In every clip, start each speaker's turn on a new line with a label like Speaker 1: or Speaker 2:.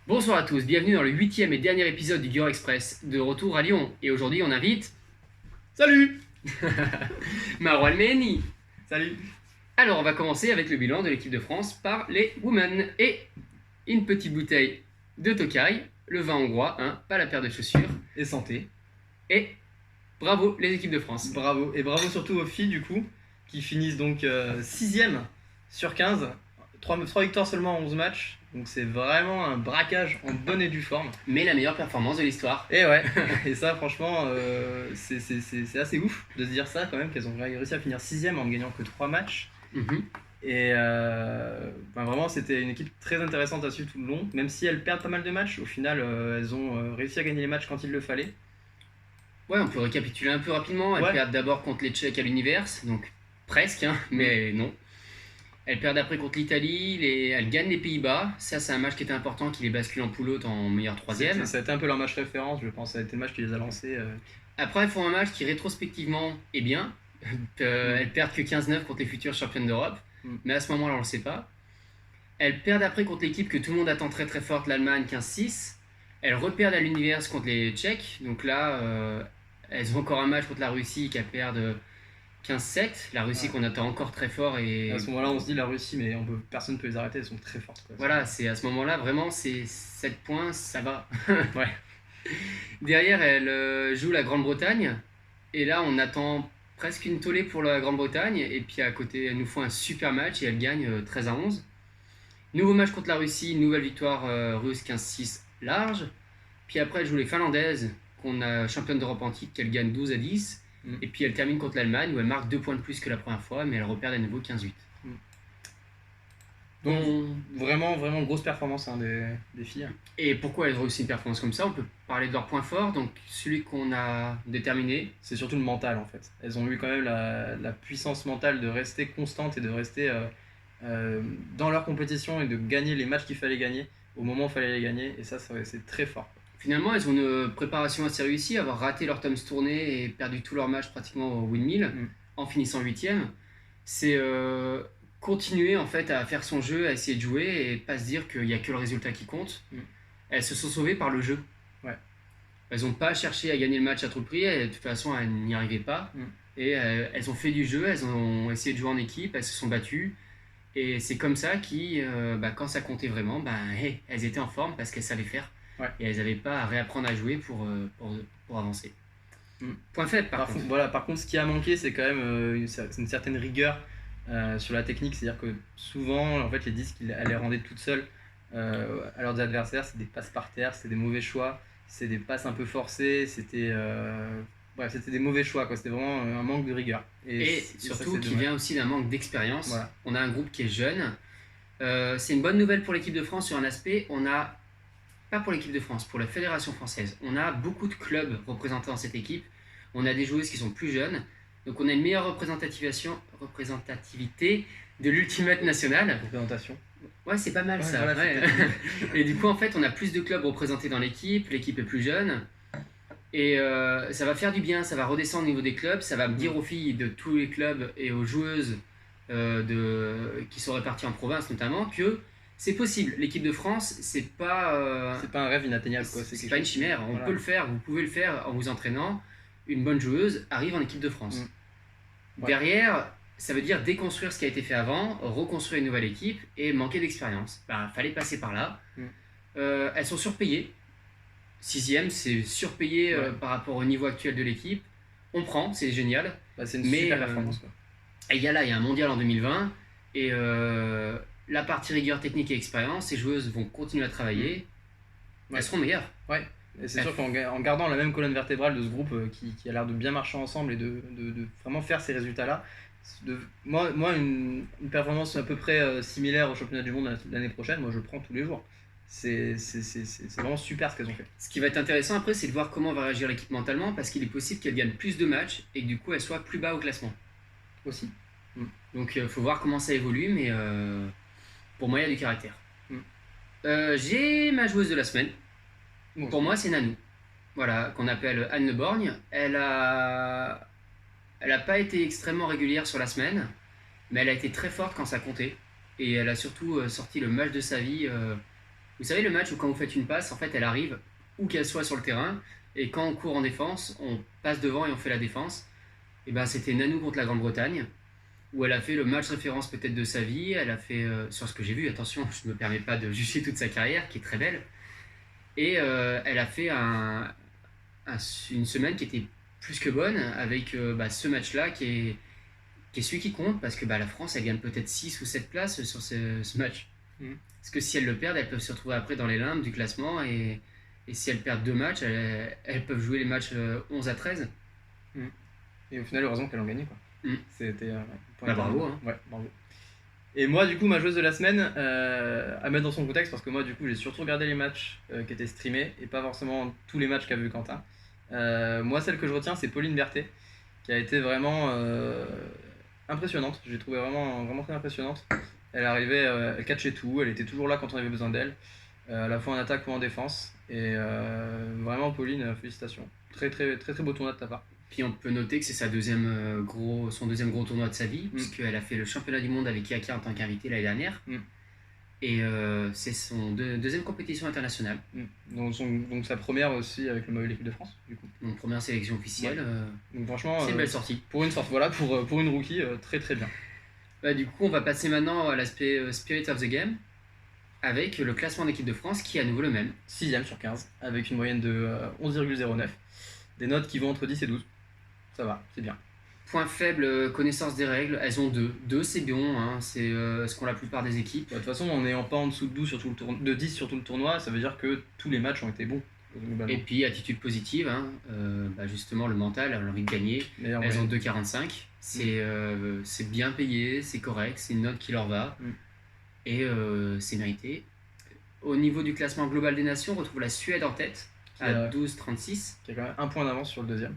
Speaker 1: Bonsoir à tous, bienvenue dans le 8e et dernier épisode du Giro Express, de retour à Lyon. Et aujourd'hui on invite
Speaker 2: Salut.
Speaker 1: Marouane Mehni.
Speaker 2: Salut.
Speaker 1: Alors on va commencer avec le bilan de l'équipe de France par les women. Et une petite bouteille de Tokai, le vin hongrois, pas la paire de chaussures.
Speaker 2: Et santé.
Speaker 1: Et bravo les équipes de France.
Speaker 2: Bravo. Et bravo surtout aux filles du coup, qui finissent donc 6ème sur 15. 3 victoires seulement en 11 matchs. Donc c'est vraiment un braquage en bonne et due forme.
Speaker 1: Mais la meilleure performance de l'histoire.
Speaker 2: Et ouais, et ça franchement, c'est assez ouf de se dire ça quand même, qu'elles ont réussi à finir 6ème en ne gagnant que 3 matchs. Et vraiment c'était une équipe très intéressante à suivre tout le long, même si elles perdent pas mal de matchs, au final elles ont réussi à gagner les matchs quand il le fallait.
Speaker 1: Ouais, on peut récapituler un peu rapidement. Elles perdent d'abord contre les Tchèques à l'Univers, donc presque, mais non. Elles perdent après contre l'Italie, elles gagnent les Pays-Bas. Ça, c'est un match qui était important, qui les bascule en poule haute en meilleur troisième.
Speaker 2: Ça a été un peu leur match référence, je pense. Ça a été le match qui les a lancés.
Speaker 1: Après, elles font un match qui, rétrospectivement, est bien. Elles perdent que 15-9 contre les futures championnes d'Europe. Mais à ce moment-là, on ne le sait pas. Elles perdent après contre l'équipe que tout le monde attend très très forte, l'Allemagne, 15-6. Elles reperdent à l'Univers contre les Tchèques. Donc là, elles ont encore un match contre la Russie qu'elles perdent 15-7, la Russie qu'on attend encore très fort. Et
Speaker 2: à ce moment-là, on se dit la Russie, mais personne ne peut les arrêter, elles sont très fortes. Quoi.
Speaker 1: Voilà, c'est à ce moment-là, vraiment, c'est 7 points, ça va.
Speaker 2: Ouais.
Speaker 1: Derrière, elle joue la Grande-Bretagne, et là, on attend presque une tollée pour la Grande-Bretagne, et puis à côté, elles nous font un super match, et elles gagnent 13-11. Nouveau match contre la Russie, nouvelle victoire russe 15-6 large. Puis après, elle joue les Finlandaises, qu'on a championne d'Europe en titre, qu'elle gagne 12-10. Et puis elle termine contre l'Allemagne où elle marque 2 points de plus que la première fois, mais elle repère à nouveau 15-8.
Speaker 2: Donc vraiment grosse performance des filles.
Speaker 1: Et pourquoi elles ont réussi une performance comme ça? On peut parler de leurs points forts. Donc celui qu'on a déterminé,
Speaker 2: c'est surtout le mental en fait. Elles ont eu quand même la puissance mentale de rester constantes et de rester dans leur compétition et de gagner les matchs qu'il fallait gagner au moment où il fallait les gagner. Et ça c'est très fort.
Speaker 1: Finalement, elles ont une préparation assez réussie, avoir raté leur Toms tournée et perdu tous leurs matchs pratiquement au windmill en finissant 8ème. C'est continuer en fait à faire son jeu, à essayer de jouer et pas se dire qu'il n'y a que le résultat qui compte. Elles se sont sauvées par le jeu.
Speaker 2: Ouais.
Speaker 1: Elles n'ont pas cherché à gagner le match à tout prix, et de toute façon elles n'y arrivaient pas. Et elles ont fait du jeu, elles ont essayé de jouer en équipe, elles se sont battues. Et c'est comme ça quand ça comptait vraiment, elles étaient en forme parce qu'elles savaient faire. Ouais. Et elles n'avaient pas à réapprendre à jouer pour avancer. Point faible par contre.
Speaker 2: Voilà, par contre, ce qui a manqué, c'est quand même une certaine rigueur sur la technique. C'est-à-dire que souvent, en fait, les disques, elles les rendaient toutes seules à leurs adversaires. C'est des passes par terre, c'est des mauvais choix, c'est des passes un peu forcées, c'était des mauvais choix. Quoi. C'était vraiment un manque de rigueur.
Speaker 1: Et surtout, ça, qui vient aussi d'un manque d'expérience. Voilà. On a un groupe qui est jeune. C'est une bonne nouvelle pour l'équipe de France sur un aspect. Pas pour l'équipe de France, pour la Fédération française. On a beaucoup de clubs représentés dans cette équipe. On a des joueuses qui sont plus jeunes. Donc on a une meilleure représentativité de l'Ultimate National.
Speaker 2: Représentation.
Speaker 1: Ouais, c'est pas mal ça. Voilà, ouais. Et du coup, en fait, on a plus de clubs représentés dans l'équipe. L'équipe est plus jeune. Et ça va faire du bien, ça va redescendre au niveau des clubs. Ça va me dire aux filles de tous les clubs et aux joueuses qui sont réparties en province notamment que c'est possible. L'équipe de France, c'est pas
Speaker 2: un rêve inatteignable.
Speaker 1: C'est pas une chimère. On peut le faire. Vous pouvez le faire en vous entraînant. Une bonne joueuse arrive en équipe de France. Ouais. Derrière, ça veut dire déconstruire ce qui a été fait avant, reconstruire une nouvelle équipe et manquer d'expérience. Fallait passer par là. Elles sont surpayées. 6ème, c'est surpayé par rapport au niveau actuel de l'équipe. On prend, c'est génial.
Speaker 2: C'est une super performance.
Speaker 1: Et il y a un mondial en 2020 et la partie rigueur technique et expérience, ces joueuses vont continuer à travailler. Elles seront meilleures.
Speaker 2: Ouais. Et c'est sûr qu'en gardant la même colonne vertébrale de ce groupe qui a l'air de bien marcher ensemble et de vraiment faire ces résultats-là, moi une performance à peu près similaire au championnat du monde l'année prochaine, moi je prends tous les jours. C'est vraiment super ce qu'elles ont fait.
Speaker 1: Ce qui va être intéressant après, c'est de voir comment va réagir l'équipe mentalement, parce qu'il est possible qu'elle gagne plus de matchs et que du coup elle soit plus bas au classement.
Speaker 2: Aussi.
Speaker 1: Donc il faut voir comment ça évolue, mais pour moi il y a du caractère. J'ai ma joueuse de la semaine. Pour moi, c'est Nanou, voilà, qu'on appelle Anne Le Borgne. Elle a pas été extrêmement régulière sur la semaine, mais elle a été très forte quand ça comptait. Et elle a surtout sorti le match de sa vie Vous savez, le match où quand vous faites une passe, en fait, elle arrive où qu'elle soit sur le terrain, et quand on court en défense, on passe devant et on fait la défense. Et ben, c'était Nanou contre la Grande-Bretagne, où elle a fait le match référence peut-être de sa vie. Elle a fait, sur ce que j'ai vu, attention, je ne me permets pas de juger toute sa carrière, qui est très belle. Et elle a fait une semaine qui était plus que bonne, avec ce match-là qui est celui qui compte, parce que la France, elle gagne peut-être 6 ou 7 places sur ce match.
Speaker 2: Mm.
Speaker 1: Parce que si elles le perdent, elles peuvent se retrouver après dans les limbes du classement, et si elles perdent 2 matchs, elles peuvent jouer les matchs 11 à 13.
Speaker 2: Et au final, heureusement qu'elles ont gagné, quoi.
Speaker 1: Mm.
Speaker 2: C'était
Speaker 1: bravo, hein.
Speaker 2: Ouais, bravo. Et moi, du coup, ma joueuse de la semaine, à mettre dans son contexte, parce que moi, du coup, j'ai surtout regardé les matchs qui étaient streamés et pas forcément tous les matchs qu'a vu Quentin. Moi, celle que je retiens, c'est Pauline Berthet, qui a été vraiment impressionnante. J'ai trouvé vraiment, vraiment très impressionnante. Elle arrivait, elle catchait tout, elle était toujours là quand on avait besoin d'elle, à la fois en attaque ou en défense. Et vraiment, Pauline, félicitations. Très, très, très, très beau tournoi de ta part.
Speaker 1: Puis on peut noter que c'est son deuxième gros tournoi de sa vie, puisqu'elle a fait le championnat du monde avec Iaka en tant qu'invitée l'année dernière. Et c'est son deuxième compétition internationale.
Speaker 2: Donc sa première aussi avec le maillot de l'équipe de France, du coup.
Speaker 1: Donc première sélection officielle.
Speaker 2: Donc franchement,
Speaker 1: c'est une belle sortie.
Speaker 2: Pour une sorte, voilà, pour une rookie, très très bien.
Speaker 1: Du coup, on va passer maintenant à l'aspect Spirit of the Game, avec le classement d'équipe de France qui est à nouveau le même.
Speaker 2: 6ème sur 15, avec une moyenne de 11,09. Des notes qui vont entre 10 et 12. Ça va, c'est bien.
Speaker 1: Point faible, connaissance des règles, elles ont 2. 2 c'est bon, hein, c'est ce qu'ont la plupart des équipes.
Speaker 2: De toute façon, en n'ayant pas en dessous de, 12 sur tout de 10 sur tout le tournoi, ça veut dire que tous les matchs ont été bons.
Speaker 1: Et puis attitude positive, hein, justement le mental, elles ont envie de gagner. Elles ont 2,45. C'est bien payé, c'est correct, c'est une note qui leur va. Et c'est mérité. Au niveau du classement global des nations, on retrouve la Suède en tête à 12,36.
Speaker 2: Qui a quand même un point d'avance sur le deuxième.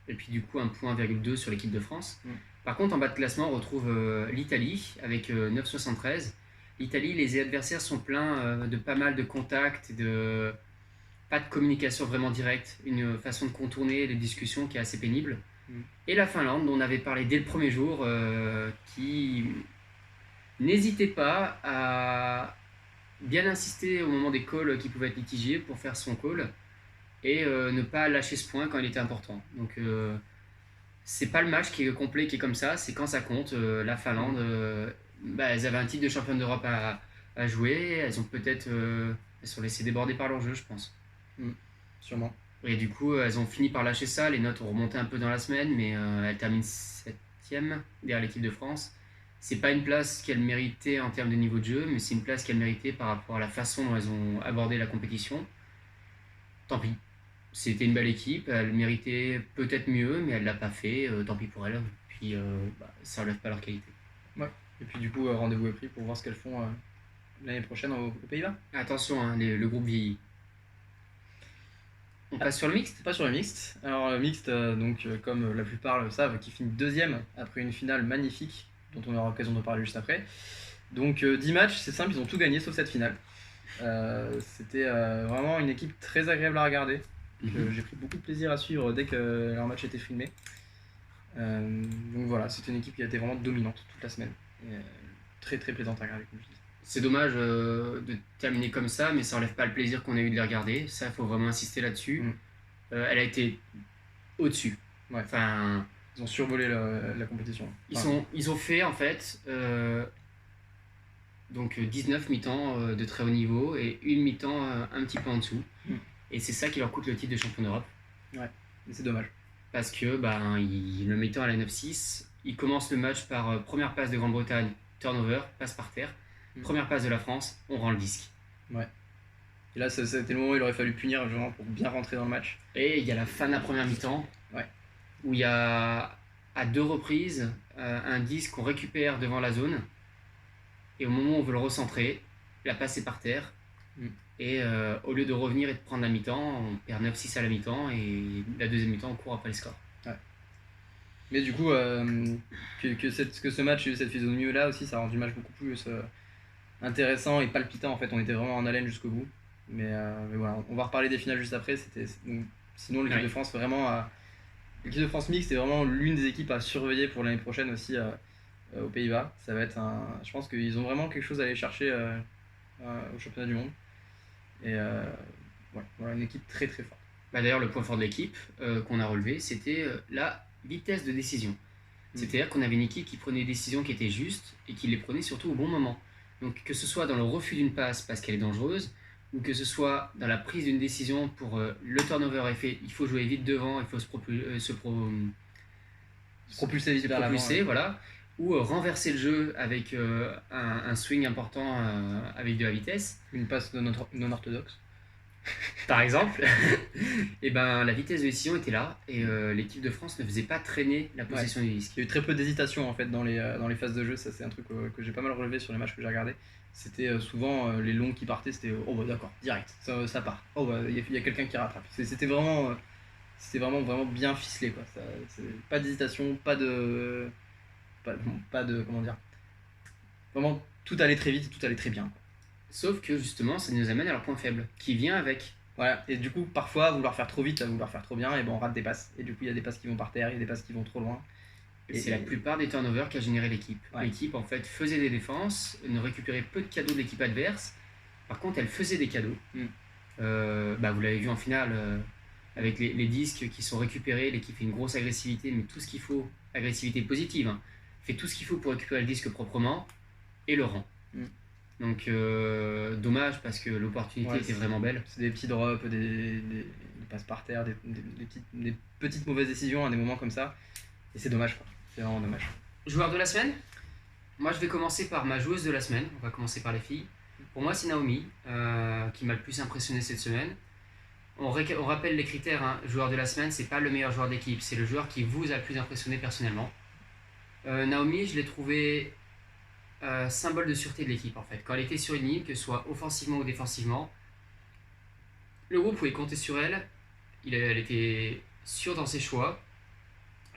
Speaker 1: Et puis du coup 1,2 sur l'équipe de France. Par contre, en bas de classement, on retrouve l'Italie avec 9,73. L'Italie, les adversaires sont pleins de pas mal de contacts, pas de communication vraiment directe, une façon de contourner les discussions qui est assez pénible. Et la Finlande, dont on avait parlé dès le premier jour, qui n'hésitait pas à bien insister au moment des calls qui pouvaient être litigés pour faire son call et ne pas lâcher ce point quand il était important. Donc c'est pas le match qui est complet qui est comme ça, c'est quand ça compte. La Finlande, elles avaient un titre de championne d'Europe à jouer, elles sont laissées déborder par leur jeu, je pense.
Speaker 2: Sûrement.
Speaker 1: Et du coup, elles ont fini par lâcher ça, les notes ont remonté un peu dans la semaine, mais elles terminent 7ème derrière l'équipe de France. C'est pas une place qu'elles méritaient en termes de niveau de jeu, mais c'est une place qu'elles méritaient par rapport à la façon dont elles ont abordé la compétition. Tant pis. C'était une belle équipe, elle méritait peut-être mieux, mais elle l'a pas fait, tant pis pour elle. Puis ça relève pas leur qualité.
Speaker 2: Ouais. Et puis du coup, rendez-vous est pris pour voir ce qu'elles font l'année prochaine aux Pays-Bas.
Speaker 1: Attention, hein, le groupe vieillit. On passe sur le mixte ?
Speaker 2: Pas sur le mixte. Alors le mixte, comme la plupart le savent, qui finit deuxième après une finale magnifique, dont on aura l'occasion de parler juste après. Donc 10 matchs, c'est simple, ils ont tout gagné sauf cette finale. C'était vraiment une équipe très agréable à regarder. J'ai pris beaucoup de plaisir à suivre dès que leur match était filmé. Donc voilà, c'était une équipe qui a été vraiment dominante toute la semaine. Et, très très plaisante à regarder, comme je dis.
Speaker 1: C'est dommage de terminer comme ça, mais ça enlève pas le plaisir qu'on a eu de les regarder. Ça, il faut vraiment insister là-dessus. Elle a été au-dessus.
Speaker 2: Ouais.
Speaker 1: Enfin,
Speaker 2: ils ont survolé la compétition.
Speaker 1: Ils ont fait en fait donc 19 mi-temps de très haut niveau et une mi-temps un petit peu en dessous. Et c'est ça qui leur coûte le titre de champion d'Europe.
Speaker 2: Ouais, mais c'est dommage.
Speaker 1: Parce que le mi-temps à la 9-6, ils commencent le match par première passe de Grande-Bretagne, turnover, passe par terre. Première passe de la France, on rend le disque.
Speaker 2: Ouais. Et là, c'était le moment où il aurait fallu punir vraiment pour bien rentrer dans le match.
Speaker 1: Et il y a la fin de la première mi-temps, où il y a à 2 reprises un disque qu'on récupère devant la zone. Et au moment où on veut le recentrer, la passe est par terre. Et au lieu de revenir et de prendre la mi-temps, on perd 9-6 à la mi-temps et la deuxième mi-temps, on court après le score.
Speaker 2: Ouais. Mais du coup, que ce match ait eu cette physionomie-là aussi, ça a rendu le match beaucoup plus intéressant et palpitant. En fait, on était vraiment en haleine jusqu'au bout. Mais voilà, on va reparler des finales juste après. Sinon, l'équipe de France, vraiment, l'équipe de France mixte est vraiment l'une des équipes à surveiller pour l'année prochaine aussi aux Pays-Bas. Ça va être je pense qu'ils ont vraiment quelque chose à aller chercher au championnat du monde. Et voilà, une équipe très très forte.
Speaker 1: Bah, d'ailleurs, le point fort de l'équipe qu'on a relevé, c'était la vitesse de décision. C'est-à-dire qu'on avait une équipe qui prenait des décisions qui étaient justes et qui les prenait surtout au bon moment. Donc que ce soit dans le refus d'une passe parce qu'elle est dangereuse, ou que ce soit dans la prise d'une décision pour le turnover est fait, il faut jouer vite devant, il faut
Speaker 2: Se propulser vite
Speaker 1: se
Speaker 2: vers l'avant.
Speaker 1: propulser, voilà, ou renverser le jeu avec un swing important avec de la vitesse,
Speaker 2: Une passe non orthodoxe.
Speaker 1: par exemple. Et ben la vitesse de décision était là et l'équipe de France ne faisait pas traîner la possession du disque.
Speaker 2: Il y a eu très peu d'hésitation en fait dans les phases de jeu, ça c'est un truc que j'ai pas mal relevé sur les matchs que j'ai regardés. C'était souvent les longs qui partaient, c'était oh bah d'accord, direct, ça part. Oh bah il y a quelqu'un qui rattrape. C'était vraiment vraiment bien ficelé quoi. Pas d'hésitation, pas de comment dire. Vraiment tout allait très vite et tout allait très bien.
Speaker 1: Sauf que justement, ça nous amène à leur point faible, qui vient avec.
Speaker 2: Voilà, et du coup, parfois, à vouloir faire trop vite, à vouloir faire trop bien, et ben on rate des passes. Et du coup, il y a des passes qui vont par terre, il y a des passes qui vont trop loin.
Speaker 1: Et c'est la plupart des turnovers qu'a généré l'équipe.
Speaker 2: Ouais.
Speaker 1: L'équipe, en fait, faisait des défenses, ne récupérait peu de cadeaux de l'équipe adverse. Par contre, elle faisait des cadeaux. Vous l'avez vu en finale, avec les disques qui sont récupérés, l'équipe fait une grosse agressivité, mais tout ce qu'il faut, agressivité positive, hein, fait tout ce qu'il faut pour récupérer le disque proprement, et le rend. Donc dommage parce que l'opportunité était vraiment belle.
Speaker 2: C'est des petits drops, des passes par terre, des petites mauvaises décisions à des moments comme ça. Et c'est dommage quoi. C'est vraiment dommage.
Speaker 1: Joueur de la semaine ? Moi je vais commencer par ma joueuse de la semaine. On va commencer par les filles. Pour moi c'est Naomi qui m'a le plus impressionné cette semaine. On rappelle les critères, hein. Joueur de la semaine, c'est pas le meilleur joueur d'équipe, c'est le joueur qui vous a le plus impressionné personnellement. Naomi, je l'ai trouvé symbole de sûreté de l'équipe en fait. Quand elle était sur une ligne, que ce soit offensivement ou défensivement, le groupe pouvait compter sur elle. Elle était sûre dans ses choix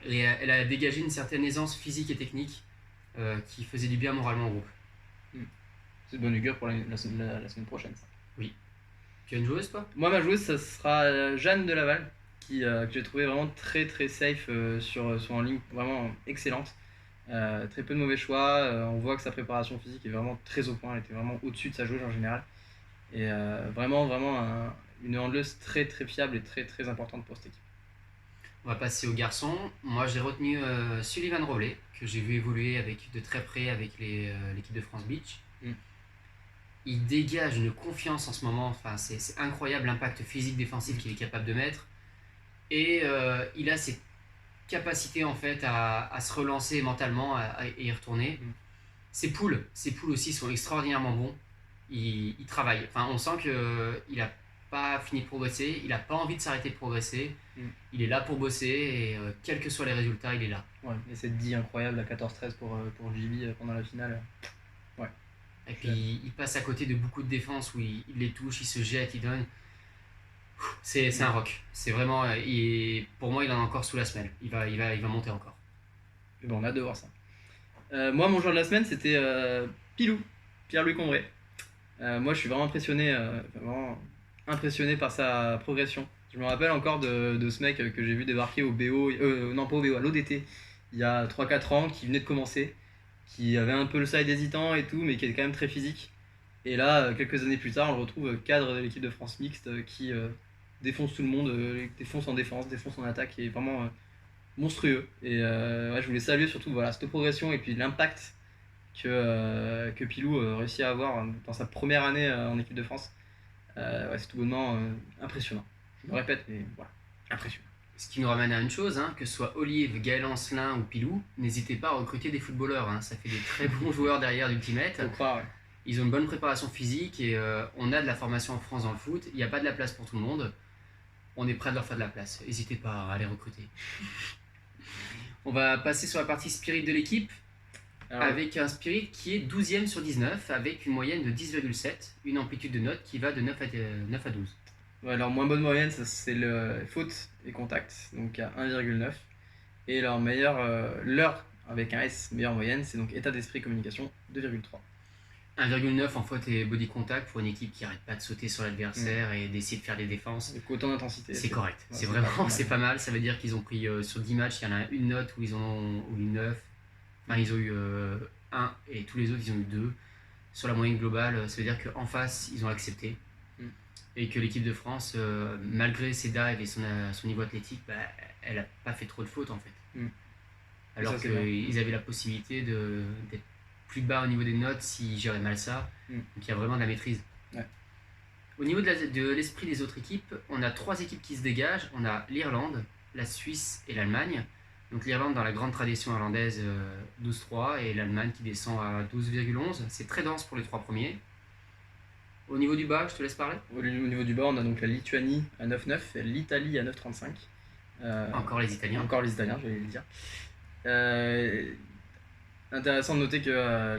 Speaker 1: et elle a dégagé une certaine aisance physique et technique qui faisait du bien moralement au groupe.
Speaker 2: C'est de bonne augure pour la semaine prochaine ça.
Speaker 1: Oui. Tu as une joueuse toi ?
Speaker 2: Moi ma joueuse ça sera Jeanne de Laval que j'ai trouvé vraiment très très safe sur en ligne, vraiment excellente. Très peu de mauvais choix, on voit que sa préparation physique est vraiment très au point, elle était vraiment au-dessus de sa jauge en général. Et vraiment une handleuse très très fiable et très très importante pour cette équipe.
Speaker 1: On va passer aux garçons. Moi j'ai retenu Sullivan Rollet, que j'ai vu évoluer de très près avec l'équipe de France Beach. Il dégage une confiance en ce moment, enfin, c'est incroyable l'impact physique défensif qu'il est capable de mettre. Et il a cette capacité en fait à se relancer mentalement et y retourner. Ses poules aussi sont extraordinairement bons. Il travaille. Enfin, on sent qu'il n'a pas fini de progresser, il n'a pas envie de s'arrêter de progresser. Il est là pour bosser et quels que soient les résultats, il est là.
Speaker 2: Ouais, et cette die incroyable à 14-13 pour JB pendant la finale. Ouais.
Speaker 1: Et puis il passe à côté de beaucoup de défenses où il les touche, il se jette, il donne. C'est un rock. C'est vraiment. Pour moi, il en a encore sous la semelle. Il va monter encore.
Speaker 2: Et bon, on a hâte de voir ça. Moi, mon joueur de la semaine, c'était Pilou, Pierre-Louis Combray. Moi, je suis vraiment impressionné par sa progression. Je me rappelle encore de ce mec que j'ai vu débarquer au BO, non pas au BO, à l'ODT, il y a 3-4 ans, qui venait de commencer, qui avait un peu le side hésitant et tout, mais qui était quand même très physique. Et là, quelques années plus tard, on le retrouve cadre de l'équipe de France mixte qui défonce tout le monde, défonce en défense, défonce en attaque, et est vraiment monstrueux. Et je voulais saluer surtout cette progression et puis l'impact que Pilou réussit à avoir dans sa première année en équipe de France. C'est tout bonnement impressionnant. Je me répète, mais voilà, impressionnant.
Speaker 1: Ce qui nous ramène à une chose, hein, que ce soit Olive, Gaël Ancelin ou Pilou, n'hésitez pas à recruter des footballeurs. Hein. Ça fait des très bons joueurs derrière d'Ultimate.
Speaker 2: Faut croire, ouais.
Speaker 1: Ils ont une bonne préparation physique et on a de la formation en France dans le foot. Il n'y a pas de la place pour tout le monde. On est prêt de leur faire de la place. N'hésitez pas à les recruter. On va passer sur la partie spirit de l'équipe. Avec un spirit qui est 12e sur 19, avec une moyenne de 10,7, une amplitude de note qui va de 9 à 12.
Speaker 2: Ouais, leur moins bonne moyenne, c'est le faute et contact, donc à 1,9. Et leur avec un S, meilleure moyenne, c'est donc état d'esprit communication, 2,3.
Speaker 1: 1,9 en faute et body contact pour une équipe qui arrête pas de sauter sur l'adversaire et d'essayer de faire des défenses.
Speaker 2: Donc autant d'intensité.
Speaker 1: C'est correct, c'est vraiment c'est pas mal. Ça veut dire qu'ils ont pris sur 10 matchs, il y en a une note où ils ont eu 9. Enfin, ils ont eu 1 et tous les autres ils ont eu 2. Sur la moyenne globale, ça veut dire qu'en face ils ont accepté. et que l'équipe de France, malgré ses dives et son niveau athlétique, elle n'a pas fait trop de fautes en fait. Alors
Speaker 2: Ça, c'est bien.
Speaker 1: qu'ils avaient la possibilité d'être plus bas au niveau des notes s'ils géraient mal ça. Donc il y a vraiment de la maîtrise.
Speaker 2: Ouais.
Speaker 1: Au niveau de l'esprit des autres équipes, on a 3 équipes qui se dégagent. On a l'Irlande, la Suisse et l'Allemagne. Donc l'Irlande dans la grande tradition irlandaise 12-3 et l'Allemagne qui descend à 12,11. C'est très dense pour les 3 premiers. Au niveau du bas, je te laisse parler.
Speaker 2: Au niveau du bas, on a donc la Lituanie à 9,9 et l'Italie à 9,35.
Speaker 1: Encore les Italiens.
Speaker 2: Encore les Italiens, j'allais le dire. Intéressant de noter que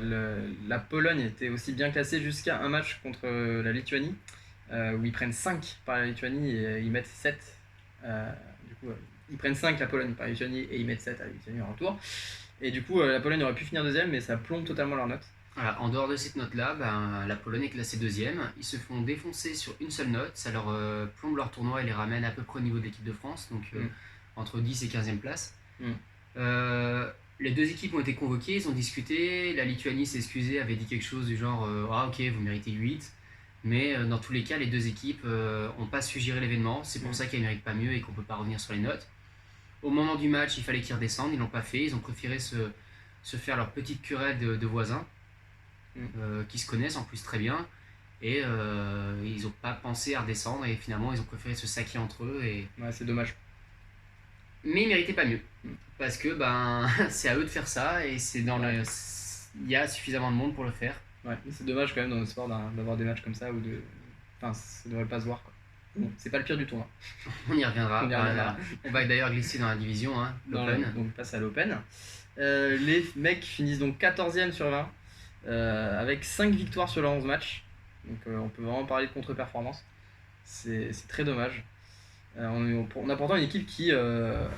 Speaker 2: la Pologne était aussi bien classée jusqu'à un match contre la Lituanie, où ils prennent 5 par la Lituanie et ils mettent 7. Ils prennent 5 la Pologne par la Lituanie et ils mettent 7 à la Lituanie en retour. Et du coup, la Pologne aurait pu finir deuxième, mais ça plombe totalement leur note.
Speaker 1: Voilà, en dehors de cette note-là, la Pologne est classée deuxième. Ils se font défoncer sur une seule note. Ça leur plombe leur tournoi et les ramène à peu près au niveau de l'équipe de France, donc entre 10 et 15e place. Les 2 équipes ont été convoquées, ils ont discuté. La Lituanie s'est excusée, avait dit quelque chose du genre ah ok, vous méritez 8. Mais dans tous les cas, les 2 équipes n'ont pas su gérer l'événement. C'est pour ça qu'elles ne méritent pas mieux et qu'on ne peut pas revenir sur les notes. Au moment du match, il fallait qu'ils redescendent. Ils ne l'ont pas fait. Ils ont préféré se faire leur petite querelle de voisins qui se connaissent en plus très bien. Et ils n'ont pas pensé à redescendre. Et finalement, ils ont préféré se saquer entre eux.
Speaker 2: Ouais, c'est dommage.
Speaker 1: Mais ils ne méritaient pas mieux. Parce que c'est à eux de faire ça. Et il y a suffisamment de monde pour le faire.
Speaker 2: Ouais, mais c'est dommage quand même dans le sport d'avoir des matchs comme ça. Enfin, ça devrait pas se voir, quoi. C'est pas le pire du tournoi.
Speaker 1: On y reviendra. On va d'ailleurs glisser dans la division, l'Open.
Speaker 2: Donc passe à l'Open. Les mecs finissent donc 14e sur 20 avec 5 victoires sur leurs 11 matchs. Donc on peut vraiment parler de contre-performance. C'est très dommage. On a pourtant une équipe qui a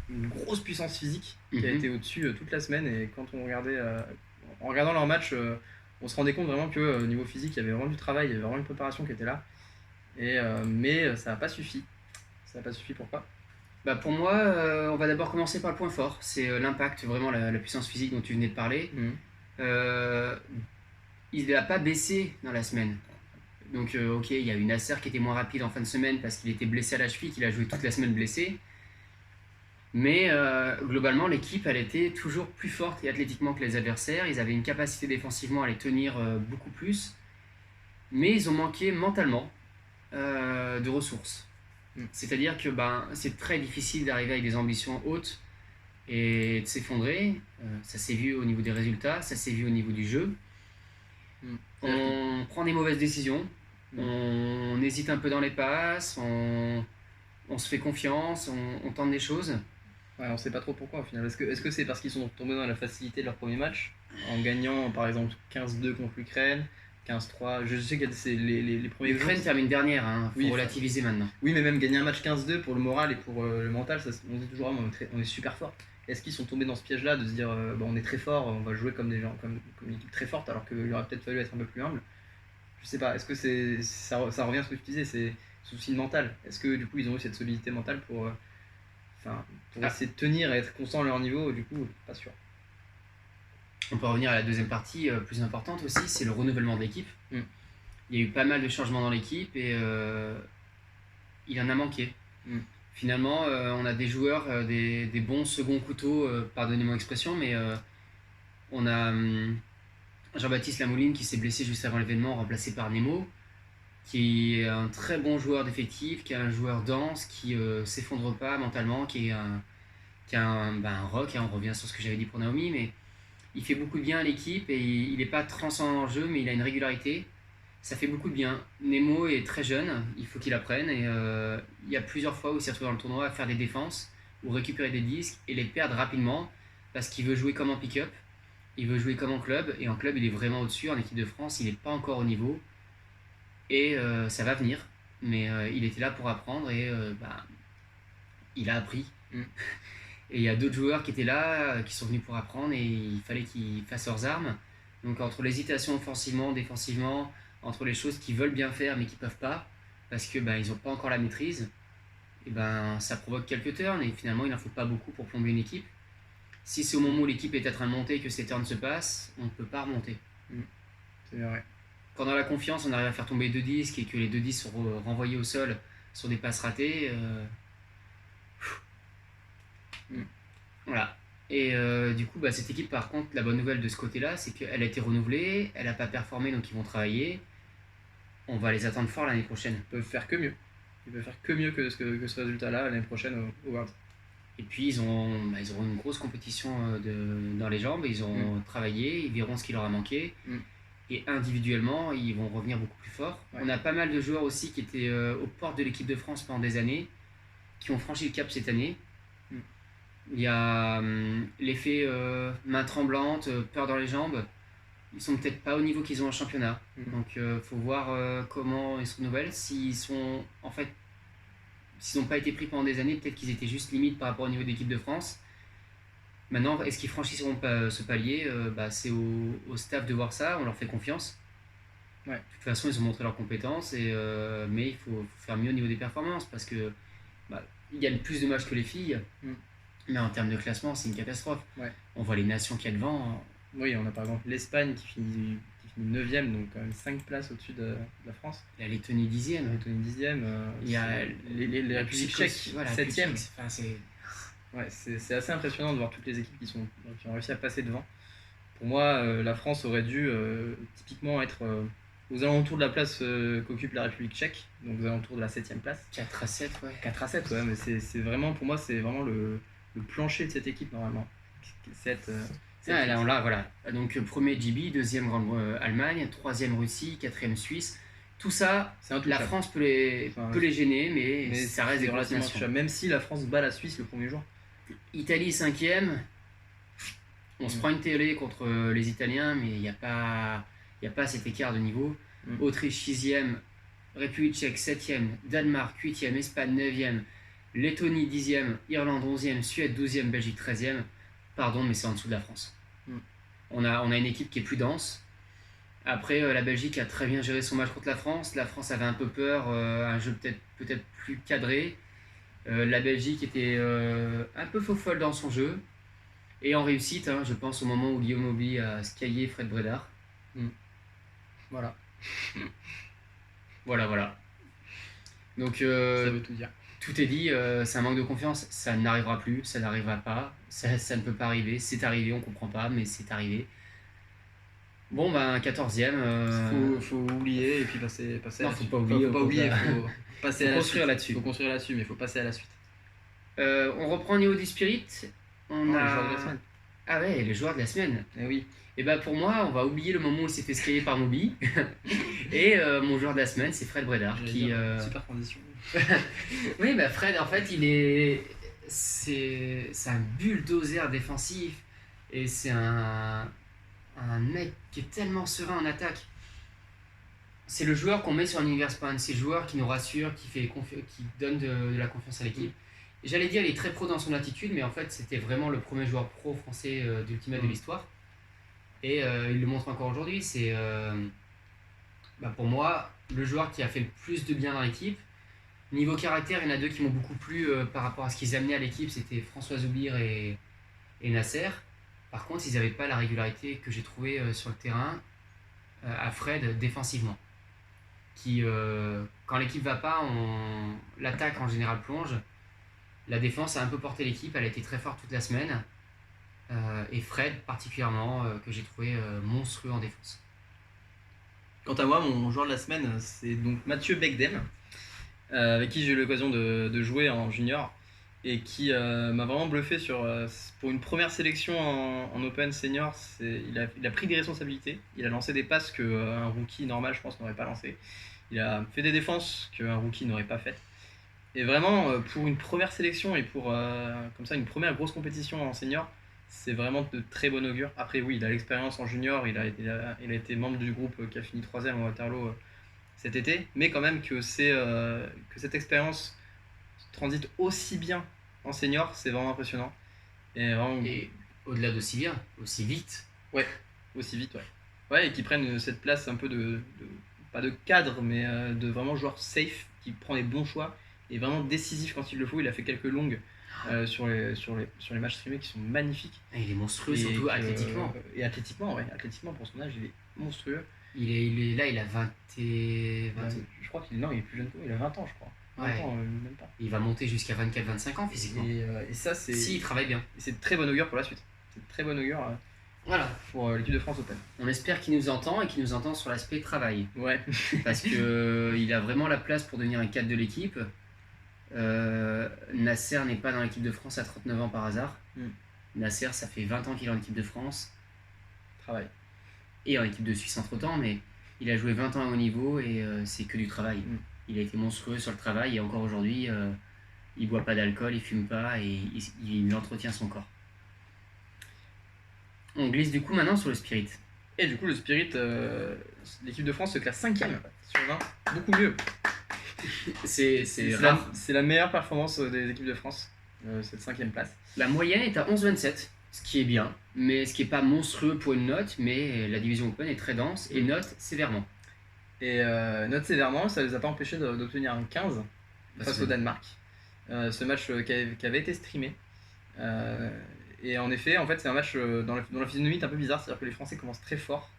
Speaker 2: une grosse puissance physique qui a été au-dessus toute la semaine. Et quand on regardait, en regardant leur match, on se rendait compte vraiment que au niveau physique, il y avait vraiment du travail, il y avait vraiment une préparation qui était là. Mais ça n'a pas suffi. Ça n'a pas suffi, pourquoi ?
Speaker 1: Pour moi, on va d'abord commencer par le point fort. C'est l'impact, vraiment la puissance physique dont tu venais de parler. Il n'a pas baissé dans la semaine. Donc ok, il y a eu Nasser qui était moins rapide en fin de semaine parce qu'il était blessé à la cheville, qu'il a joué toute la semaine blessé. Mais globalement, l'équipe, elle était toujours plus forte et athlétiquement que les adversaires. Ils avaient une capacité défensivement à les tenir beaucoup plus. Mais ils ont manqué mentalement de ressources. C'est-à-dire que c'est très difficile d'arriver avec des ambitions hautes et de s'effondrer. Ça s'est vu au niveau des résultats, ça s'est vu au niveau du jeu. On prend des mauvaises décisions, on hésite un peu dans les passes, on se fait confiance, on tente des choses.
Speaker 2: Ouais, on sait pas trop pourquoi au final. Est-ce que c'est parce qu'ils sont tombés dans la facilité de leur premier match en gagnant par exemple 15-2 contre l'Ukraine, 15-3, je sais que c'est les premiers.
Speaker 1: L'Ukraine termine dernière, faut relativiser maintenant.
Speaker 2: Oui, mais même gagner un match 15-2 pour le moral et pour le mental, on dit toujours on est super fort. Est-ce qu'ils sont tombés dans ce piège-là de se dire on est très fort, on va jouer comme des gens, comme une équipe très forte, alors qu'il aurait peut-être fallu être un peu plus humble. Je sais pas, est-ce que ça revient à ce que tu disais, c'est souci mental. Est-ce que du coup ils ont eu cette solidité mentale pour essayer de tenir et être constant à leur niveau? Du coup, pas sûr.
Speaker 1: On peut revenir à la deuxième partie plus importante aussi, c'est le renouvellement de l'équipe. Il y a eu pas mal de changements dans l'équipe et il en a manqué. Finalement, on a des joueurs, des bons seconds couteaux, pardonnez-moi l'expression, mais on a Jean-Baptiste Lamouline qui s'est blessé juste avant l'événement, remplacé par Nemo, qui est un très bon joueur d'effectif, qui est un joueur dense, qui s'effondre pas mentalement, qui est un rock, on revient sur ce que j'avais dit pour Naomi, mais il fait beaucoup de bien à l'équipe et il n'est pas transcendant dans le jeu, mais il a une régularité. Ça fait beaucoup de bien. Nemo est très jeune, il faut qu'il apprenne. Et il y a plusieurs fois où il s'est retrouvé dans le tournoi à faire des défenses ou récupérer des disques et les perdre rapidement parce qu'il veut jouer comme en pick-up, il veut jouer comme en club. Et en club, il est vraiment au-dessus. En équipe de France, il n'est pas encore au niveau. Et ça va venir. Mais il était là pour apprendre et il a appris. Et il y a d'autres joueurs qui étaient là, qui sont venus pour apprendre et il fallait qu'ils fassent leurs armes. Donc entre l'hésitation offensivement, défensivement, entre les choses qu'ils veulent bien faire mais qu'ils peuvent pas, parce que ils n'ont pas encore la maîtrise, et ça provoque quelques turns et finalement il n'en faut pas beaucoup pour plomber une équipe. Si c'est au moment où l'équipe est en train de monter que ces turns se passent, on ne peut pas remonter.
Speaker 2: C'est vrai.
Speaker 1: quand dans la confiance on arrive à faire tomber 2 disques et que les 2 disques sont renvoyés au sol sur des passes ratées,
Speaker 2: Mm.
Speaker 1: voilà. Et du coup, cette équipe, par contre, la bonne nouvelle de ce côté-là, c'est qu'elle a été renouvelée, elle n'a pas performé, donc ils vont travailler. On va les attendre fort l'année prochaine.
Speaker 2: Ils peuvent faire que mieux. Ils peuvent faire que mieux que ce résultat-là l'année prochaine au Worlds.
Speaker 1: Et puis ils auront une grosse compétition dans les jambes, ils auront travaillé, ils verront ce qui leur a manqué. Et individuellement, ils vont revenir beaucoup plus forts.
Speaker 2: Ouais.
Speaker 1: On a pas mal de joueurs aussi qui étaient aux portes de l'équipe de France pendant des années, qui ont franchi le cap cette année. Il y a l'effet main tremblante, peur dans les jambes. Ils sont peut-être pas au niveau qu'ils ont en championnat. Donc faut voir comment ils se renouvellent. S'ils n'ont pas été pris pendant des années, peut-être qu'ils étaient juste limite par rapport au niveau de l'équipe de France. Maintenant, est-ce qu'ils franchiront ce palier? C'est au staff de voir ça, on leur fait confiance.
Speaker 2: Ouais.
Speaker 1: De toute façon, ils ont montré leurs compétences, mais il faut faire mieux au niveau des performances parce que il gagnent plus de matchs que les filles, mais en termes de classement, c'est une catastrophe.
Speaker 2: Ouais.
Speaker 1: On voit les nations qu'il y a devant.
Speaker 2: Oui, on a par exemple l'Espagne qui finit 9ème, donc quand même 5 places au-dessus de la France.
Speaker 1: La Lettonie 10ème.
Speaker 2: Il y a les Républiques tchèques, 7ème. Ouais, c'est assez impressionnant de voir toutes les équipes qui ont réussi à passer devant. Pour moi, la France aurait dû typiquement être aux alentours de la place qu'occupe la République tchèque, donc aux alentours de la 7ème place.
Speaker 1: 4-7, ouais.
Speaker 2: 4-7, ouais, mais c'est vraiment, pour moi, c'est vraiment le plancher de cette équipe normalement.
Speaker 1: Là, voilà. Donc, premier GB, deuxième Allemagne, troisième Russie, quatrième Suisse. Tout ça, la France peut les gêner, mais ça reste des grosses nations.
Speaker 2: Même si la France bat la Suisse le premier jour.
Speaker 1: Italie 5ème. On se prend une télé contre les Italiens, mais il n'y a pas cet écart de niveau. Autriche 6ème, République tchèque 7ème, Danemark 8ème, Espagne 9ème, Lettonie 10ème, Irlande 11ème, Suède 12ème, Belgique 13ème. Pardon, mais c'est en dessous de la France. On a une équipe qui est plus dense. Après, la Belgique a très bien géré son match contre la France. La France avait un peu peur, un jeu peut-être plus cadré. La Belgique était un peu faux-folle dans son jeu. Et en réussite, je pense au moment où Guillaume Auby a skyé Fred Bredard.
Speaker 2: Voilà.
Speaker 1: Voilà. Donc,
Speaker 2: ça veut tout dire.
Speaker 1: Tout est dit, c'est un manque de confiance. Ça n'arrivera plus, ça n'arrivera pas. Ça ne peut pas arriver. C'est arrivé, on comprend pas, mais c'est arrivé. Bon, 14ème.
Speaker 2: Faut oublier et puis passer
Speaker 1: non,
Speaker 2: à la
Speaker 1: faut
Speaker 2: suite.
Speaker 1: pas oublier.
Speaker 2: Faut passer à la
Speaker 1: construire
Speaker 2: suite.
Speaker 1: là-dessus.
Speaker 2: Faut construire là-dessus, mais il faut passer à la suite.
Speaker 1: On reprend au niveau du Spirit.
Speaker 2: Les joueurs de la semaine.
Speaker 1: Ah ouais, les joueurs de la semaine.
Speaker 2: Eh oui.
Speaker 1: Et pour moi, on va oublier le moment où il s'est fait scaler par Moby. Et mon joueur de la semaine, c'est Fred Bredard.
Speaker 2: Super transition.
Speaker 1: Oui, Fred, en fait, c'est un bulldozer défensif. Et c'est un mec qui est tellement serein en attaque. C'est le joueur qu'on met sur l'univers spawn. C'est le joueur qui nous rassure, qui donne de la confiance à l'équipe. J'allais dire, il est très pro dans son attitude, mais en fait, c'était vraiment le premier joueur pro français d'Ultimate de l'histoire. Et il le montre encore aujourd'hui. C'est pour moi le joueur qui a fait le plus de bien dans l'équipe. Niveau caractère, il y en a deux qui m'ont beaucoup plu par rapport à ce qu'ils amenaient à l'équipe. C'était François Zoubir et Nasser. Par contre, ils n'avaient pas la régularité que j'ai trouvée sur le terrain à Fred défensivement. Quand l'équipe va pas, l'attaque en général plonge. La défense a un peu porté l'équipe, elle a été très forte toute la semaine. Et Fred particulièrement, que j'ai trouvé monstrueux en défense.
Speaker 2: Quant à moi, mon joueur de la semaine, c'est donc Mathieu Begdem, avec qui j'ai eu l'occasion de jouer en junior et qui m'a vraiment bluffé pour une première sélection en Open Senior. Il a pris des responsabilités, il a lancé des passes qu'un rookie normal, je pense, n'aurait pas lancé. Il a fait des défenses qu'un rookie n'aurait pas faites. Et vraiment, pour une première sélection et pour comme ça une première grosse compétition en senior, c'est vraiment de très bon augure. Après, oui, il a l'expérience en junior, il a été membre du groupe qui a fini 3ème au Waterloo cet été, mais quand même que cette expérience transite aussi bien en senior, c'est vraiment impressionnant. Et
Speaker 1: au-delà d'aussi bien, aussi vite.
Speaker 2: Ouais, aussi vite, ouais. Ouais, et qui prennent cette place un peu pas de cadre, mais de vraiment joueur safe, qui prend les bons choix, et vraiment décisif quand il le faut. Il a fait quelques longues sur les matchs streamés qui sont magnifiques.
Speaker 1: Et il est monstrueux, surtout athlétiquement.
Speaker 2: Et athlétiquement, ouais. Athlétiquement, pour son âge, il est monstrueux.
Speaker 1: Là, il a 20 et... 20
Speaker 2: Je crois qu'il est plus jeune que moi, il a 20 ans, je crois. 20
Speaker 1: Ouais.
Speaker 2: ans, même pas.
Speaker 1: Il va monter jusqu'à 24-25 ans physiquement.
Speaker 2: Et ça, c'est.
Speaker 1: Si, il travaille bien.
Speaker 2: Et c'est de très bon augure pour la suite. C'est de très bon augure
Speaker 1: Voilà.
Speaker 2: pour l'équipe de France Open.
Speaker 1: On espère qu'il nous entend et qu'il nous entend sur l'aspect travail.
Speaker 2: Ouais.
Speaker 1: Parce que il a vraiment la place pour devenir un cadre de l'équipe. Nasser n'est pas dans l'équipe de France à 39 ans par hasard. Nasser, ça fait 20 ans qu'il est en équipe de France.
Speaker 2: Travail.
Speaker 1: Et en équipe de Suisse entre-temps, mais il a joué 20 ans à haut niveau et c'est que du travail. Il a été monstrueux sur le travail et encore aujourd'hui, il boit pas d'alcool, il fume pas et il entretient son corps. On glisse du coup maintenant sur le Spirit.
Speaker 2: Et du coup, le Spirit, l'équipe de France se classe 5ème sur 20. Beaucoup mieux.
Speaker 1: C'est
Speaker 2: la meilleure performance des équipes de France, cette 5ème place.
Speaker 1: La moyenne est à 11,27, ce qui est bien, mais ce qui n'est pas monstrueux pour une note, mais la division Open est très dense et note sévèrement.
Speaker 2: Et note sévèrement, ça ne les a pas empêchés d'obtenir un 15 face au Danemark. Ce match qui avait été streamé. Et en effet, en fait, c'est un match dont la physionomie est un peu bizarre, c'est-à-dire que les Français commencent très fort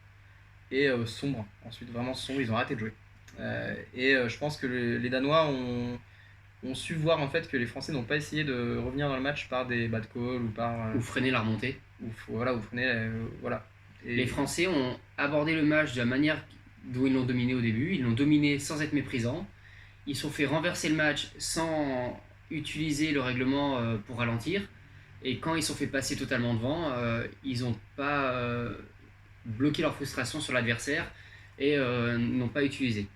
Speaker 2: et sombre. Ensuite, vraiment sombre, ils ont arrêté de jouer. Je pense que les Danois ont su voir en fait que les Français n'ont pas essayé de revenir dans le match par des bad calls ou par
Speaker 1: ou freiner la remontée.
Speaker 2: Ou freiner voilà.
Speaker 1: Et les Français ont abordé le match de la manière dont ils l'ont dominé au début. Ils l'ont dominé sans être méprisants. Ils se sont fait renverser le match sans utiliser le règlement pour ralentir. Et quand ils se sont fait passer totalement devant, ils n'ont pas bloqué leur frustration sur l'adversaire et n'ont pas utilisé.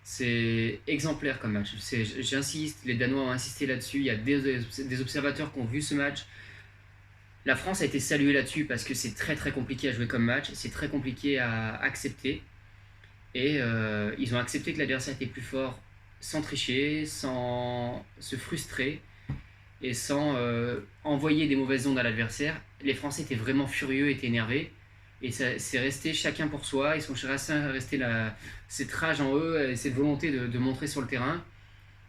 Speaker 1: C'est exemplaire comme match. J'insiste, les Danois ont insisté là-dessus. Il y a des observateurs qui ont vu ce match. La France a été saluée là-dessus parce que c'est très très compliqué à jouer comme match. C'est très compliqué à accepter. Et ils ont accepté que l'adversaire était plus fort sans tricher, sans se frustrer et sans envoyer des mauvaises ondes à l'adversaire. Les Français étaient vraiment furieux, étaient énervés. Et c'est resté chacun pour soi. Ils sont restés cette rage en eux, cette volonté de montrer sur le terrain,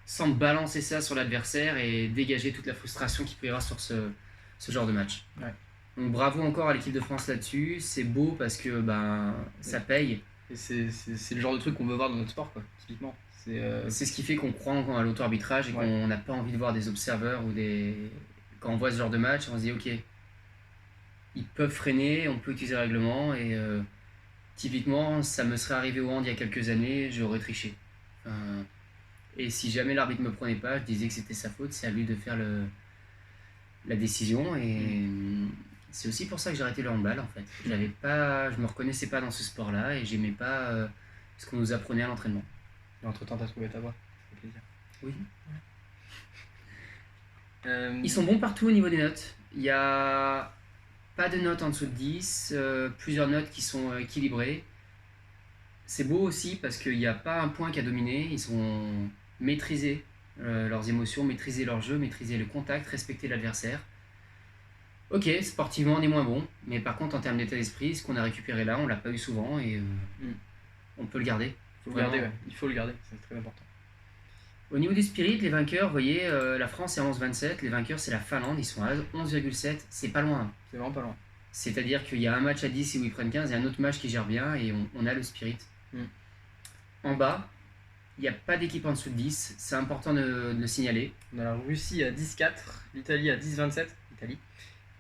Speaker 1: sans balancer ça sur l'adversaire et dégager toute la frustration qu'il peut y avoir sur ce genre de match.
Speaker 2: Ouais.
Speaker 1: Donc bravo encore à l'équipe de France là-dessus. C'est beau parce que ça paye.
Speaker 2: Et c'est le genre de truc qu'on veut voir dans notre sport, quoi, typiquement.
Speaker 1: C'est ce qui fait qu'on croit à l'auto-arbitrage et qu'on n'a pas envie de voir des observeurs ou des... Quand on voit ce genre de match, on se dit ok, ils peuvent freiner, on peut utiliser le règlement et typiquement, ça me serait arrivé au hand il y a quelques années, j'aurais triché. Et si jamais l'arbitre me prenait pas, je disais que c'était sa faute, c'est à lui de faire la décision et c'est aussi pour ça que j'ai arrêté le handball en fait. Je me reconnaissais pas dans ce sport-là et j'aimais pas ce qu'on nous apprenait à l'entraînement.
Speaker 2: Et entre-temps, t'as trouvé ta voie, ça fait plaisir.
Speaker 1: Oui. Ils sont bons partout au niveau des notes. Il y a pas de notes en dessous de 10, plusieurs notes qui sont équilibrées. C'est beau aussi parce qu'il n'y a pas un point qui a dominé. Ils ont maîtrisé leurs émotions, maîtrisé leur jeu, maîtrisé le contact, respecté l'adversaire. Ok, sportivement on est moins bon, mais par contre en termes d'état d'esprit, ce qu'on a récupéré là, on l'a pas eu souvent et on peut le garder.
Speaker 2: Il faut le garder, c'est très important.
Speaker 1: Au niveau du spirit, les vainqueurs, vous voyez, la France est à 11,27, les vainqueurs c'est la Finlande, ils sont à 11,7, c'est pas loin.
Speaker 2: C'est vraiment pas loin.
Speaker 1: C'est-à-dire qu'il y a un match à 10 où ils prennent 15 et un autre match qui gère bien et on a le spirit. En bas, il n'y a pas d'équipe en dessous de 10, c'est important de le signaler.
Speaker 2: On a la Russie à 10,4, l'Italie à 10,27,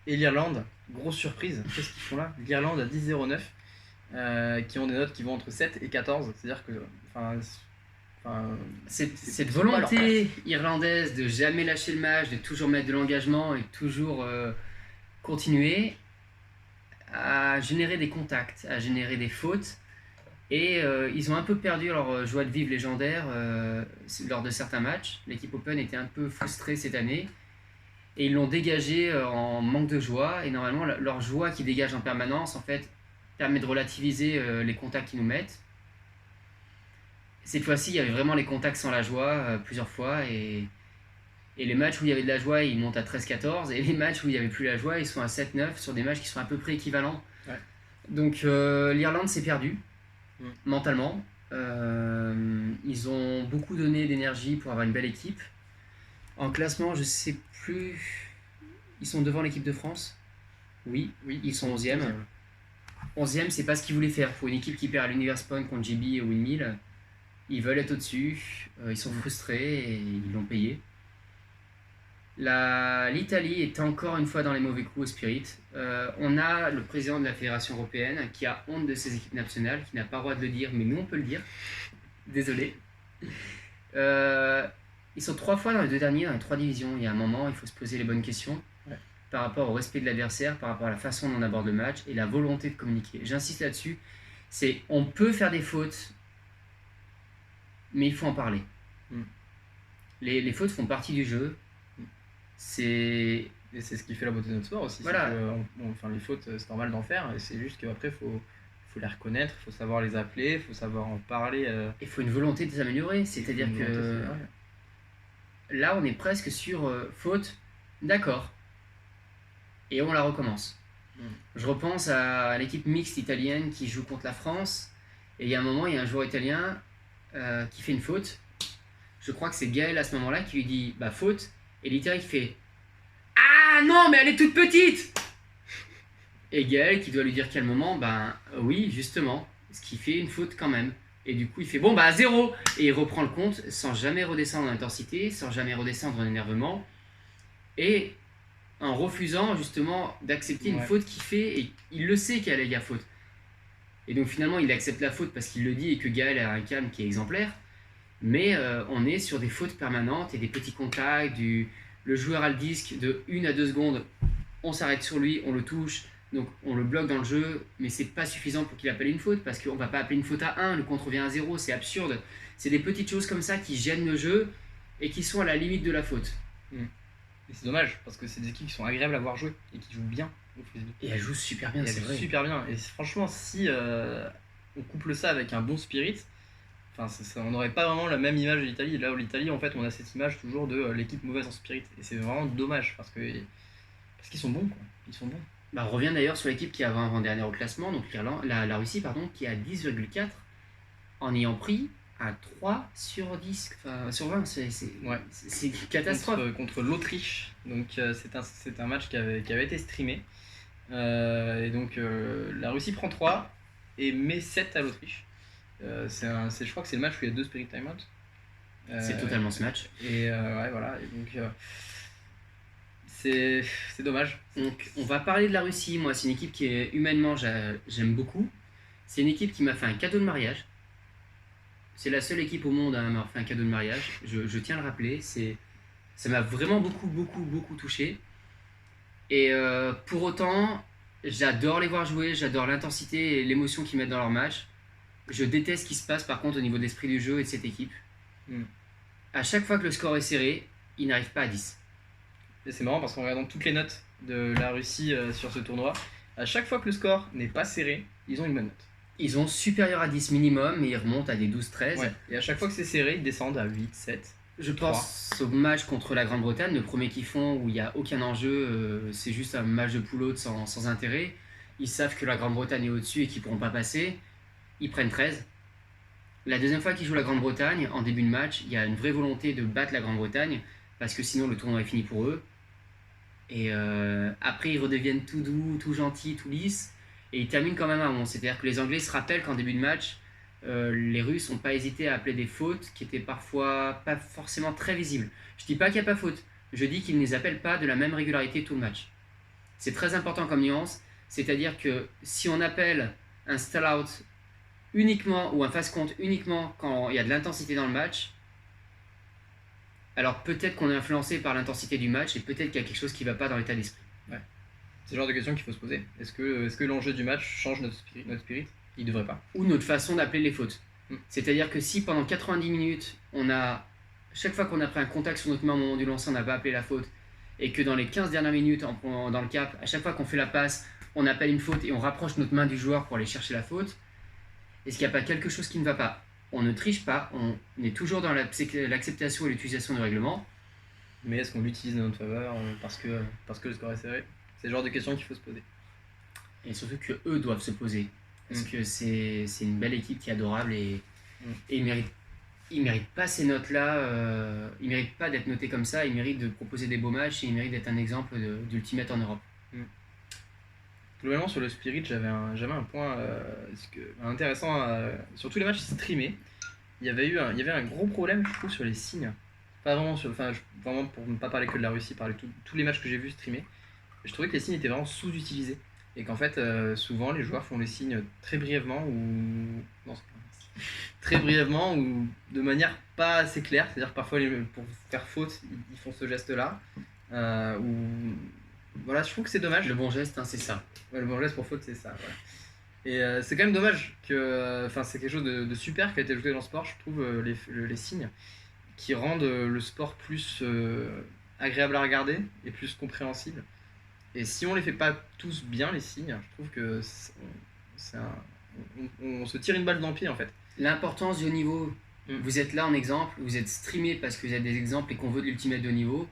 Speaker 2: et l'Irlande, grosse surprise, qu'est-ce qu'ils font là? L'Irlande à 10,09, qui ont des notes qui vont entre 7 et 14, c'est-à-dire que...
Speaker 1: cette volonté irlandaise de jamais lâcher le match, de toujours mettre de l'engagement et de toujours continuer à générer des contacts, à générer des fautes. Et ils ont un peu perdu leur joie de vivre légendaire lors de certains matchs. L'équipe Open était un peu frustrée cette année. Et ils l'ont dégagé en manque de joie. Et normalement, leur joie qui dégage en permanence, en fait, permet de relativiser les contacts qu'ils nous mettent. Cette fois-ci, il y avait vraiment les contacts sans la joie plusieurs fois. Et les matchs où il y avait de la joie, ils montent à 13-14. Et les matchs où il n'y avait plus la joie, ils sont à 7-9 sur des matchs qui sont à peu près équivalents.
Speaker 2: Ouais.
Speaker 1: Donc l'Irlande s'est perdue mentalement. Ils ont beaucoup donné d'énergie pour avoir une belle équipe. En classement, je sais plus. Ils sont devant l'équipe de France. Oui, ils sont 11e. 11e, c'est pas ce qu'ils voulaient faire. Pour une équipe qui perd à l'Universe Point contre JB ou Windmill, ils veulent être au-dessus, ils sont frustrés et ils l'ont payé. L'Italie est encore une fois dans les mauvais coups au Spirit. On a le président de la Fédération européenne qui a honte de ses équipes nationales, qui n'a pas le droit de le dire, mais nous on peut le dire. Désolé. Ils sont 3 fois dans les 2 derniers, dans les 3 divisions. Il y a un moment, il faut se poser les bonnes questions par rapport au respect de l'adversaire, par rapport à la façon dont on aborde le match et la volonté de communiquer. J'insiste là-dessus, on peut faire des fautes, mais il faut en parler. Les fautes font partie du jeu.
Speaker 2: Et c'est ce qui fait la beauté de notre sport aussi.
Speaker 1: Voilà.
Speaker 2: Les fautes, c'est normal d'en faire, et c'est juste qu'après, faut les reconnaître, il faut savoir les appeler, il faut savoir en parler.
Speaker 1: Il faut une volonté de s'améliorer, c'est-à-dire que là, on est presque sur faute, d'accord, et on la recommence. Je repense à l'équipe mixte italienne qui joue contre la France, et il y a un moment, il y a un joueur italien qui fait une faute. Je crois que c'est Gaël à ce moment-là qui lui dit « bah faute », et l'Italien qui fait « ah non, mais elle est toute petite !» Et Gaël qui doit lui dire calmement « ben oui, justement », ce qui fait une faute quand même. Et du coup, il fait « bon, bah 0 !» Et il reprend le compte sans jamais redescendre en intensité, sans jamais redescendre en énervement, et en refusant justement d'accepter une faute qu'il fait, et il le sait qu'il y a faute. Et donc finalement, il accepte la faute parce qu'il le dit et que Gaël a un calme qui est exemplaire. Mais on est sur des fautes permanentes et des petits contacts, le joueur a le disque de 1 à 2 secondes, on s'arrête sur lui, on le touche, donc on le bloque dans le jeu, mais c'est pas suffisant pour qu'il appelle une faute, parce qu'on va pas appeler une faute à 1, le contre revient à 0, c'est absurde. C'est des petites choses comme ça qui gênent le jeu et qui sont à la limite de la faute.
Speaker 2: Et c'est dommage, parce que c'est des équipes qui sont agréables à voir jouer et qui jouent bien au frisbee.
Speaker 1: Et elles jouent super bien, c'est vrai.
Speaker 2: Super bien, et franchement, si on couple ça avec un bon spirit, on n'aurait pas vraiment la même image de l'Italie. Là où l'Italie, en fait, on a cette image toujours de l'équipe mauvaise en spirit. Et c'est vraiment dommage parce qu'ils sont bons, quoi. Ils sont bons.
Speaker 1: Bah, on revient d'ailleurs sur l'équipe qui a avant-dernière au classement, donc la Russie, qui a 10,4 en ayant pris à 3 sur 10, sur 20. C'est une catastrophe.
Speaker 2: Contre l'Autriche. Donc c'est un match qui avait été streamé. Et donc la Russie prend 3 et met 7 à l'Autriche. Je crois que c'est le match où il y a 2 Spirit Timeout.
Speaker 1: C'est totalement ce match.
Speaker 2: Et voilà. Et donc c'est dommage.
Speaker 1: Donc on va parler de la Russie. Moi, c'est une équipe qui est humainement j'aime beaucoup. C'est une équipe qui m'a fait un cadeau de mariage. C'est la seule équipe au monde à m'avoir fait un cadeau de mariage. Je tiens à le rappeler. Ça m'a vraiment beaucoup touché. Et pour autant, j'adore les voir jouer. J'adore l'intensité et l'émotion qu'ils mettent dans leur match. Je déteste ce qui se passe par contre au niveau de l'esprit du jeu et de cette équipe. À chaque fois que le score est serré, ils n'arrivent pas à 10.
Speaker 2: Et c'est marrant parce qu'en regardant toutes les notes de la Russie sur ce tournoi, à chaque fois que le score n'est pas serré, ils ont une bonne note.
Speaker 1: Ils ont supérieur à 10 minimum et ils remontent à des 12-13.
Speaker 2: Ouais. Et à chaque fois que c'est serré, ils descendent à 8, 7.
Speaker 1: Je pense au match contre la Grande-Bretagne, le premier qu'ils font où il n'y a aucun enjeu, c'est juste un match de poule haute sans intérêt. Ils savent que la Grande-Bretagne est au-dessus et qu'ils ne pourront pas passer. Ils prennent 13. La deuxième fois qu'ils jouent la Grande-Bretagne, en début de match, il y a une vraie volonté de battre la Grande-Bretagne parce que sinon le tournoi est fini pour eux. Et après, ils redeviennent tout doux, tout gentils, tout lisses. Et ils terminent quand même à 11. C'est-à-dire que les Anglais se rappellent qu'en début de match, les Russes n'ont pas hésité à appeler des fautes qui étaient parfois pas forcément très visibles. Je dis pas qu'il n'y a pas faute, je dis qu'ils ne les appellent pas de la même régularité tout le match. C'est très important comme nuance, c'est-à-dire que si on appelle un stall-out uniquement ou un fast-count uniquement quand il y a de l'intensité dans le match, alors peut-être qu'on est influencé par l'intensité du match et peut-être qu'il y a quelque chose qui ne va pas dans l'état d'esprit.
Speaker 2: Ouais. C'est le genre de question qu'il faut se poser. Est-ce que l'enjeu du match change notre spirit ? Il devrait pas.
Speaker 1: Ou notre façon d'appeler les fautes. C'est-à-dire que si pendant 90 minutes, chaque fois qu'on a pris un contact sur notre main au moment du lancer, on n'a pas appelé la faute, et que dans les 15 dernières minutes, dans le cap, à chaque fois qu'on fait la passe, on appelle une faute et on rapproche notre main du joueur pour aller chercher la faute, est-ce qu'il n'y a pas quelque chose qui ne va pas ? On ne triche pas, on est toujours dans l'acceptation et l'utilisation du règlement.
Speaker 2: Mais est-ce qu'on l'utilise dans notre faveur parce que le score est serré ? C'est le genre de questions qu'il faut se poser.
Speaker 1: Et surtout qu'eux doivent se poser. Parce que c'est une belle équipe qui est adorable et ils méritent pas ces notes-là. Ils méritent pas d'être notés comme ça. Ils méritent de proposer des beaux matchs et ils méritent d'être un exemple d'ultimate en Europe.
Speaker 2: Globalement, sur le Spirit, j'avais un point intéressant. Sur tous les matchs streamés, il y avait un gros problème, je trouve, sur les signes. Pas vraiment vraiment pour ne pas parler que de la Russie, parler de tous les matchs que j'ai vus streamés. Je trouvais que les signes étaient vraiment sous-utilisés. Et qu'en fait, souvent, les joueurs font les signes très brièvement ou. Non, c'est pas vrai. Très brièvement ou de manière pas assez claire. C'est-à-dire que parfois, pour faire faute, ils font ce geste-là. Ou. Voilà, je trouve que c'est dommage.
Speaker 1: Le bon geste, hein, c'est ça.
Speaker 2: Ouais, le bon geste pour faute, c'est ça. Voilà. Et c'est quand même dommage que. Enfin, c'est quelque chose de super qui a été ajouté dans le sport, je trouve, les signes qui rendent le sport plus agréable à regarder et plus compréhensible. Et si on les fait pas tous bien, les signes, je trouve que on se tire une balle dans le pied en fait.
Speaker 1: L'importance du haut niveau. Vous êtes là en exemple, vous êtes streamé parce que vous êtes des exemples et qu'on veut de l'ultimate de haut niveau.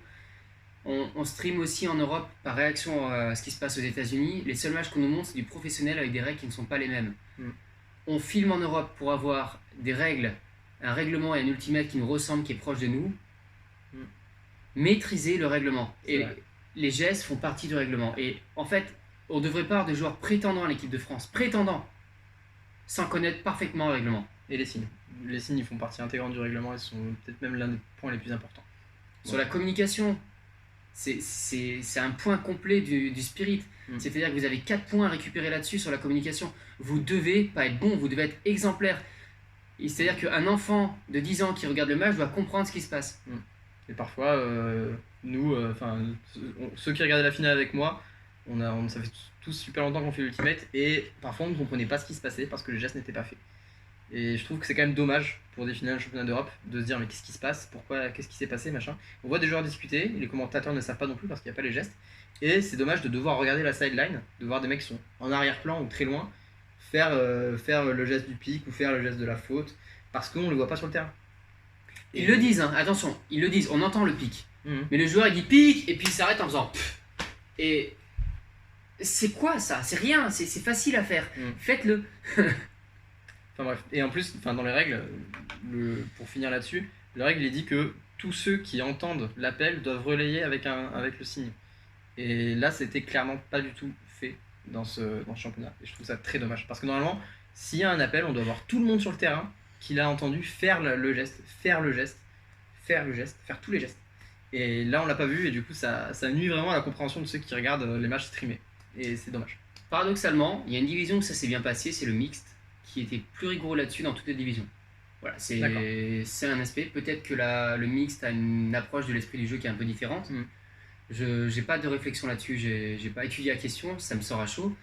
Speaker 1: On stream aussi en Europe par réaction à ce qui se passe aux États-Unis. Les seuls matchs qu'on nous montre, c'est du professionnel avec des règles qui ne sont pas les mêmes. On filme en Europe pour avoir des règles, un règlement et un ultimate qui nous ressemble, qui est proche de nous. Maîtriser le règlement. Et les gestes font partie du règlement. Et en fait, on devrait pas avoir de joueurs prétendants à l'équipe de France. Prétendants, sans connaître parfaitement le règlement.
Speaker 2: Et les signes. Les signes, ils font partie intégrante du règlement et sont peut-être même l'un des points les plus importants.
Speaker 1: Sur la communication, c'est un point complet du Spirit. C'est-à-dire que vous avez 4 points à récupérer là-dessus sur la communication. Vous devez pas être bon, vous devez être exemplaire. C'est-à-dire qu'un enfant de 10 ans qui regarde le match doit comprendre ce qui se passe.
Speaker 2: Et parfois, ceux qui regardaient la finale avec moi, ça fait tous super longtemps qu'on fait l'ultimate et parfois on ne comprenait pas ce qui se passait parce que les gestes n'étaient pas faits. Et je trouve que c'est quand même dommage pour des finales de championnat d'Europe de se dire mais qu'est-ce qui se passe, pourquoi, qu'est-ce qui s'est passé, machin. On voit des joueurs discuter, les commentateurs ne savent pas non plus parce qu'il n'y a pas les gestes. Et c'est dommage de devoir regarder la sideline, de voir des mecs qui sont en arrière-plan ou très loin faire le geste du pic ou faire le geste de la faute parce qu'on ne le voit pas sur le terrain.
Speaker 1: Ils le disent, hein, attention, ils le disent, on entend le pic. Mais le joueur il dit pic et puis il s'arrête en faisant pff. Et c'est quoi ça? C'est rien, c'est facile à faire. Faites-le.
Speaker 2: Enfin bref, et en plus, dans les règles, pour finir là-dessus, la règle il dit que tous ceux qui entendent l'appel doivent relayer avec le signe. Et là, c'était clairement pas du tout fait dans ce championnat. Et je trouve ça très dommage. Parce que normalement, s'il y a un appel, on doit avoir tout le monde sur le terrain qui l'a entendu faire le geste, faire tous les gestes. Et là, on l'a pas vu, et du coup, ça nuit vraiment à la compréhension de ceux qui regardent les matchs streamés. Et c'est dommage.
Speaker 1: Paradoxalement, il y a une division où ça s'est bien passé, c'est le mixte, qui était plus rigoureux là-dessus dans toutes les divisions. Voilà, c'est un aspect. Peut-être que le mixte a une approche de l'esprit du jeu qui est un peu différente. Je n'ai pas de réflexion là-dessus, j'ai pas étudié la question, ça me sort à chaud.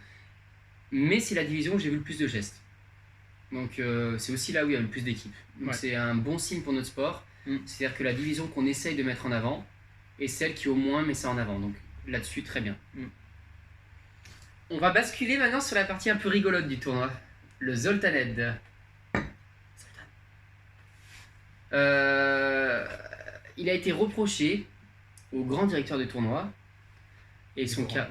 Speaker 1: Mais c'est la division où j'ai vu le plus de gestes. Donc c'est aussi là où il y a le plus d'équipes. Donc c'est un bon signe pour notre sport. C'est-à-dire que la division qu'on essaye de mettre en avant est celle qui au moins met ça en avant. Donc là-dessus, très bien. On va basculer maintenant sur la partie un peu rigolote du tournoi. Le Zoltaned. Il a été reproché au grand directeur du tournoi. Et son cas...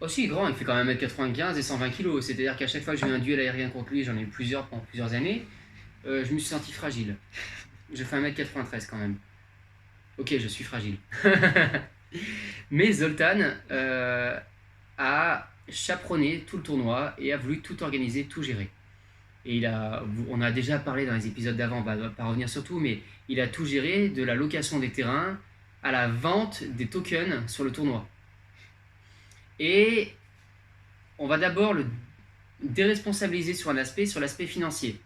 Speaker 1: Aussi grand, il fait quand même 1m95 et 120 kg. C'est-à-dire qu'à chaque fois que j'ai eu un duel aérien contre lui, j'en ai eu plusieurs pendant plusieurs années, je me suis senti fragile. Je fais 1m93 quand même. Ok, je suis fragile. Mais Zoltan a chaperonné tout le tournoi et a voulu tout organiser, tout gérer. Et on a déjà parlé dans les épisodes d'avant, on va pas revenir sur tout, mais il a tout géré, de la location des terrains à la vente des tokens sur le tournoi. Et on va d'abord le déresponsabiliser sur l'aspect financier.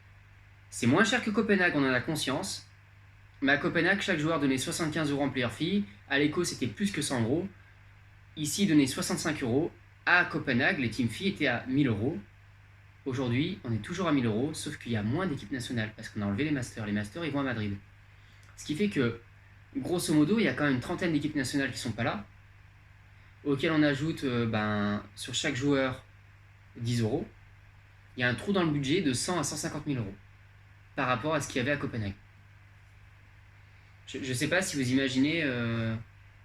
Speaker 1: C'est moins cher que Copenhague, on en a conscience. Mais à Copenhague, chaque joueur donnait 75 € en player fee. À l'Eco, c'était plus que 100 €. Ici, il donnait 65 €. À Copenhague, les team fees étaient à 1000 €. Aujourd'hui, on est toujours à 1000 €, sauf qu'il y a moins d'équipes nationales parce qu'on a enlevé les masters. Les masters, ils vont à Madrid. Ce qui fait que, grosso modo, il y a quand même une trentaine d'équipes nationales qui ne sont pas là, auxquelles on ajoute sur chaque joueur 10 €. Il y a un trou dans le budget de 100 à 150 000 € par rapport à ce qu'il y avait à Copenhague. Je ne sais pas si vous imaginez,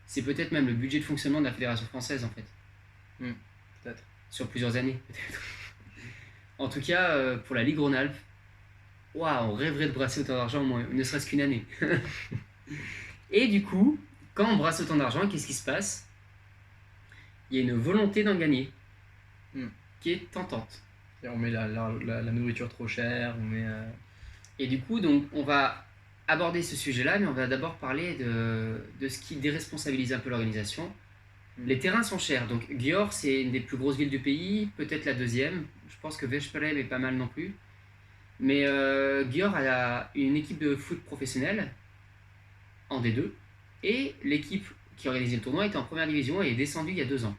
Speaker 1: c'est peut-être même le budget de fonctionnement de la Fédération française en fait.
Speaker 2: Peut-être.
Speaker 1: Sur plusieurs années, peut-être. En tout cas, pour la Ligue Rhône-Alpes, on rêverait de brasser autant d'argent au moins, ne serait-ce qu'une année. Et du coup, quand on brasse autant d'argent, qu'est-ce qui se passe? Il y a une volonté d'en gagner. qui est tentante.
Speaker 2: Et on met la nourriture trop chère, on met...
Speaker 1: Et du coup, donc, on va aborder ce sujet-là, mais on va d'abord parler de ce qui déresponsabilise un peu l'organisation. Les terrains sont chers. Donc, Győr, c'est une des plus grosses villes du pays, peut-être la deuxième. Je pense que Veszprém est pas mal non plus. Mais Győr a une équipe de foot professionnelle en D2. Et l'équipe qui organisait le tournoi était en première division et est descendue il y a 2 ans,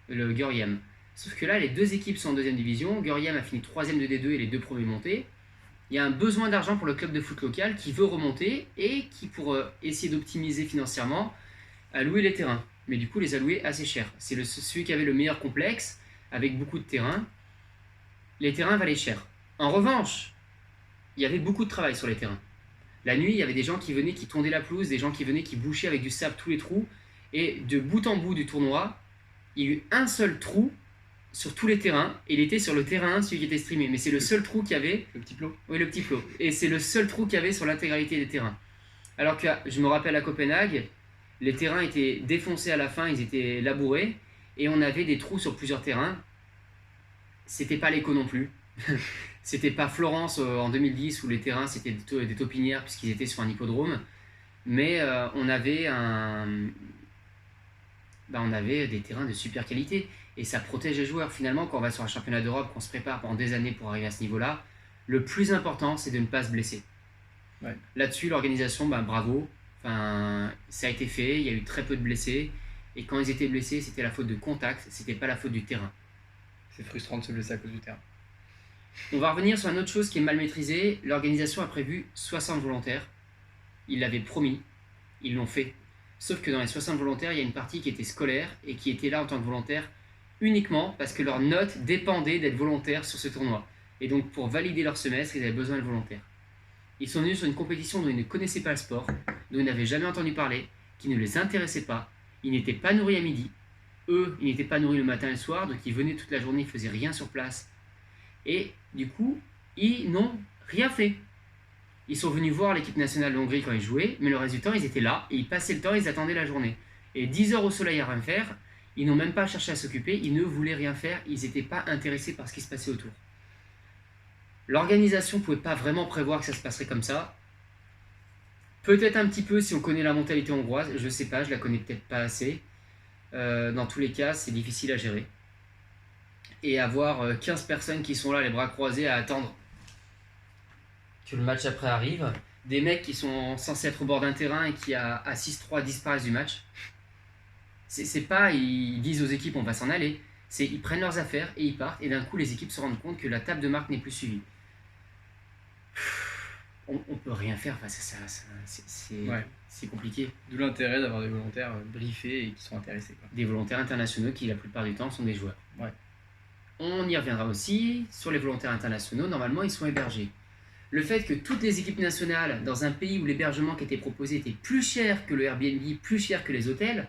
Speaker 1: le Győriem. Sauf que là, les 2 équipes sont en deuxième division. Győriem a fini 3ème de D2 et les 2 premiers montés. Il y a un besoin d'argent pour le club de foot local qui veut remonter et qui, pour essayer d'optimiser financièrement, a loué les terrains. Mais du coup, les a loués assez cher. C'est celui qui avait le meilleur complexe, avec beaucoup de terrains. Les terrains valaient cher. En revanche, il y avait beaucoup de travail sur les terrains. La nuit, il y avait des gens qui venaient, qui tondaient la pelouse, des gens qui venaient, qui bouchaient avec du sable tous les trous. Et de bout en bout du tournoi, il y a eu un seul trou sur tous les terrains. Et il était sur le terrain, celui qui était streamé. Mais c'est le seul trou qu'il y avait.
Speaker 2: Le petit plot.
Speaker 1: Oui, le petit plot. Et c'est le seul trou qu'il y avait sur l'intégralité des terrains. Alors que je me rappelle à Copenhague, les terrains étaient défoncés à la fin, ils étaient labourés. Et on avait des trous sur plusieurs terrains. C'était pas l'écho non plus. C'était pas Florence en 2010 où les terrains c'était des taupinières puisqu'ils étaient sur un hippodrome. Mais on avait des terrains de super qualité. Et ça protège les joueurs. Finalement, quand on va sur un championnat d'Europe, qu'on se prépare pendant des années pour arriver à ce niveau-là, le plus important, c'est de ne pas se blesser.
Speaker 2: Ouais.
Speaker 1: Là-dessus, l'organisation, bravo. Enfin, ça a été fait, il y a eu très peu de blessés. Et quand ils étaient blessés, c'était la faute de contact, c'était pas la faute du terrain.
Speaker 2: C'est frustrant de se blesser à cause du terrain.
Speaker 1: On va revenir sur une autre chose qui est mal maîtrisée. L'organisation a prévu 60 volontaires. Ils l'avaient promis, ils l'ont fait. Sauf que dans les 60 volontaires, il y a une partie qui était scolaire et qui était là en tant que volontaire uniquement parce que leur note dépendait d'être volontaire sur ce tournoi. Et donc pour valider leur semestre, ils avaient besoin de volontaires. Ils sont venus sur une compétition dont ils ne connaissaient pas le sport, dont ils n'avaient jamais entendu parler, qui ne les intéressait pas. Ils n'étaient pas nourris à midi. Eux, ils n'étaient pas nourris le matin et le soir, donc ils venaient toute la journée, ils faisaient rien sur place. Et du coup, ils n'ont rien fait. Ils sont venus voir l'équipe nationale de Hongrie quand ils jouaient, mais le reste du temps, ils étaient là, et ils passaient le temps, ils attendaient la journée. Et 10 heures au soleil à rien faire, ils n'ont même pas cherché à s'occuper, ils ne voulaient rien faire, ils n'étaient pas intéressés par ce qui se passait autour. L'organisation ne pouvait pas vraiment prévoir que ça se passerait comme ça. Peut-être un petit peu si on connaît la mentalité hongroise, je sais pas, je la connais peut-être pas assez. Dans tous les cas, c'est difficile à gérer. Et avoir 15 personnes qui sont là, les bras croisés, à attendre que le match après arrive. Des mecs qui sont censés être au bord d'un terrain et qui, à 6-3, disparaissent du match. C'est pas, ils disent aux équipes on va s'en aller. C'est ils prennent leurs affaires et ils partent. Et d'un coup, les équipes se rendent compte que la table de marque n'est plus suivie. On peut rien faire face à ça. C'est compliqué.
Speaker 2: D'où l'intérêt d'avoir des volontaires briefés et qui sont intéressés. Quoi.
Speaker 1: Des volontaires internationaux qui, la plupart du temps, sont des joueurs.
Speaker 2: Ouais.
Speaker 1: On y reviendra aussi. Sur les volontaires internationaux, normalement, ils sont hébergés. Le fait que toutes les équipes nationales, dans un pays où l'hébergement qui était proposé était plus cher que le Airbnb, plus cher que les hôtels,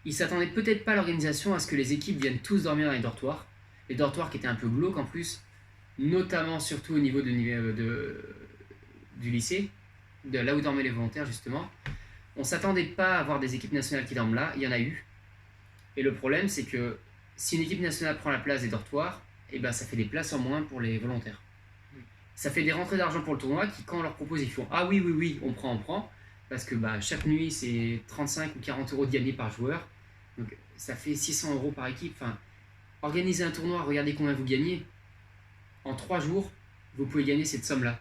Speaker 1: ils s'attendaient peut-être pas à l'organisation à ce que les équipes viennent tous dormir dans les dortoirs. Les dortoirs qui étaient un peu glauques en plus, notamment surtout au niveau du lycée, de là où dormaient les volontaires justement. On s'attendait pas à avoir des équipes nationales qui dorment là, il y en a eu. Et le problème c'est que si une équipe nationale prend la place des dortoirs, et ben ça fait des places en moins pour les volontaires. Ça fait des rentrées d'argent pour le tournoi qui, quand on leur propose, ils font ah oui, on prend. Parce que chaque nuit c'est 35 ou 40 euros de gagné par joueur. Donc ça fait 600 euros par équipe. Enfin, organiser un tournoi, regardez combien vous gagnez. En 3 jours, vous pouvez gagner cette somme-là.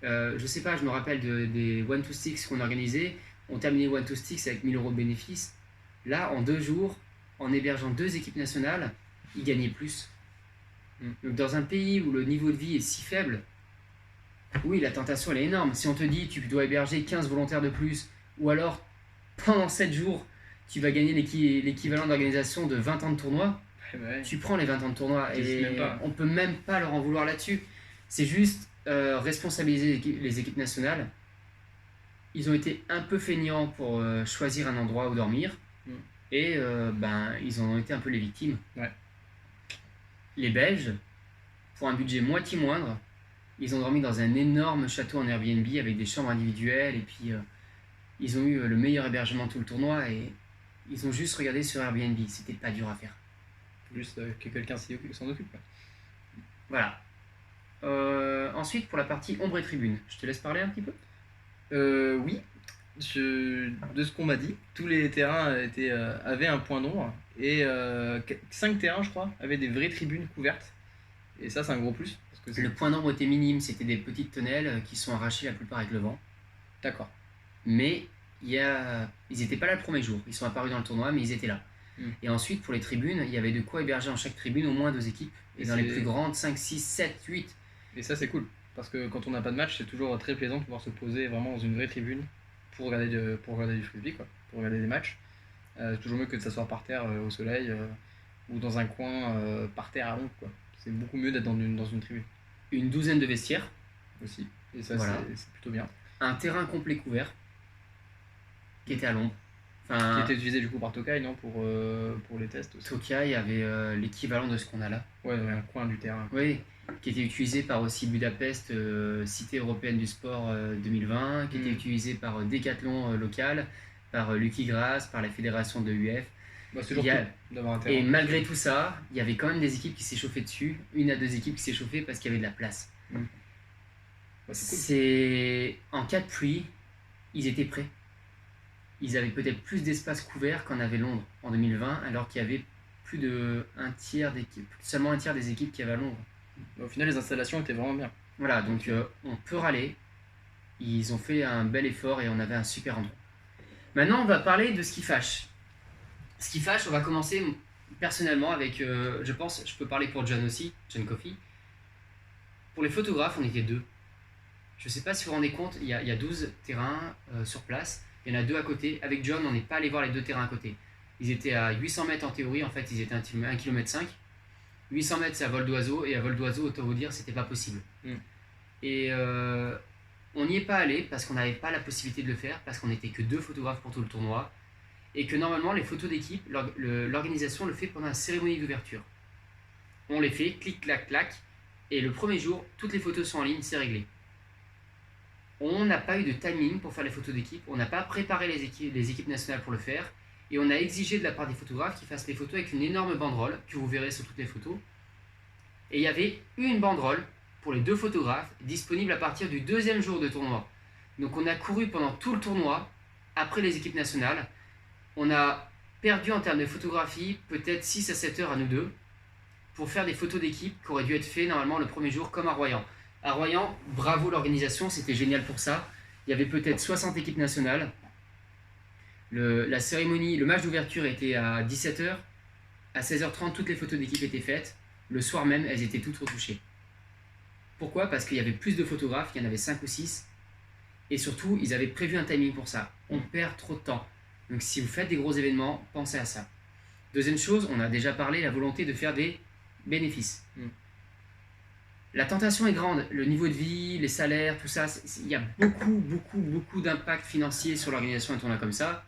Speaker 1: Je sais pas, je me rappelle des One to Six qu'on organisait. On terminait One to Six avec 1000 euros de bénéfices. Là, en 2 jours, en hébergeant 2 équipes nationales, ils gagnaient plus. Donc dans un pays où le niveau de vie est si faible, oui, la tentation elle est énorme. Si on te dit tu dois héberger 15 volontaires de plus, ou alors pendant 7 jours, tu vas gagner l'équivalent d'organisation de 20 ans de tournoi, tu prends les 20 ans de tournoi et on peut même pas leur en vouloir là-dessus. C'est juste responsabiliser les équipes nationales. Ils ont été un peu feignants pour choisir un endroit où dormir et ils en ont été un peu les victimes.
Speaker 2: Ouais.
Speaker 1: Les Belges, pour un budget moitié moindre, ils ont dormi dans un énorme château en Airbnb avec des chambres individuelles et puis ils ont eu le meilleur hébergement de tout le tournoi et ils ont juste regardé sur Airbnb, c'était pas dur à faire.
Speaker 2: faut juste que quelqu'un s'en occupe. Quoi.
Speaker 1: Voilà. Ensuite, pour la partie ombre et tribune, je te laisse parler un petit peu.
Speaker 2: Oui, de ce qu'on m'a dit, tous les terrains avaient un point d'ombre et 5 terrains, je crois, avaient des vraies tribunes couvertes. Et ça, c'est un gros plus. Parce que
Speaker 1: Le point d'ombre était minime, c'était des petites tonnelles qui sont arrachées la plupart avec le vent.
Speaker 2: D'accord.
Speaker 1: Mais ils n'étaient pas là le premier jour. Ils sont apparus dans le tournoi, mais ils étaient là. Et ensuite, pour les tribunes, il y avait de quoi héberger en chaque tribune au moins 2 équipes. Et dans les plus grandes, 5, 6, 7, 8.
Speaker 2: Et ça, c'est cool. Parce que quand on n'a pas de match, c'est toujours très plaisant de pouvoir se poser vraiment dans une vraie tribune pour regarder du frisbee, quoi, pour regarder des matchs. C'est toujours mieux que de s'asseoir par terre au soleil ou dans un coin par terre à l'ombre, quoi. C'est beaucoup mieux d'être dans une tribune.
Speaker 1: Une douzaine de vestiaires.
Speaker 2: Aussi. Et ça,
Speaker 1: voilà.
Speaker 2: c'est plutôt bien.
Speaker 1: Un terrain complet couvert qui était à l'ombre.
Speaker 2: Qui était utilisé du coup par Tokai, non, pour les tests aussi.
Speaker 1: Tokai avait l'équivalent de ce qu'on a là.
Speaker 2: Ouais, un coin du terrain.
Speaker 1: Oui, qui était utilisé par aussi Budapest, Cité européenne du sport 2020, qui était utilisé par Decathlon local, par Lucky Grass, par la fédération de UF.
Speaker 2: Bah, c'est toujours cool d'avoir un terrain.
Speaker 1: Et malgré tout ça, il y avait quand même des équipes qui s'échauffaient dessus, 1 à 2 équipes qui s'échauffaient parce qu'il y avait de la place.
Speaker 2: Bah,
Speaker 1: c'est cool. En cas de pluie, ils étaient prêts. Ils avaient peut-être plus d'espace couvert qu'en avait Londres en 2020, alors qu'il y avait plus de seulement un tiers des équipes qui avaient à Londres.
Speaker 2: Au final, les installations étaient vraiment bien.
Speaker 1: Voilà, donc on peut râler. Ils ont fait un bel effort et on avait un super endroit. Maintenant, on va parler de ce qui fâche. Ce qui fâche, on va commencer personnellement avec, je pense, je peux parler pour John aussi, John Coffey. Pour les photographes, on était 2. Je ne sais pas si vous vous rendez compte, il y a 12 terrains sur place. Il y en a 2 à côté. Avec John, on n'est pas allé voir les 2 terrains à côté. Ils étaient à 800 mètres en théorie, en fait, ils étaient à 1,5 km. 800 mètres, c'est à vol d'oiseau, et à vol d'oiseau, autant vous dire, c'était pas possible. Et on n'y est pas allé parce qu'on n'avait pas la possibilité de le faire, parce qu'on n'était que 2 photographes pour tout le tournoi, et que normalement, les photos d'équipe, l'organisation le fait pendant la cérémonie d'ouverture. On les fait, clic, clac, clac, et le premier jour, toutes les photos sont en ligne, c'est réglé. On n'a pas eu de timing pour faire les photos d'équipe, on n'a pas préparé les équipes nationales pour le faire, et on a exigé de la part des photographes qu'ils fassent les photos avec une énorme banderole, que vous verrez sur toutes les photos. Et il y avait une banderole pour les 2 photographes, disponible à partir du 2e jour de tournoi. Donc on a couru pendant tout le tournoi, après les équipes nationales. On a perdu en termes de photographie peut-être 6 à 7 heures à nous 2, pour faire des photos d'équipe qui auraient dû être faites normalement le premier jour, comme à Royan. À Royan, bravo l'organisation, c'était génial pour ça. Il y avait peut-être 60 équipes nationales. La cérémonie, le match d'ouverture était à 17h. À 16h30, toutes les photos d'équipe étaient faites. Le soir même, elles étaient toutes retouchées. Pourquoi ? Parce qu'il y avait plus de photographes, il y en avait 5 ou 6. Et surtout, ils avaient prévu un timing pour ça. On perd trop de temps. Donc si vous faites des gros événements, pensez à ça. Deuxième chose, on a déjà parlé, la volonté de faire des bénéfices. La tentation est grande, le niveau de vie, les salaires, tout ça, il y a beaucoup d'impact financier sur l'organisation d'un tournoi comme ça.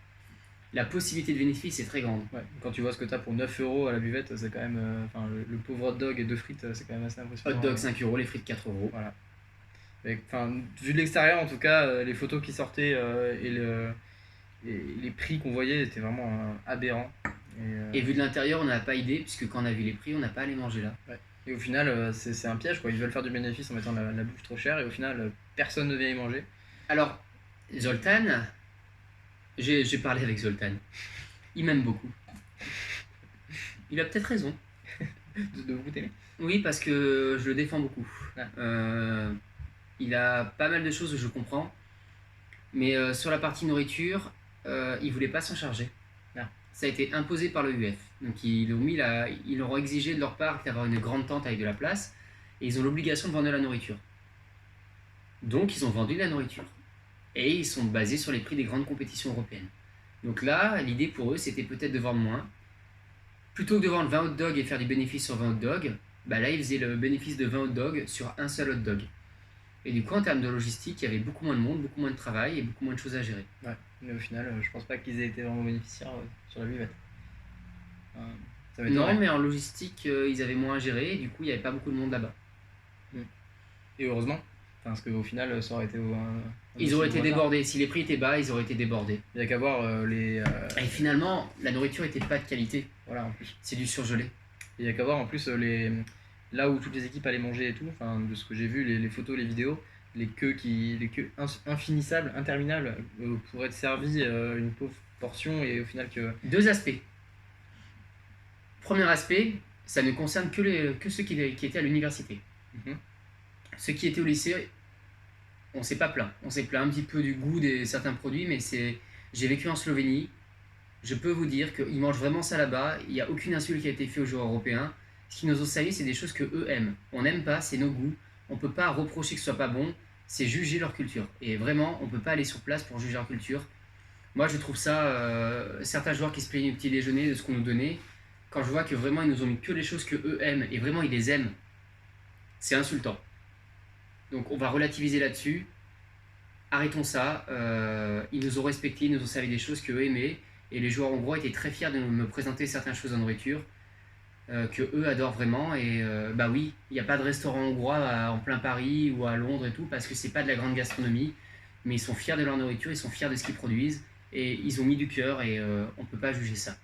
Speaker 1: La possibilité de bénéfice est très grande.
Speaker 2: Ouais, quand tu vois ce que tu as pour 9 € à la buvette, c'est quand même. Le pauvre hot dog et 2 frites, c'est quand même assez impressionnant.
Speaker 1: Hot dog 5 €, les frites 4 €.
Speaker 2: Voilà. Vu de l'extérieur, en tout cas, les photos qui sortaient et les prix qu'on voyait étaient vraiment aberrants.
Speaker 1: Et vu de l'intérieur, on n'a pas idée, puisque quand on a vu les prix, on n'a pas allé manger là.
Speaker 2: Ouais. Et au final, c'est un piège, quoi. Ils veulent faire du bénéfice en mettant la bouffe trop chère, et au final, personne ne vient y manger.
Speaker 1: Alors, Zoltan, j'ai parlé avec Zoltan. Il m'aime beaucoup. Il a peut-être raison.
Speaker 2: de vous t'aimer.
Speaker 1: Oui, parce que je le défends beaucoup. Il a pas mal de choses que je comprends. Mais sur la partie nourriture, il voulait pas s'en charger. Ça a été imposé par le UF. Donc ils leur ont exigé de leur part d'avoir une grande tente avec de la place. Et ils ont l'obligation de vendre de la nourriture. Donc ils ont vendu de la nourriture. Et ils sont basés sur les prix des grandes compétitions européennes. Donc là, l'idée pour eux, c'était peut-être de vendre moins. Plutôt que de vendre 20 hot dogs et faire du bénéfice sur 20 hot dogs, là ils faisaient le bénéfice de 20 hot dogs sur un seul hot dog. Et du coup, en termes de logistique, il y avait beaucoup moins de monde, beaucoup moins de travail et beaucoup moins de choses à gérer.
Speaker 2: Ouais, mais au final, je pense pas qu'ils aient été vraiment bénéficiaires sur la buvette.
Speaker 1: Non, mais en logistique, ils avaient moins à gérer et du coup, il n'y avait pas beaucoup de monde là-bas.
Speaker 2: Et heureusement, parce qu'au final, ça aurait été...
Speaker 1: ils auraient été débordés. Si les prix étaient bas, ils auraient été débordés.
Speaker 2: Il n'y a qu'à voir les...
Speaker 1: Et finalement, la nourriture n'était pas de qualité.
Speaker 2: Voilà, en plus.
Speaker 1: C'est du surgelé.
Speaker 2: Et il y a qu'à voir en plus là où toutes les équipes allaient manger et tout, enfin, de ce que j'ai vu, les photos, les vidéos, les queues infinissables, interminables, pour être servi une pauvre portion et au final que.
Speaker 1: Deux aspects. Premier aspect, ça ne concerne que ceux qui étaient à l'université.
Speaker 2: Mhm.
Speaker 1: Ceux qui étaient au lycée, on s'est pas plaint. On s'est plaint un petit peu du goût de certains produits, mais j'ai vécu en Slovénie. Je peux vous dire qu'ils mangent vraiment ça là-bas. Il n'y a aucune insulte qui a été faite aux joueurs européens. Ce qui nous ont servi, c'est des choses que eux aiment. On n'aime pas, c'est nos goûts. On ne peut pas reprocher que ce soit pas bon. C'est juger leur culture. Et vraiment, on ne peut pas aller sur place pour juger leur culture. Moi, je trouve ça. Certains joueurs qui se plaignaient du petit déjeuner, de ce qu'on nous donnait, quand je vois que vraiment ils nous ont mis que les choses que eux aiment, et vraiment ils les aiment, c'est insultant. Donc on va relativiser là-dessus. Arrêtons ça. Ils nous ont respectés, ils nous ont servi des choses qu'eux aimaient. Et les joueurs hongrois étaient très fiers de me présenter certaines choses en nourriture que eux adorent vraiment. Et bah oui, il n'y a pas de restaurant hongrois en plein Paris ou à Londres et tout, parce que c'est pas de la grande gastronomie. Mais ils sont fiers de leur nourriture, ils sont fiers de ce qu'ils produisent. Et ils ont mis du cœur et on ne peut pas juger ça.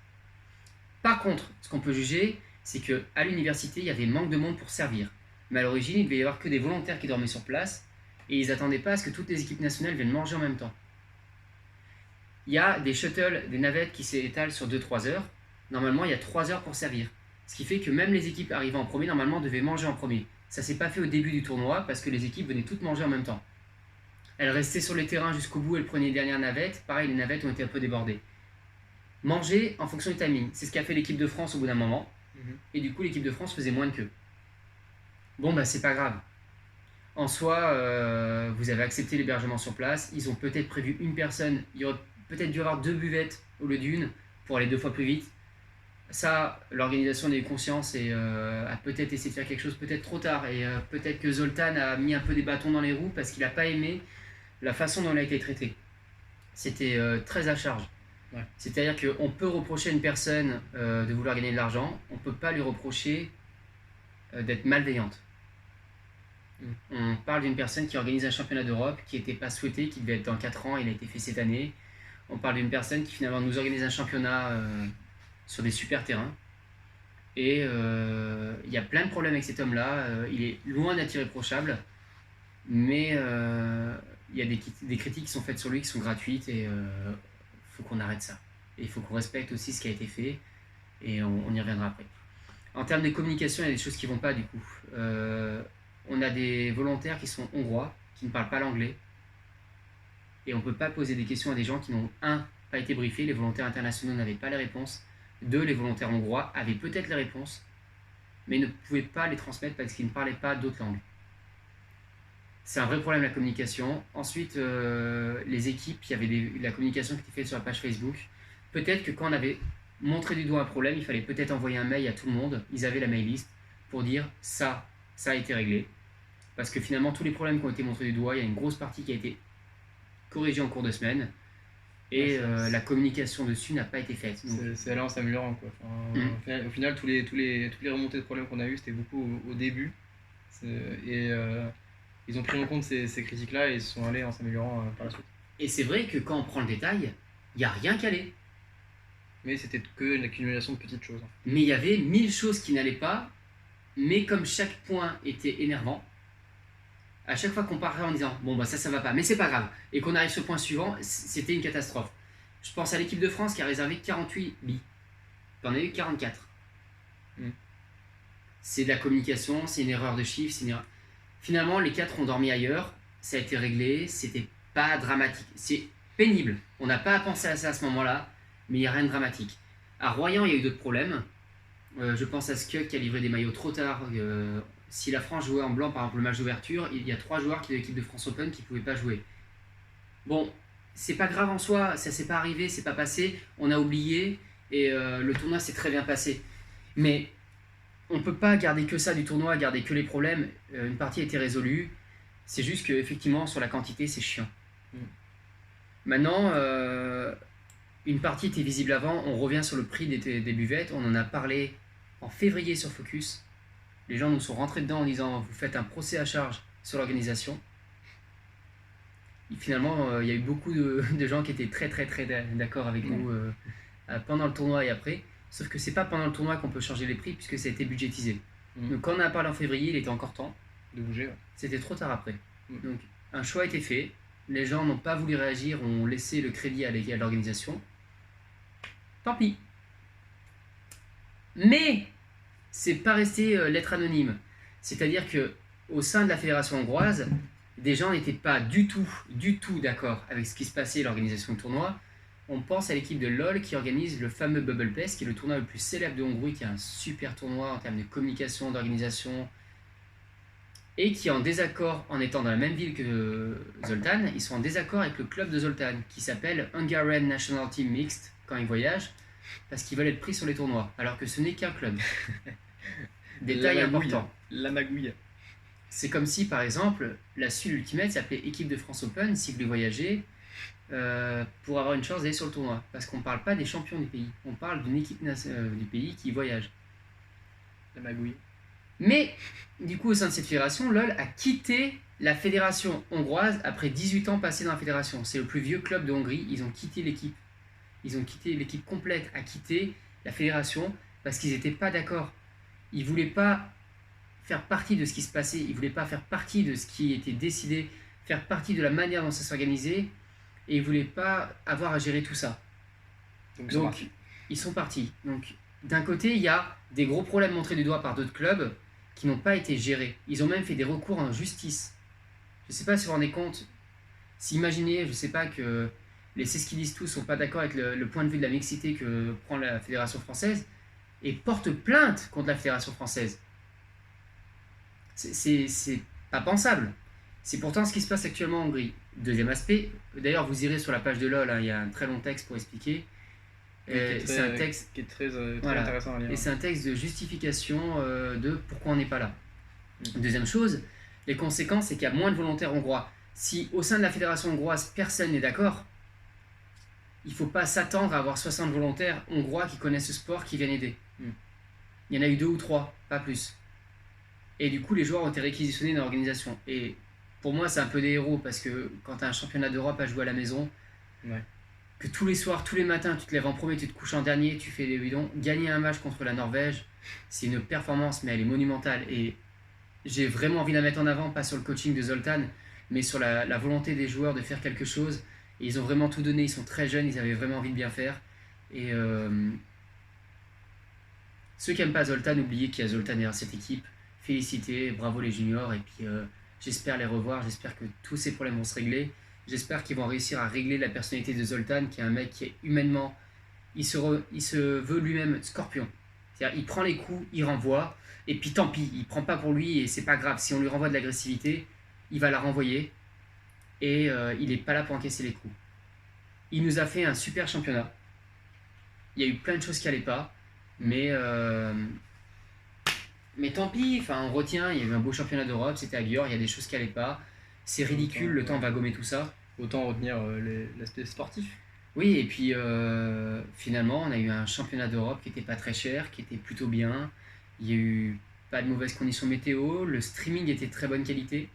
Speaker 1: Par contre, ce qu'on peut juger, c'est qu'à l'université, il y avait manque de monde pour servir. Mais à l'origine, il devait y avoir que des volontaires qui dormaient sur place. Et ils n'attendaient pas à ce que toutes les équipes nationales viennent manger en même temps. Il y a des shuttles, des navettes qui s'étalent sur 2-3 heures. Normalement, il y a 3 heures pour servir. Ce qui fait que même les équipes arrivant en premier, normalement, devaient manger en premier. Ça s'est pas fait au début du tournoi parce que les équipes venaient toutes manger en même temps. Elles restaient sur les terrains jusqu'au bout, elles prenaient les dernières navettes. Pareil, les navettes ont été un peu débordées. Manger en fonction du timing. C'est ce qu'a fait l'équipe de France au bout d'un moment. Et du coup, l'équipe de France faisait moins de queue. Bon, bah, c'est pas grave. En soi, vous avez accepté l'hébergement sur place. Ils ont peut-être prévu une personne. Il y aurait peut-être dû y avoir 2 buvettes au lieu d'une pour aller 2 fois plus vite. Ça, l'organisation en a eu conscience et a peut-être essayé de faire quelque chose peut-être trop tard. Et peut-être que Zoltan a mis un peu des bâtons dans les roues parce qu'il n'a pas aimé la façon dont il a été traité. C'était très à charge.
Speaker 2: Ouais.
Speaker 1: C'est-à-dire qu'on peut reprocher à une personne de vouloir gagner de l'argent, on ne peut pas lui reprocher d'être malveillante. On parle d'une personne qui organise un championnat d'Europe qui n'était pas souhaité, qui devait être dans 4 ans, il a été fait cette année. On parle d'une personne qui finalement nous organise un championnat sur des super terrains. Et il y a plein de problèmes avec cet homme-là. Il est loin d'être irréprochable, mais il y a des critiques qui sont faites sur lui qui sont gratuites et faut qu'on arrête ça. Et il faut qu'on respecte aussi ce qui a été fait et on y reviendra après. En termes de communication, il y a des choses qui ne vont pas du coup. On a des volontaires qui sont hongrois, qui ne parlent pas l'anglais. Et on ne peut pas poser des questions à des gens qui n'ont, pas été briefés. Les volontaires internationaux n'avaient pas les réponses. 2, les volontaires hongrois avaient peut-être les réponses, mais ne pouvaient pas les transmettre parce qu'ils ne parlaient pas d'autres langues. C'est un vrai problème la communication. Ensuite, les équipes, il y avait la communication qui était faite sur la page Facebook. Peut-être que quand on avait montré du doigt un problème, il fallait peut-être envoyer un mail à tout le monde. Ils avaient la mail list pour dire ça a été réglé. Parce que finalement, tous les problèmes qui ont été montrés du doigt, il y a une grosse partie qui a été corrigée en cours de semaine. Et la communication dessus n'a pas été faite.
Speaker 2: C'est allé en s'améliorant, quoi. Enfin, au final, tous les remontées de problèmes qu'on a eu, c'était beaucoup au début. Et ils ont pris en compte ces critiques-là et ils se sont allés en s'améliorant par la suite.
Speaker 1: Et c'est vrai que quand on prend le détail, il n'y a rien qui allait.
Speaker 2: Mais c'était que une accumulation de petites choses.
Speaker 1: Mais il y avait 1000 choses qui n'allaient pas. Mais comme chaque point était énervant, à chaque fois qu'on parlait en disant bon bah ça va pas, mais c'est pas grave, et qu'on arrive sur le point suivant, c'était une catastrophe. Je pense à l'équipe de France qui a réservé 48 billes. T'en as eu 44. C'est de la communication, c'est une erreur de chiffre, Finalement, les 4 ont dormi ailleurs, ça a été réglé, c'était pas dramatique. C'est pénible, on n'a pas à penser à ça à ce moment-là, mais il n'y a rien de dramatique. À Royan, il y a eu d'autres problèmes. Je pense à Skuk qui a livré des maillots trop tard. Si la France jouait en blanc, par exemple le match d'ouverture, il y a 3 joueurs de l'équipe de France Open qui ne pouvaient pas jouer. Bon, c'est pas grave en soi, ça s'est pas arrivé, c'est pas passé, on a oublié et le tournoi s'est très bien passé. Mais on ne peut pas garder que ça du tournoi, garder que les problèmes. Une partie a été résolue. C'est juste qu'effectivement, sur la quantité, c'est chiant. Maintenant, une partie était visible avant. On revient sur le prix des buvettes. On en a parlé en février sur Focus. Les gens nous sont rentrés dedans en disant vous faites un procès à charge sur l'organisation. Et finalement, il y a eu beaucoup de gens qui étaient très très très d'accord avec nous pendant le tournoi et après. Sauf que c'est pas pendant le tournoi qu'on peut changer les prix puisque ça a été budgétisé. Donc quand on a parlé en février, il était encore temps.
Speaker 2: De bouger.
Speaker 1: C'était trop tard après. Donc un choix a été fait. Les gens n'ont pas voulu réagir, ont laissé le crédit à l'organisation. Tant pis. Mais c'est pas resté lettre anonyme. C'est-à-dire que au sein de la fédération hongroise, des gens n'étaient pas du tout d'accord avec ce qui se passait à l'organisation du tournoi. On pense à l'équipe de LoL qui organise le fameux Bubble Fest, qui est le tournoi le plus célèbre de Hongrie, qui est un super tournoi en termes de communication, d'organisation, et qui est en désaccord en étant dans la même ville que Zoltan. Ils sont en désaccord avec le club de Zoltan, qui s'appelle Hungarian National Team Mixed, quand ils voyagent, parce qu'ils veulent être pris sur les tournois, alors que ce n'est qu'un club. Détail important.
Speaker 2: La magouille.
Speaker 1: C'est comme si, par exemple, la Suite Ultimate s'appelait Équipe de France Open, si vous voulez voyager, pour avoir une chance d'aller sur le tournoi. Parce qu'on ne parle pas des champions du pays, on parle d'une équipe du pays qui voyage.
Speaker 2: La magouille.
Speaker 1: Mais, du coup, au sein de cette fédération, LoL a quitté la fédération hongroise après 18 ans passés dans la fédération. C'est le plus vieux club de Hongrie, ils ont quitté l'équipe. Ils ont quitté l'équipe complète, a quitté la fédération parce qu'ils n'étaient pas d'accord. Ils ne voulaient pas faire partie de ce qui se passait, ils ne voulaient pas faire partie de ce qui était décidé, faire partie de la manière dont ça s'organisait, et ils ne voulaient pas avoir à gérer tout ça. Donc ils sont partis. Donc, d'un côté, il y a des gros problèmes montrés du doigt par d'autres clubs qui n'ont pas été gérés. Ils ont même fait des recours en justice. Je ne sais pas si vous vous rendez compte, si imaginez, je ne sais pas, que les C'est ce qu'ils disent tous ne sont pas d'accord avec le point de vue de la mixité que prend la Fédération française et portent plainte contre la Fédération française. C'est pas pensable. C'est pourtant ce qui se passe actuellement en Hongrie. Deuxième aspect, d'ailleurs vous irez sur la page de LoL, hein, il y a un très long texte pour expliquer.
Speaker 2: C'est un texte qui est très
Speaker 1: voilà,
Speaker 2: intéressant à lire.
Speaker 1: Et c'est un texte de justification de pourquoi on n'est pas là. Deuxième chose, les conséquences, c'est qu'il y a moins de volontaires hongrois. Si au sein de la fédération hongroise, personne n'est d'accord, il ne faut pas s'attendre à avoir 60 volontaires hongrois qui connaissent ce sport, qui viennent aider. Il y en a eu 2 ou 3, pas plus. Et du coup, les joueurs ont été réquisitionnés dans l'organisation. Et pour moi, c'est un peu des héros, parce que quand tu as un championnat d'Europe à jouer à la maison, que tous les soirs, tous les matins, tu te lèves en premier, tu te couches en dernier, tu fais des bidons, gagner un match contre la Norvège, c'est une performance, mais elle est monumentale. Et j'ai vraiment envie de la mettre en avant, pas sur le coaching de Zoltan, mais sur la volonté des joueurs de faire quelque chose. Et ils ont vraiment tout donné, ils sont très jeunes, ils avaient vraiment envie de bien faire. Et ceux qui n'aiment pas Zoltan, oubliez qu'il y a Zoltan derrière cette équipe. Féliciter, bravo les juniors, et puis j'espère les revoir, j'espère que tous ces problèmes vont se régler. J'espère qu'ils vont réussir à régler la personnalité de Zoltan, qui est un mec qui est humainement, il se veut lui-même scorpion. C'est-à-dire, il prend les coups, il renvoie, et puis tant pis, il prend pas pour lui, et c'est pas grave. Si on lui renvoie de l'agressivité, il va la renvoyer, et il n'est pas là pour encaisser les coups. Il nous a fait un super championnat. Il y a eu plein de choses qui n'allaient pas, mais tant pis, enfin, on retient, il y a eu un beau championnat d'Europe, c'était à Győr, il y a des choses qui n'allaient pas. C'est ridicule, le temps va gommer tout ça.
Speaker 2: Autant retenir l'aspect sportif.
Speaker 1: Oui, et puis finalement, on a eu un championnat d'Europe qui n'était pas très cher, qui était plutôt bien. Il n'y a eu pas de mauvaises conditions météo, le streaming était de très bonne qualité.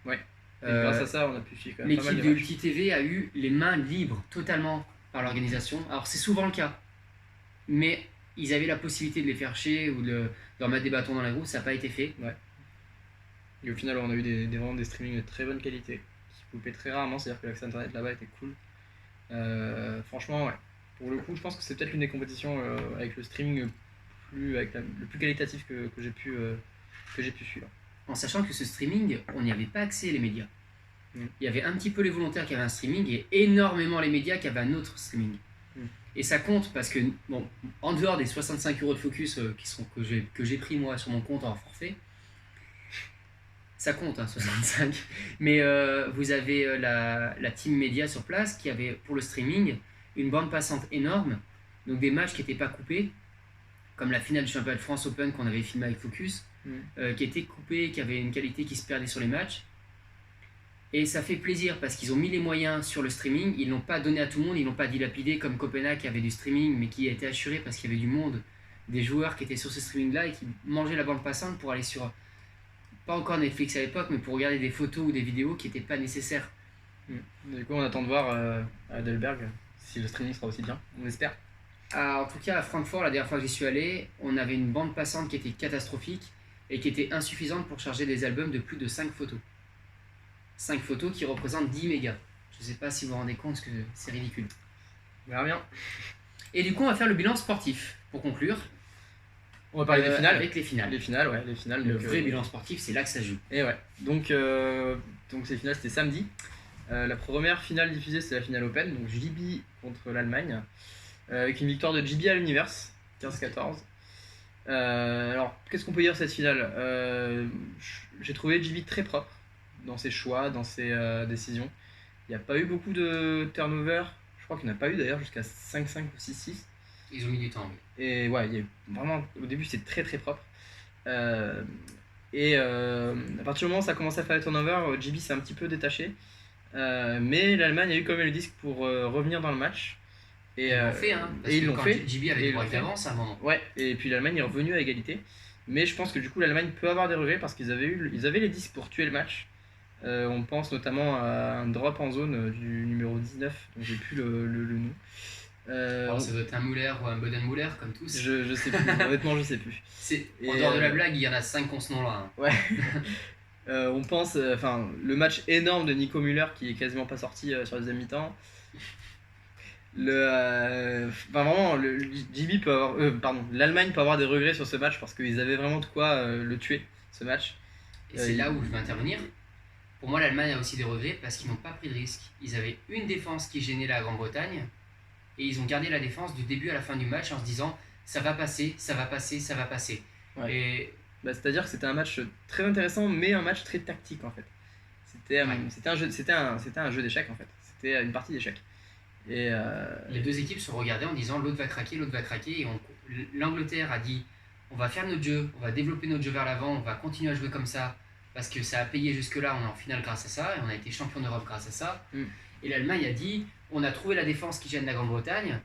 Speaker 2: Ouais. Et grâce à ça, on a pu suivre quand même pas mal de
Speaker 1: l'équipe de
Speaker 2: matchs.
Speaker 1: Ulti TV a eu les mains libres totalement par l'organisation. Alors c'est souvent le cas, mais ils avaient la possibilité de les faire chier ou de leur mettre des bâtons dans la roue, ça n'a pas été fait.
Speaker 2: Ouais. Et au final, on a eu vraiment des streamings de très bonne qualité, qui coupaient très rarement, c'est-à-dire que l'accès internet là-bas était cool. Franchement, ouais. Pour le coup, je pense que c'est peut-être l'une des compétitions avec le streaming le plus qualitatif que j'ai pu suivre.
Speaker 1: En sachant que ce streaming, on n'y avait pas accès, les médias. Il y avait un petit peu les volontaires qui avaient un streaming et énormément les médias qui avaient un autre streaming. Et ça compte parce que, bon, en dehors des 65 € de focus que j'ai pris moi sur mon compte en forfait, ça compte, hein, 65. Mais vous avez la team média sur place qui avait pour le streaming une bande passante énorme, donc des matchs qui n'étaient pas coupés, comme la finale du championnat de France Open qu'on avait filmé avec Focus, qui était coupée, qui avait une qualité qui se perdait sur les matchs. Et ça fait plaisir parce qu'ils ont mis les moyens sur le streaming, ils ne l'ont pas donné à tout le monde, ils ne l'ont pas dilapidé comme Copenhague qui avait du streaming mais qui a été assuré parce qu'il y avait du monde, des joueurs qui étaient sur ce streaming-là et qui mangeaient la bande passante pour aller sur, pas encore Netflix à l'époque, mais pour regarder des photos ou des vidéos qui n'étaient pas nécessaires.
Speaker 2: Du coup, on attend de voir à Heidelberg si le streaming sera aussi bien, on espère.
Speaker 1: En tout cas, à Francfort, la dernière fois que j'y suis allé, on avait une bande passante qui était catastrophique et qui était insuffisante pour charger des albums de plus de 5 photos. 5 photos qui représentent 10 mégas. Je ne sais pas si vous vous rendez compte que c'est ridicule.
Speaker 2: On verra bien.
Speaker 1: Et du coup, on va faire le bilan sportif pour conclure.
Speaker 2: On va parler des finales.
Speaker 1: Avec les finales.
Speaker 2: Les finales, ouais, les finales.
Speaker 1: Le
Speaker 2: donc,
Speaker 1: vrai bilan sportif, c'est là que ça joue.
Speaker 2: Et ouais. Donc ces finales, c'était samedi. La première finale diffusée, c'est la finale Open, donc JB contre l'Allemagne, avec une victoire de JB à l'Univers, 15-14. Alors, qu'est-ce qu'on peut dire de cette finale? J'ai trouvé JB très propre dans ses choix, dans ses décisions. Il n'y a pas eu beaucoup de turnover. Je crois qu'il n'y en a pas eu d'ailleurs jusqu'à 5-5 ou 6-6.
Speaker 1: Ils ont mis du temps. Oui.
Speaker 2: Et ouais, vraiment, au début, c'est très très propre. À partir du moment où ça a commencé à faire les turnovers, JB s'est un petit peu détaché. Mais l'Allemagne a eu quand même le disque pour revenir dans le match.
Speaker 1: Et ils l'ont fait, hein. Parce
Speaker 2: ils
Speaker 1: que
Speaker 2: l'ont fait.
Speaker 1: JB avait
Speaker 2: Et
Speaker 1: des
Speaker 2: ils l'ont
Speaker 1: breaks
Speaker 2: fait.
Speaker 1: d'avance à un moment.
Speaker 2: Ouais, et puis l'Allemagne est revenue à égalité. Mais je pense que du coup, l'Allemagne peut avoir des regrets parce qu'ils avaient les disques pour tuer le match. On pense notamment à un drop en zone du numéro 19, dont j'ai plus le nom.
Speaker 1: Ça doit être un Muller ou un Boden-Muller, comme tous.
Speaker 2: Je sais plus, honnêtement, je sais plus.
Speaker 1: En dehors de la blague, il y en a 5 qui ont ce nom-là. Hein.
Speaker 2: Ouais. On pense, le match énorme de Nico Müller qui est quasiment pas sorti sur la deuxième mi-temps. Vraiment, JB peut avoir, l'Allemagne peut avoir des regrets sur ce match parce qu'ils avaient vraiment de quoi le tuer, ce match.
Speaker 1: Et c'est là où je vais intervenir. Pour moi, l'Allemagne a aussi des regrets parce qu'ils n'ont pas pris de risque. Ils avaient une défense qui gênait la Grande-Bretagne et ils ont gardé la défense du début à la fin du match en se disant ça va passer, ça va passer, ça va passer.
Speaker 2: Ouais.
Speaker 1: Et
Speaker 2: c'est-à-dire que c'était un match très intéressant, mais un match très tactique en fait. C'était un jeu d'échecs en fait. C'était une partie d'échecs. Et
Speaker 1: les deux équipes se regardaient en disant l'autre va craquer, l'autre va craquer. Et l'Angleterre a dit on va faire notre jeu, on va développer notre jeu vers l'avant, on va continuer à jouer comme ça parce que ça a payé jusque-là, on est en finale grâce à ça et on a été champion d'Europe grâce à ça. Et l'Allemagne a dit on a trouvé la défense qui gêne la Grande-Bretagne.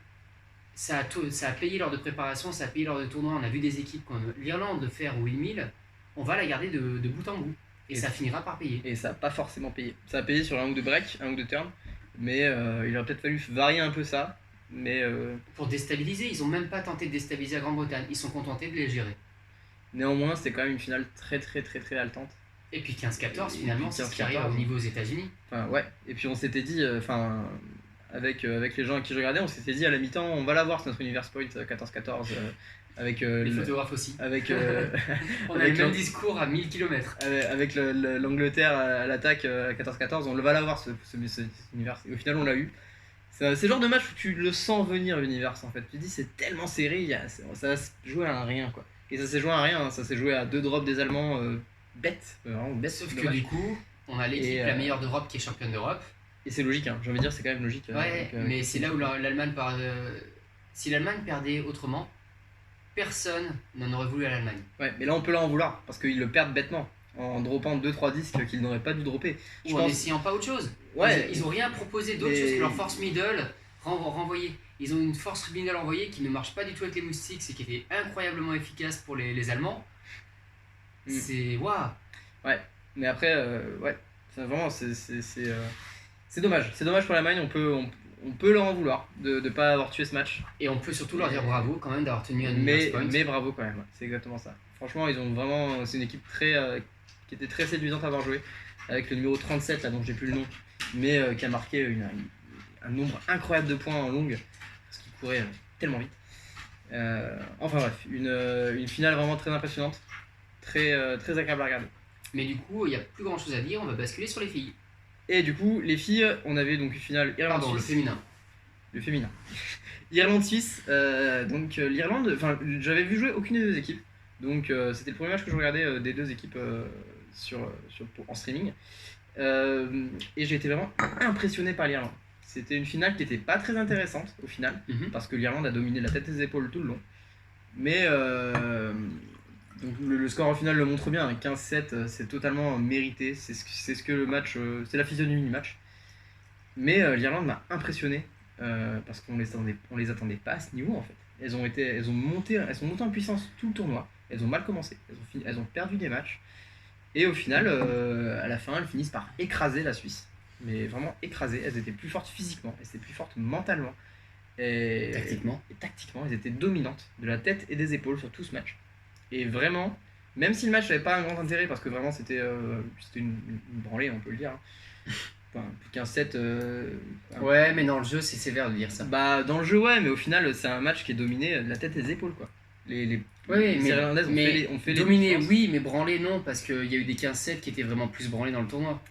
Speaker 1: Ça a payé lors de préparation, ça a payé lors de tournoi. On a vu des équipes comme l'Irlande le faire ou Windmill. On va la garder de bout en bout. Et ça finira par payer.
Speaker 2: Et ça n'a pas forcément payé. Ça a payé sur un ou deux breaks, un ou deux turns. Mais il aurait peut-être fallu varier un peu ça. Mais
Speaker 1: pour déstabiliser, ils n'ont même pas tenté de déstabiliser la Grande-Bretagne. Ils sont contentés de les gérer.
Speaker 2: Néanmoins, c'était quand même une finale très très très très haletante.
Speaker 1: Et puis 15-14, finalement, c'est ce qui arrive au niveau aux États-Unis.
Speaker 2: Enfin, ouais. Et puis on s'était dit, avec les gens à qui je regardais, on s'était dit à la mi-temps, on va l'avoir, c'est notre Universe Point 14-14. Avec
Speaker 1: les photographes aussi.
Speaker 2: Avec,
Speaker 1: on a le même discours à 1000 km.
Speaker 2: Avec l'Angleterre à l'attaque à 14-14, on va l'avoir ce univers. Et au final, on l'a eu. C'est le genre de match où tu le sens venir, l'univers en fait. Tu te dis, c'est tellement serré, ça va se jouer à un rien quoi. Et ça s'est joué à un rien, hein. Ça s'est joué à 2 drops des Allemands bêtes. Vraiment bêtes.
Speaker 1: Sauf que du coup, on a l'équipe la meilleure d'Europe qui est championne d'Europe.
Speaker 2: Et c'est logique, hein. J'ai envie de dire, c'est quand même logique.
Speaker 1: Ouais, mais c'est là où l'Allemagne si l'Allemagne perdait autrement, personne n'en aurait voulu à l'Allemagne.
Speaker 2: Ouais, mais là on peut leur en vouloir parce qu'ils le perdent bêtement en droppant 2-3 disques qu'ils n'auraient pas dû dropper.
Speaker 1: Ou en essayant pas autre chose. Ouais, ils ont rien proposé d'autre chose que leur force middle renvoyée. Ils ont une force middle envoyée qui ne marche pas du tout avec les moustiques et qui était incroyablement efficace pour les Allemands. C'est waouh.
Speaker 2: Ouais, mais après, ouais, vraiment c'est dommage. C'est dommage pour l'Allemagne, on peut leur en vouloir de ne pas avoir tué ce match.
Speaker 1: Et on peut surtout leur dire bravo quand même d'avoir tenu un
Speaker 2: point. Mais bravo quand même, ouais, c'est exactement ça. Franchement, c'est une équipe qui était très séduisante à avoir joué, avec le numéro 37 là dont j'ai plus le nom, mais qui a marqué un nombre incroyable de points en longue, parce qu'il courait tellement vite. Enfin bref, une finale vraiment très impressionnante, très agréable à regarder.
Speaker 1: Mais du coup, il n'y a plus grand chose à dire, on va basculer sur les filles.
Speaker 2: Et du coup, les filles, on avait donc une finale Irlande-Suisse.
Speaker 1: Le féminin.
Speaker 2: Le féminin. Irlande-Suisse, donc l'Irlande, j'avais vu jouer aucune des deux équipes. Donc c'était le premier match que je regardais des deux équipes en streaming. Et j'ai été vraiment impressionné par l'Irlande. C'était une finale qui n'était pas très intéressante au final, parce que l'Irlande a dominé la tête et les épaules tout le long. Mais donc le score en finale le montre bien, avec 15-7, c'est totalement mérité, c'est ce que le match, c'est la physionomie du match. Mais l'Irlande m'a impressionné, parce qu'on les attendait pas à ce niveau en fait. Elles sont montées en puissance tout le tournoi, elles ont mal commencé, elles ont perdu des matchs, et au final, à la fin, elles finissent par écraser la Suisse. Mais vraiment écraser, elles étaient plus fortes physiquement, elles étaient plus fortes mentalement. Et
Speaker 1: Tactiquement,
Speaker 2: elles étaient dominantes de la tête et des épaules sur tout ce match. Et vraiment, même si le match n'avait pas un grand intérêt, parce que vraiment c'était une branlée, on peut le dire. Enfin, plus qu'un 7.
Speaker 1: Ouais, mais dans le jeu, c'est sévère de dire ça.
Speaker 2: Bah, dans le jeu, ouais, mais au final, c'est un match qui est dominé de la tête et des épaules, quoi. Les
Speaker 1: Irlandaises
Speaker 2: ont fait les
Speaker 1: dominé,
Speaker 2: différences.
Speaker 1: oui, mais branlé, non, parce qu'il y a eu des 15-7 qui étaient vraiment plus branlés dans le tournoi.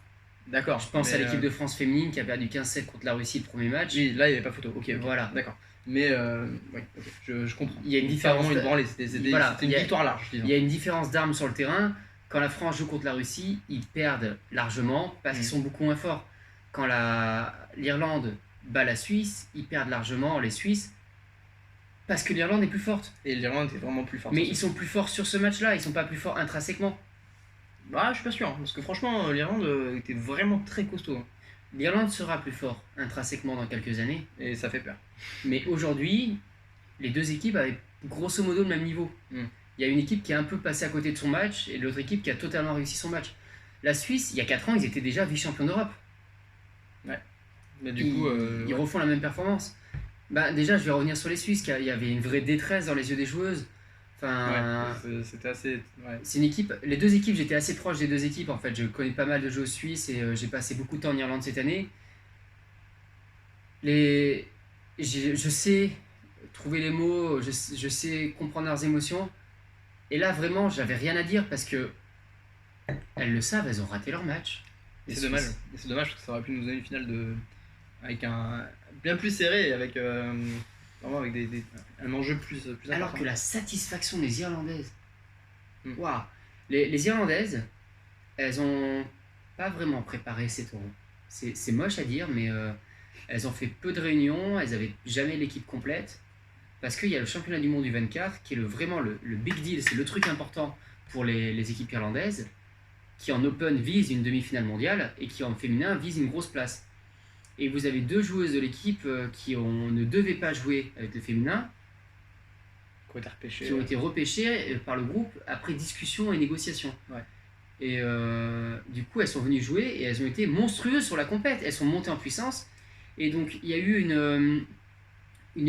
Speaker 2: D'accord.
Speaker 1: Je pense
Speaker 2: mais,
Speaker 1: à l'équipe de France féminine qui a perdu 15-7 contre la Russie le premier match.
Speaker 2: Oui, là, il n'y avait pas photo. Ok,
Speaker 1: Voilà.
Speaker 2: D'accord. Mais, ouais, ok, je comprends.
Speaker 1: Il y a une différence.
Speaker 2: Vraiment une branlée, c'était une victoire large, disons.
Speaker 1: Il y a une différence d'armes sur le terrain. Quand la France joue contre la Russie, ils perdent largement parce qu'ils sont beaucoup moins forts. Quand l'Irlande bat la Suisse, ils perdent largement les Suisses parce que l'Irlande est plus forte.
Speaker 2: Et l'Irlande est vraiment plus forte.
Speaker 1: Mais ils sont plus forts sur ce match-là, ils sont pas plus forts intrinsèquement.
Speaker 2: Bah, je suis pas sûr, parce que franchement, l'Irlande était vraiment très costaud. Hein.
Speaker 1: L'Irlande sera plus fort intrinsèquement dans quelques années.
Speaker 2: Et ça fait peur.
Speaker 1: Mais aujourd'hui, les deux équipes avaient grosso modo le même niveau. Il y a une équipe qui est un peu passée à côté de son match et l'autre équipe qui a totalement réussi son match. La Suisse, il y a 4 ans, ils étaient déjà vice-champions d'Europe.
Speaker 2: Ouais. Mais du coup,
Speaker 1: ils refont la même performance. Bah, déjà, je vais revenir sur les Suisses, car il y avait une vraie détresse dans les yeux des joueuses. Enfin,
Speaker 2: ouais, c'était assez. Ouais.
Speaker 1: C'est une équipe. Les deux équipes, j'étais assez proche des deux équipes en fait. Je connais pas mal de joueurs suisses et j'ai passé beaucoup de temps en Irlande cette année. Je sais trouver les mots, je sais comprendre leurs émotions. Et là, vraiment, j'avais rien à dire parce que elles le savent, elles ont raté leur match.
Speaker 2: Et c'est dommage. Et c'est dommage parce que ça aurait pu nous donner une finale avec un bien plus serré et avec vraiment avec un enjeu plus important.
Speaker 1: Alors que la satisfaction des Irlandaises. Waouh. Les Irlandaises, elles ont pas vraiment préparé ces taureaux. C'est moche à dire, mais elles ont fait peu de réunions, elles avaient jamais l'équipe complète. Parce qu'il y a le championnat du monde du 24 qui est vraiment le big deal, c'est le truc important pour les équipes irlandaises, qui en open vise une demi-finale mondiale et qui en féminin vise une grosse place. Et vous avez deux joueuses de l'équipe qui ne devaient pas jouer avec le féminin, qui ont été repêchées par le groupe après discussion et négociation.
Speaker 2: Ouais.
Speaker 1: Et du coup, elles sont venues jouer et elles ont été monstrueuses sur la compète. Elles sont montées en puissance. Et donc, il y a eu une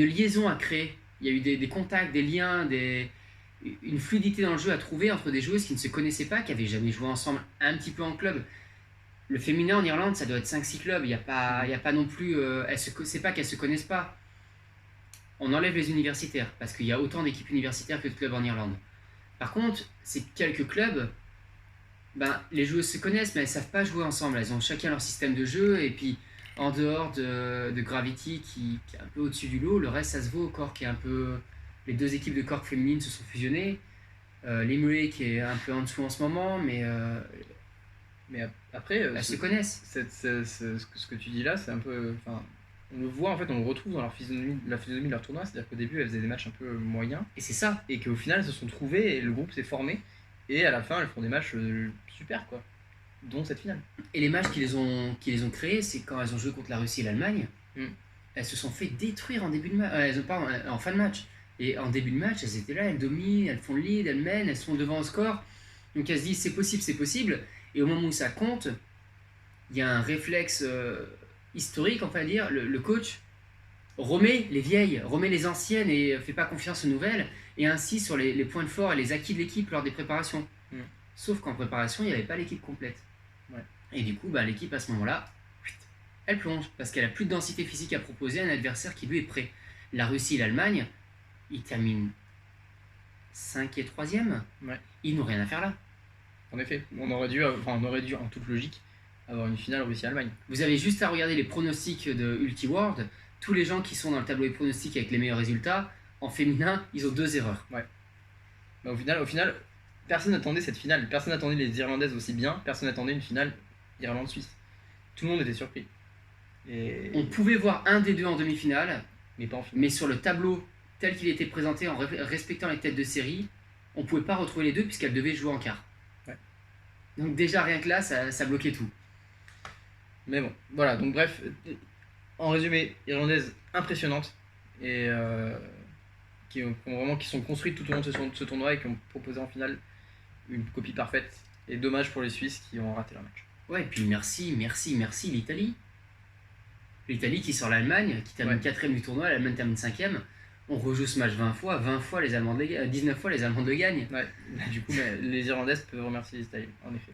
Speaker 1: liaison à créer. Il y a eu des contacts, des liens, une fluidité dans le jeu à trouver entre des joueuses qui ne se connaissaient pas, qui n'avaient jamais joué ensemble un petit peu en club. Le féminin en Irlande, ça doit être 5-6 clubs. Il n'y a pas non plus. C'est pas qu'elles se connaissent pas. On enlève les universitaires parce qu'il y a autant d'équipes universitaires que de clubs en Irlande. Par contre, ces quelques clubs, les joueuses se connaissent, mais elles ne savent pas jouer ensemble. Elles ont chacun leur système de jeu. Et puis, en dehors de Gravity, qui est un peu au-dessus du lot, le reste, ça se vaut. Cork est un peu. Les deux équipes de Cork féminines se sont fusionnées. Limerick qui est un peu en dessous en ce moment, mais
Speaker 2: après,
Speaker 1: elles se connaissent.
Speaker 2: Ce que tu dis là, c'est un peu. On le voit, en fait, on le retrouve dans la physionomie de leur tournoi, c'est-à-dire qu'au début, elles faisaient des matchs un peu moyens.
Speaker 1: Et c'est ça.
Speaker 2: Et qu'au final, elles se sont trouvées et le groupe s'est formé. Et à la fin, elles font des matchs super, quoi. Dont cette finale.
Speaker 1: Et les matchs qui les ont créés, c'est quand elles ont joué contre la Russie et l'Allemagne. Elles se sont fait détruire en début de match. En fin de match. Et en début de match, elles étaient là, elles dominent, elles font le lead, elles mènent, elles sont devant au score. Donc elles se disent c'est possible, c'est possible. Et au moment où ça compte, il y a un réflexe historique, on va dire. Le coach remet les vieilles, remet les anciennes et fait pas confiance aux nouvelles. Et ainsi sur les points de force et les acquis de l'équipe lors des préparations. Sauf qu'en préparation, il n'y avait pas l'équipe complète.
Speaker 2: Ouais.
Speaker 1: Et du coup, l'équipe à ce moment-là, elle plonge parce qu'elle a plus de densité physique à proposer à un adversaire qui lui est prêt. La Russie et l'Allemagne, ils terminent 5 et 3e.
Speaker 2: Ouais.
Speaker 1: Ils n'ont rien à faire là.
Speaker 2: En effet, on aurait dû, en toute logique, avoir une finale Russie-Allemagne.
Speaker 1: Vous avez juste à regarder les pronostics de UltiWorld. Tous les gens qui sont dans le tableau des pronostics avec les meilleurs résultats, en féminin, ils ont 2 erreurs.
Speaker 2: Ouais. Au final, personne n'attendait cette finale. Personne n'attendait les Irlandaises aussi bien. Personne n'attendait une finale Irlande-Suisse. Tout le monde était surpris. Et...
Speaker 1: On pouvait voir un des deux en demi-finale,
Speaker 2: mais pas en finale.
Speaker 1: Mais sur le tableau tel qu'il était présenté en respectant les têtes de série, on ne pouvait pas retrouver les deux puisqu'elles devaient jouer en quart.
Speaker 2: Ouais.
Speaker 1: Donc déjà rien que là, ça bloquait tout.
Speaker 2: Mais bon, voilà. Donc bref, en résumé, Irlandaises impressionnantes et qui sont construites tout au long de ce tournoi et qui ont proposé en finale une copie parfaite. Et dommage pour les Suisses qui ont raté leur match.
Speaker 1: Ouais, et puis merci l'Italie. L'Italie qui sort l'Allemagne, qui termine 4ème du tournoi, l'Allemagne termine 5ème. On rejoue ce match 20 fois, 19 fois les Allemands le gagnent.
Speaker 2: Ouais. Du coup, les Irlandaises peuvent remercier les Italiens, en effet.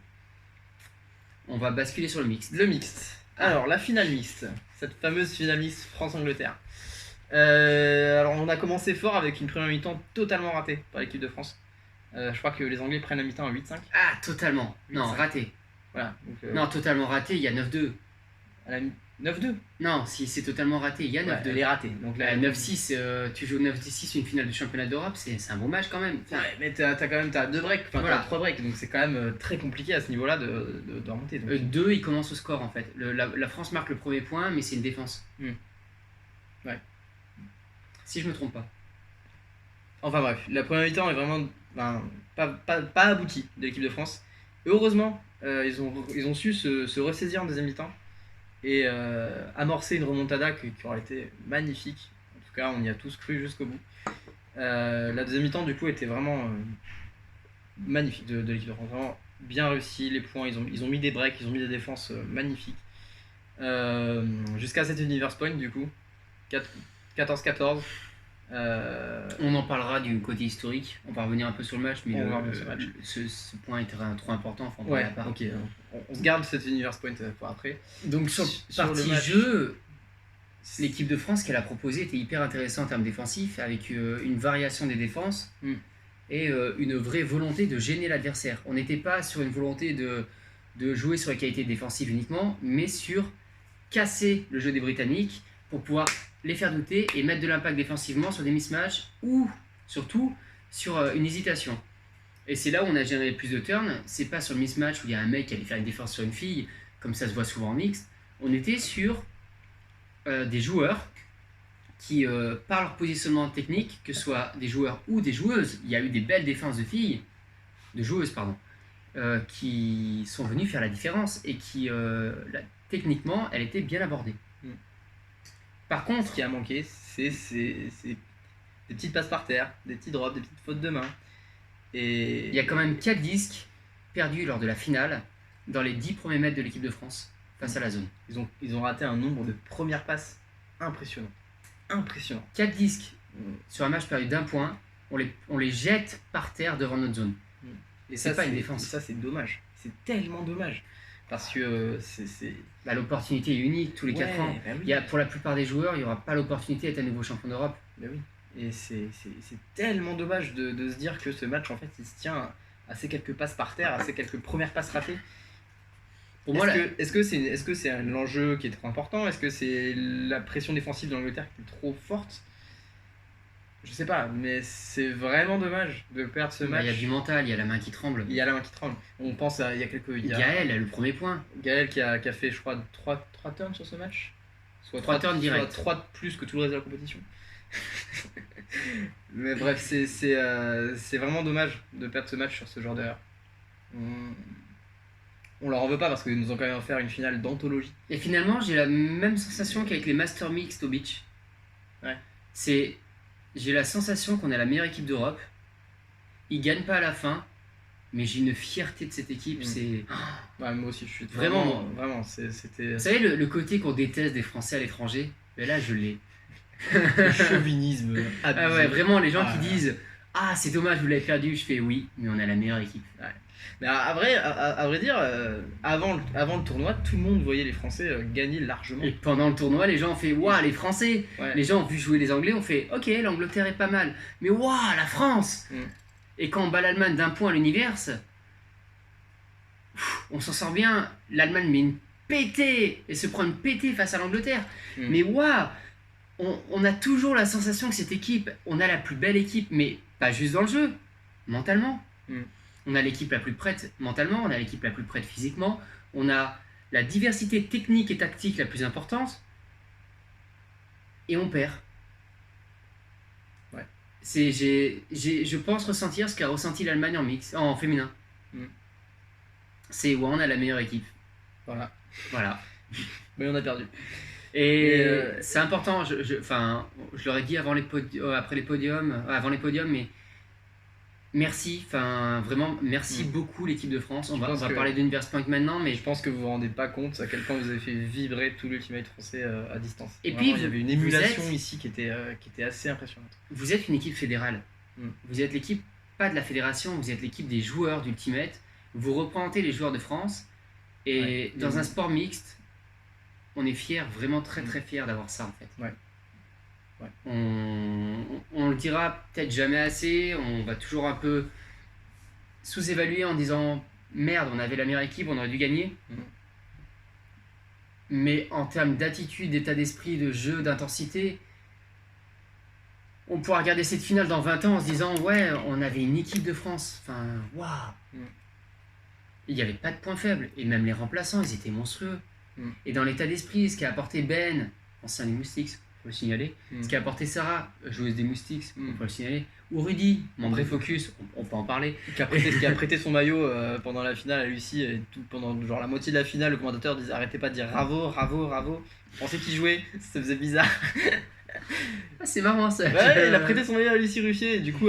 Speaker 1: On va basculer sur le mixte.
Speaker 2: Le mixte. Alors, la finale mixte. Cette fameuse finale mixte France-Angleterre. Alors, on a commencé fort avec une première mi-temps totalement ratée par l'équipe de France. Je crois que les Anglais prennent la mi-temps à 8-5.
Speaker 1: Ah, totalement.
Speaker 2: 8-5.
Speaker 1: Non, raté.
Speaker 2: Voilà. Donc,
Speaker 1: non, totalement raté, il y a 9-2.
Speaker 2: À la 9-2.
Speaker 1: Non, si c'est totalement raté, il y a 9-2.
Speaker 2: Elle est ratée. Donc là,
Speaker 1: 9-6, tu joues 9-6 une finale du championnat d'Europe, c'est un bon match quand même.
Speaker 2: Ouais, mais t'as quand même 2 breaks, enfin
Speaker 1: voilà.
Speaker 2: t'as 3 breaks, donc c'est quand même très compliqué à ce niveau-là de remonter.
Speaker 1: 2, il commence au score en fait. La France marque le premier point, mais c'est une défense.
Speaker 2: Ouais.
Speaker 1: Si je me trompe pas.
Speaker 2: Enfin bref, la première mi-temps est vraiment pas aboutie de l'équipe de France. Heureusement, ils ont su se ressaisir en deuxième mi-temps et amorcer une remontada qui aurait été magnifique. En tout cas, on y a tous cru jusqu'au bout. La deuxième mi-temps, du coup, était vraiment magnifique de l'équipe de France. Vraiment bien réussi, les points, ils ont mis des breaks, ils ont mis des défenses magnifiques. Jusqu'à cet Universe Point, du coup, 14-14.
Speaker 1: On en parlera du côté historique, on va revenir un peu sur le match, mais ce point était trop important, faut en parler à part.
Speaker 2: Ok, on se garde cet Universe Point pour après.
Speaker 1: Donc sur partie jeu, l'équipe de France qu'elle a proposé était hyper intéressante en termes défensifs, avec une variation des défenses et une vraie volonté de gêner l'adversaire. On n'était pas sur une volonté de jouer sur les qualités défensives uniquement, mais sur casser le jeu des Britanniques pour pouvoir les faire douter et mettre de l'impact défensivement sur des mismatchs ou surtout sur une hésitation. Et c'est là où on a généré plus de turns. C'est pas sur le mismatch où il y a un mec qui allait faire une défense sur une fille, comme ça se voit souvent en mixte. On était sur des joueurs qui, par leur positionnement technique, que ce soit des joueurs ou des joueuses, il y a eu des belles défenses de joueuses, qui sont venues faire la différence et qui, techniquement, elle était bien abordée. Par contre,
Speaker 2: ce qui a manqué, c'est des petites passes par terre, des petits drops, des petites fautes de main. Et
Speaker 1: il y a quand même 4 disques perdus lors de la finale dans les 10 premiers mètres de l'équipe de France face à la zone.
Speaker 2: Ils ont raté un nombre de premières passes impressionnant.
Speaker 1: 4 disques sur un match perdu d'1 point, on les jette par terre devant notre zone.
Speaker 2: Et
Speaker 1: c'est pas une défense.
Speaker 2: Ça, c'est dommage. C'est tellement dommage. Parce que
Speaker 1: l'opportunité est unique tous les 4 ans.
Speaker 2: Bah oui.
Speaker 1: Il y a, pour la plupart des joueurs, il n'y aura pas l'opportunité d'être à nouveau champion d'Europe.
Speaker 2: Bah oui. Et c'est tellement dommage de se dire que ce match, en fait, il se tient à ces quelques passes par terre, à ces quelques premières passes ratées. Pour moi, est-ce que c'est l'enjeu qui est trop important? Est-ce que c'est la pression défensive de l'Angleterre qui est trop forte? Je sais pas, mais c'est vraiment dommage de perdre ce match.
Speaker 1: Il y a du mental, il y a la main qui tremble.
Speaker 2: On pense à il y a quelques...
Speaker 1: Gaël a le premier point.
Speaker 2: Gaël qui a fait, je crois, 3 turns sur ce match.
Speaker 1: Soit 3 turns direct.
Speaker 2: Soit 3 de plus que tout le reste de la compétition. Mais bref, c'est vraiment dommage de perdre ce match sur ce genre d'erreur. On leur en veut pas parce qu'ils nous ont quand même offert une finale d'anthologie.
Speaker 1: Et finalement, j'ai la même sensation qu'avec les Master Mixed au beach.
Speaker 2: Ouais.
Speaker 1: J'ai la sensation qu'on est la meilleure équipe d'Europe. Ils gagnent pas à la fin, mais j'ai une fierté de cette équipe. C'est
Speaker 2: moi aussi, je suis
Speaker 1: vraiment.
Speaker 2: C'était.
Speaker 1: Vous savez le côté qu'on déteste des Français à l'étranger, mais là je l'ai.
Speaker 2: Le chauvinisme.
Speaker 1: Ah ouais, vraiment les gens qui disent c'est dommage vous l'avez perdu. Je fais oui, mais on a la meilleure équipe.
Speaker 2: Ouais. Mais à vrai dire, avant le tournoi, tout le monde voyait les Français gagner largement.
Speaker 1: Et pendant le tournoi, les gens ont fait waouh, les Français. Ouais. Les gens ont vu jouer les Anglais, ont fait ok, l'Angleterre est pas mal, mais waouh, la France. Et quand on bat l'Allemagne d'1 point à l'univers, on s'en sort bien. L'Allemagne met une pétée et se prend une pétée face à l'Angleterre. Mais waouh, on a toujours la sensation que cette équipe, on a la plus belle équipe, mais pas juste dans le jeu, mentalement. On a l'équipe la plus prête mentalement, on a l'équipe la plus prête physiquement, on a la diversité technique et tactique la plus importante, et on perd.
Speaker 2: Ouais.
Speaker 1: Je pense ressentir ce qu'a ressenti l'Allemagne en féminin. C'est on a la meilleure équipe. Voilà.
Speaker 2: Mais on a perdu.
Speaker 1: Et c'est important, je l'aurais dit avant les podiums, mais merci, enfin vraiment merci
Speaker 2: Mm.
Speaker 1: beaucoup l'équipe de France. On
Speaker 2: Je
Speaker 1: va
Speaker 2: pense que-
Speaker 1: parler d'Universe Point maintenant, mais
Speaker 2: Je pense que vous vous rendez pas compte à quel point vous avez fait vibrer tout l'Ultimate français à distance.
Speaker 1: Et
Speaker 2: Vraiment,
Speaker 1: puis,
Speaker 2: il y avait une
Speaker 1: vous
Speaker 2: émulation
Speaker 1: êtes-
Speaker 2: ici qui était assez impressionnante.
Speaker 1: vous êtes une équipe fédérale.
Speaker 2: Mm.
Speaker 1: Vous êtes l'équipe pas de la fédération, vous êtes l'équipe des joueurs d'Ultimate. Vous représentez les joueurs de France. Et
Speaker 2: Ouais.
Speaker 1: dans un sport mixte, on est fiers, vraiment très très fiers d'avoir ça en fait.
Speaker 2: Ouais. Ouais.
Speaker 1: On le dira peut-être jamais assez, on va toujours un peu sous-évaluer en disant merde, on avait la meilleure équipe, on aurait dû gagner.
Speaker 2: Mhm.
Speaker 1: Mais en termes d'attitude, d'état d'esprit, de jeu, d'intensité, on pourra regarder cette finale dans 20 ans en se disant ouais, on avait une équipe de France. Enfin, waouh!
Speaker 2: Mhm.
Speaker 1: Il n'y avait pas de point faible. Et même les remplaçants, ils étaient monstrueux.
Speaker 2: Mhm.
Speaker 1: Et dans l'état d'esprit, ce qu'a apporté Ben, ancien des Moustiques, faut le signaler.
Speaker 2: Mhm.
Speaker 1: Ce qu'a apporté Sarah, joueuse des Moustiques,
Speaker 2: Mhm.
Speaker 1: faut le signaler. Ou Rudy, membre Focus, on peut en parler.
Speaker 2: Qui a prêté son maillot pendant la finale à Lucie, et tout, pendant genre la moitié de la finale, le commentateur disait arrêtez pas de dire bravo, bravo, bravo. On pensait qu'il jouait, ça faisait bizarre.
Speaker 1: Ah, c'est marrant ça.
Speaker 2: Ouais, il a prêté son maillot à Lucie Ruffier, et du coup,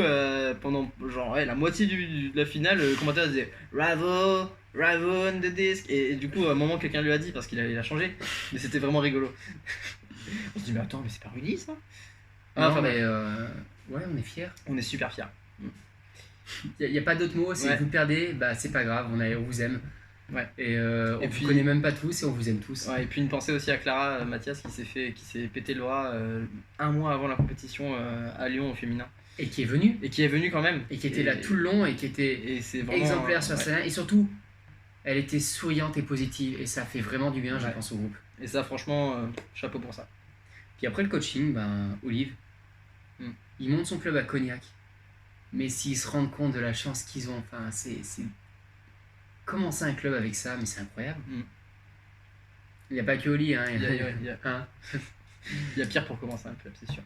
Speaker 2: pendant genre la moitié de la finale, le commentateur disait bravo, bravo on the disc. Et du coup, à un moment, quelqu'un lui a dit parce il a changé, mais c'était vraiment rigolo. On se dit, mais attends, mais c'est pas Rudy ça?
Speaker 1: Non,
Speaker 2: Enfin,
Speaker 1: mais ouais, on est fiers.
Speaker 2: on est super fiers.
Speaker 1: Il n'y a pas d'autre mot. Si
Speaker 2: Ouais.
Speaker 1: vous perdez, bah, c'est pas grave, on vous aime.
Speaker 2: Ouais.
Speaker 1: Et on
Speaker 2: Et
Speaker 1: vous
Speaker 2: puis-
Speaker 1: connaît même pas tous et on vous aime tous.
Speaker 2: Ouais, et puis une pensée aussi à Clara Mathias qui s'est pété le bras un mois avant la compétition à Lyon au féminin.
Speaker 1: Et qui est venu.
Speaker 2: Et qui est venue quand même.
Speaker 1: Et qui était là tout le long et qui était
Speaker 2: Et c'est vraiment
Speaker 1: exemplaire sur la
Speaker 2: ouais.
Speaker 1: scène. Et surtout, elle était souriante et positive. Et ça fait vraiment du bien, je
Speaker 2: Ouais.
Speaker 1: pense, au groupe.
Speaker 2: Et ça, franchement, chapeau pour ça.
Speaker 1: Puis après le coaching, Olive,
Speaker 2: Mm.
Speaker 1: il monte son club à Cognac. Mais s'ils se rendent compte de la chance qu'ils ont, enfin, c'est commencer un club avec ça, mais c'est incroyable.
Speaker 2: Mm.
Speaker 1: Il n'y a pas que Oli, hein.
Speaker 2: Il y a-
Speaker 1: Hein.
Speaker 2: Il y a pire pour commencer un club, c'est sûr.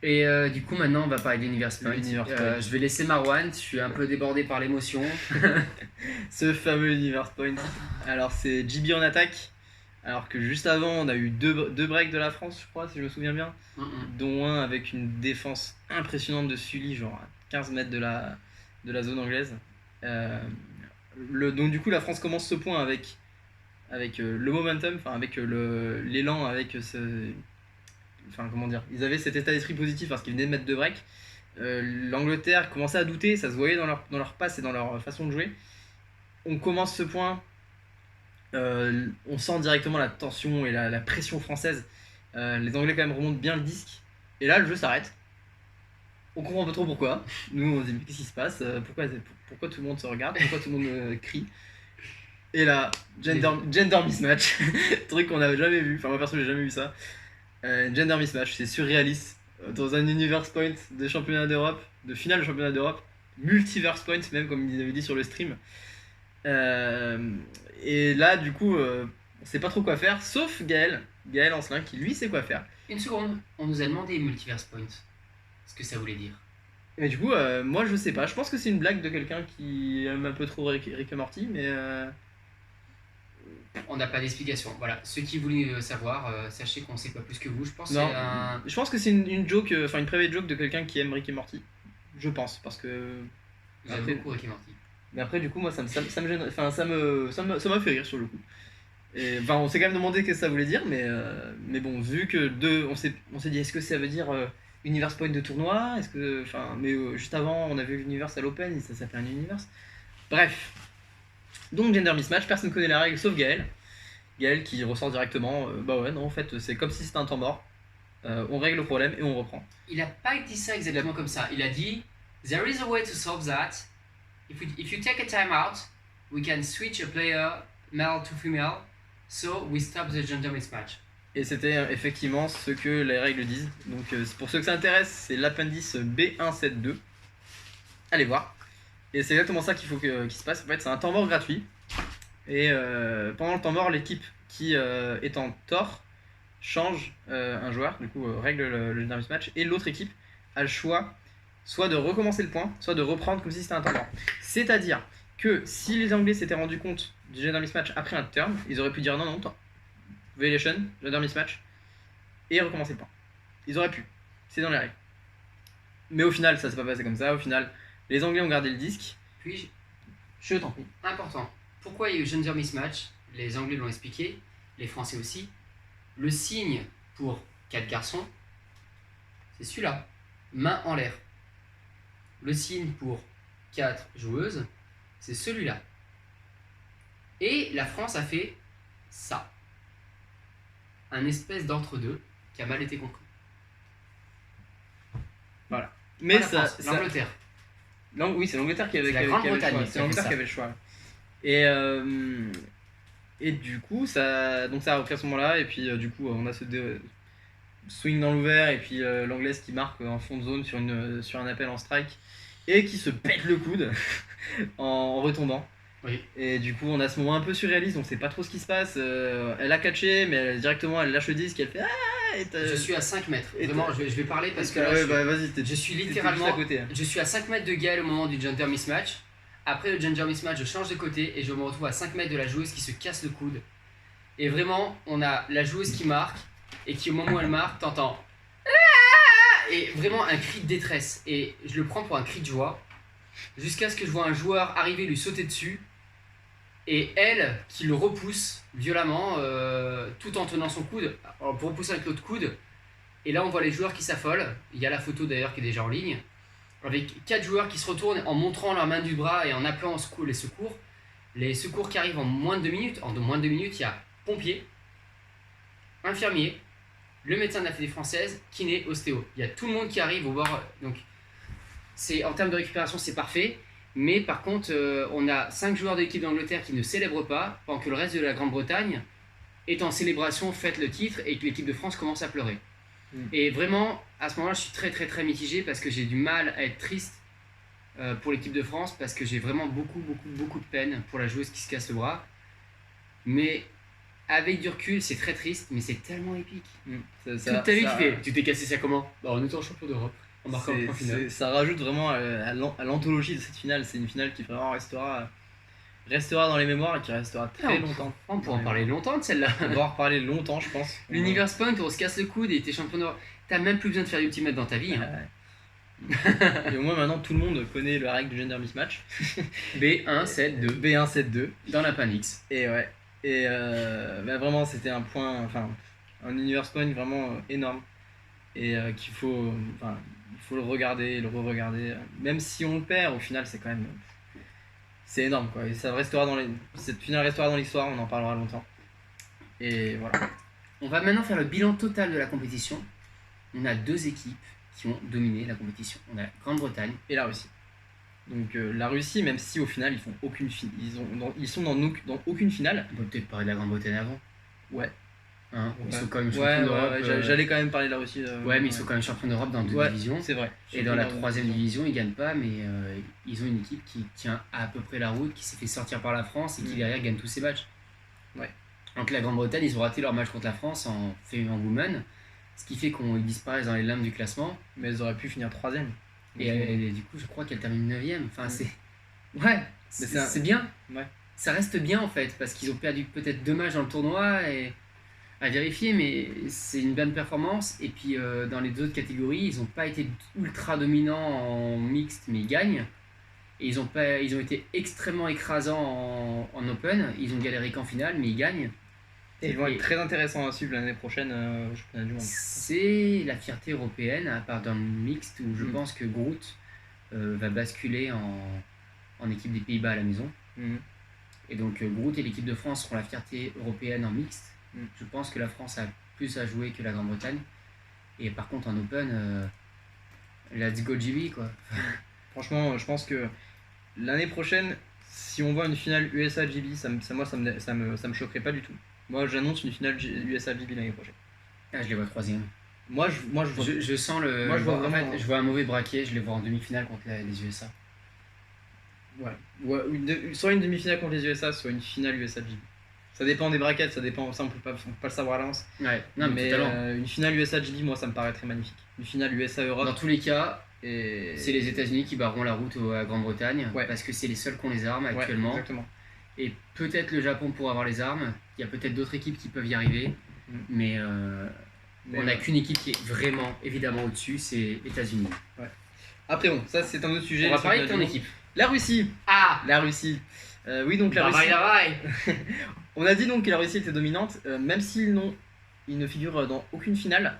Speaker 1: Et du coup, maintenant, on va parler d'Universe Point.
Speaker 2: L'Universe Point.
Speaker 1: Je vais laisser Marwan, je suis un peu débordé par l'émotion.
Speaker 2: Ce fameux Universe Point. Alors, c'est JB en attaque. Alors que juste avant, on a eu deux breaks de la France, je crois, si je me souviens bien. Dont un avec une défense impressionnante de Sully, genre à 15 mètres de la zone anglaise. Donc du coup la France commence ce point avec le momentum, enfin avec l'élan, avec enfin comment dire, ils avaient cet état d'esprit positif parce qu'ils venaient de mettre deux breaks. L'Angleterre commençait à douter, ça se voyait dans leur passe et dans leur façon de jouer. On commence ce point, on sent directement la tension et la pression française. Les Anglais quand même remontent bien le disque. Et là, le jeu s'arrête. On comprend pas trop pourquoi. Nous, on se dit, mais qu'est-ce qui se passe? Pourquoi tout le monde se regarde? Pourquoi tout le monde crie? Et là, gender mismatch. Truc qu'on n'avait jamais vu. Enfin, moi, perso, j'ai jamais vu ça. Gender mismatch, c'est surréaliste. Dans un universe point de championnat d'Europe, de finale de championnat d'Europe, multiverse point, même comme ils avaient dit sur le stream. Et là, du coup, on sait pas trop quoi faire, sauf Gaël Ancelin, qui lui sait quoi faire.
Speaker 1: Une seconde, on nous a demandé Multiverse Point. Ce que ça voulait dire.
Speaker 2: Et du coup, moi je sais pas, je pense que c'est une blague de quelqu'un qui aime un peu trop Rick et Morty, mais
Speaker 1: On n'a pas d'explication. Voilà, ceux qui voulaient savoir, sachez qu'on sait pas plus que vous. Je pense que
Speaker 2: non,
Speaker 1: c'est un...
Speaker 2: je pense que c'est une joke, enfin une private joke de quelqu'un qui aime Rick et Morty. Je pense, parce que.
Speaker 1: J'aime
Speaker 2: Après-
Speaker 1: beaucoup Rick et Morty.
Speaker 2: Mais après, du coup, moi ça me gêne, enfin ça m'a fait rire sur le coup. Et enfin, on s'est quand même demandé ce que ça voulait dire, mais bon, vu que on s'est dit, est-ce que ça veut dire Universe Point de tournoi? Est-ce que, enfin, mais juste avant, on avait l'Universe à l'Open, ça s'appelait un Universe. Bref. Donc, gender mismatch, personne connaît la règle sauf Gaël. Gaël qui ressort directement, bah ouais, non, en fait, c'est comme si c'était un temps mort. On règle le problème et on reprend.
Speaker 1: Il a pas dit ça exactement comme ça. Il a dit There is a way to solve that. If you take a time out, we can switch a player male to female, so we stop the gender mismatch.
Speaker 2: Et c'était effectivement ce que les règles disent. Donc pour ceux que ça intéresse, c'est l'appendice B172. Allez voir. Et c'est exactement ça qu'il faut qu'il se passe. En fait, c'est un temps mort gratuit. Et pendant le temps mort, l'équipe qui est en tort change un joueur, du coup règle le gender mismatch. Et l'autre équipe a le choix soit de recommencer le point, soit de reprendre comme si c'était un temps mort. C'est-à-dire que si les Anglais s'étaient rendus compte du gender mismatch après un turn, ils auraient pu dire non, violation, gender mismatch, et recommencer le point. Ils auraient pu, c'est dans les règles. Mais au final, ça s'est pas passé comme ça. Au final, Les Anglais ont gardé le disque.
Speaker 1: Puis-je
Speaker 2: Je t'en prie.
Speaker 1: Important. Pourquoi il y a eu gender mismatch? Les Anglais l'ont expliqué, les Français aussi. Le signe pour 4 garçons, c'est celui-là, main en l'air. Le signe pour 4 joueuses, c'est celui-là. Et la France a fait ça. Un espèce d'entre-deux qui a mal été compris.
Speaker 2: Mais
Speaker 1: Pas la France, l'Angleterre.
Speaker 2: Oui, c'est l'Angleterre qui avait,
Speaker 1: C'est la
Speaker 2: qui avait- qui avait le
Speaker 1: Grande-Bretagne
Speaker 2: choix.
Speaker 1: qui
Speaker 2: C'est
Speaker 1: a fait
Speaker 2: l'Angleterre
Speaker 1: ça.
Speaker 2: qui avait le choix. Et du coup, ça a repris à ce moment-là. Et puis, du coup, on a ce swing dans l'ouvert. Et puis, l'Anglaise qui marque en fond de zone sur un appel en strike. Et qui se pète le coude en retombant.
Speaker 1: Oui.
Speaker 2: Et du coup, on a ce moment un peu surréaliste. On sait pas trop ce qui se passe. Elle a catché, mais directement, elle lâche le disque. Elle fait ah et
Speaker 1: Je suis à 5 mètres.
Speaker 2: et
Speaker 1: Vraiment, je vais parler parce que là,
Speaker 2: ouais, bah, vas-y,
Speaker 1: je suis
Speaker 2: t'es
Speaker 1: littéralement.
Speaker 2: juste à côté. Hein.
Speaker 1: Je suis à 5 mètres de Gaël au moment du gender mismatch. Après le gender mismatch, je change de côté et je me retrouve à 5 mètres de la joueuse qui se casse le coude. Et vraiment, on a la joueuse qui marque et qui, au moment où elle marque, t'entends ah et vraiment un cri de détresse. Et je le prends pour un cri de joie jusqu'à ce que je vois un joueur arriver lui sauter dessus et elle qui le repousse violemment tout en tenant son coude pour repousser avec l'autre coude. Et là, on voit les joueurs qui s'affolent. Il y a la photo d'ailleurs qui est déjà en ligne. Avec 4 joueurs qui se retournent en montrant leur main du bras et en appelant les secours. Les secours qui arrivent en moins de 2 minutes. En moins de 2 minutes, il y a pompiers, infirmiers, le médecin de la Fédé française, kiné, ostéo. Il y a tout le monde qui arrive au bord. Donc, en termes de récupération, c'est parfait. Mais par contre, on a 5 joueurs de l'équipe d'Angleterre qui ne célèbrent pas, pendant que le reste de la Grande-Bretagne est en célébration, fête le titre, et que l'équipe de France commence à pleurer. Et vraiment, à ce moment-là, je suis très très très mitigé parce que j'ai du mal à être triste pour l'équipe de France parce que j'ai vraiment beaucoup de peine pour la joueuse qui se casse le bras. Mais avec du recul, c'est très triste, mais c'est tellement épique. Toute ta vie, tu t'es cassé ça comment? Bah, en étant champion d'Europe, en marquant le point final.
Speaker 2: Ça rajoute vraiment à l'anthologie de cette finale. C'est une finale qui vraiment restera dans les mémoires et qui restera très longtemps.
Speaker 1: On pourra en parler longtemps de celle-là.
Speaker 2: On va en reparler longtemps, je pense.
Speaker 1: L'Universe Point, on se casse le coude et t'es champion d'Europe. T'as même plus besoin de faire Ultimate dans ta vie. Hein.
Speaker 2: Et au moins maintenant tout le monde connaît la règle du gender mismatch.
Speaker 1: B1, 7, 2.
Speaker 2: B1, 7, 2.
Speaker 1: Dans la Panix.
Speaker 2: Et ouais. Et vraiment c'était un Universe Point vraiment énorme. Et il faut le regarder et le re-regarder. Même si on le perd, au final c'est quand même. C'est énorme quoi. Et cette finale restera dans l'histoire, on en parlera longtemps. Et voilà.
Speaker 1: On va maintenant faire le bilan total de la compétition. On a 2 équipes qui ont dominé la compétition. On a la Grande-Bretagne
Speaker 2: et la Russie. Donc la Russie, même si au final ils font aucune ils sont dans aucune finale.
Speaker 1: On peut peut-être parler de la Grande-Bretagne avant.
Speaker 2: Ouais.
Speaker 1: Hein, ils sont quand même champions d'Europe.
Speaker 2: J'allais quand même parler de la Russie.
Speaker 1: Ouais, mais ils sont quand même champions d'Europe dans 2 divisions.
Speaker 2: C'est vrai.
Speaker 1: Et dans la 3e division, ils gagnent pas, mais ils ont une équipe qui tient à peu près la route, qui s'est fait sortir par la France et qui derrière gagne tous ses matchs.
Speaker 2: Ouais.
Speaker 1: Donc la Grande-Bretagne, ils ont raté leur match contre la France en women, ce qui fait qu'ils disparaissent dans les limbes du classement.
Speaker 2: Mais ils auraient pu finir 3e.
Speaker 1: Et du coup, je crois qu'elle termine 9e. Enfin, c'est. Ouais, c'est bien.
Speaker 2: Ouais.
Speaker 1: Ça reste bien en fait, parce qu'ils ont perdu peut-être 2 matchs dans le tournoi et à vérifier, mais c'est une bonne performance. Et puis dans les autres catégories, ils n'ont pas été ultra dominants en mixte, mais ils gagnent. Et ils ont été extrêmement écrasants en open. Ils ont galéré qu'en finale, mais ils gagnent.
Speaker 2: Et ils vont être très intéressants à suivre l'année prochaine au championnat du monde.
Speaker 1: C'est la fierté européenne, à part dans le mixte où je pense que Groot va basculer en équipe des Pays-Bas à la maison. Et donc Groot et l'équipe de France seront la fierté européenne en mixte. Je pense que la France a plus à jouer que la Grande-Bretagne. Et par contre en open, let's go GB quoi.
Speaker 2: Franchement, je pense que l'année prochaine, si on voit une finale USA-GB, ça me choquerait pas du tout. Moi, j'annonce une finale USA-GB l'année prochaine.
Speaker 1: Ah, je les vois 3e.
Speaker 2: Moi, je
Speaker 1: sens le.
Speaker 2: Moi, je vois vraiment.
Speaker 1: En fait, je vois un mauvais braquet. Je les vois en demi-finale contre les USA.
Speaker 2: Ouais. Soit une demi-finale contre les USA, soit une finale USA-GB. Ça dépend des brackets, ça on peut pas le savoir à l'avance.
Speaker 1: Ouais. Non, mais totalement.
Speaker 2: Une finale USA-GB, moi, ça me paraît très magnifique. Une finale USA-Europe.
Speaker 1: Dans tous les cas. C'est les États-Unis qui barreront la route à Grande-Bretagne parce que c'est les seuls qui ont les armes actuellement.
Speaker 2: Exactement.
Speaker 1: Et peut-être le Japon pour avoir les armes. Il y a peut-être d'autres équipes qui peuvent y arriver, mais on n'a qu'une équipe qui est vraiment évidemment au-dessus, c'est États-Unis.
Speaker 2: Ouais. Après, bon, ça c'est un autre sujet.
Speaker 1: On va parler de ton équipe.
Speaker 2: La Russie.
Speaker 1: Ah,
Speaker 2: La Russie. Oui, donc la Russie. On a dit donc que la Russie était dominante, même ils ne figurent dans aucune finale.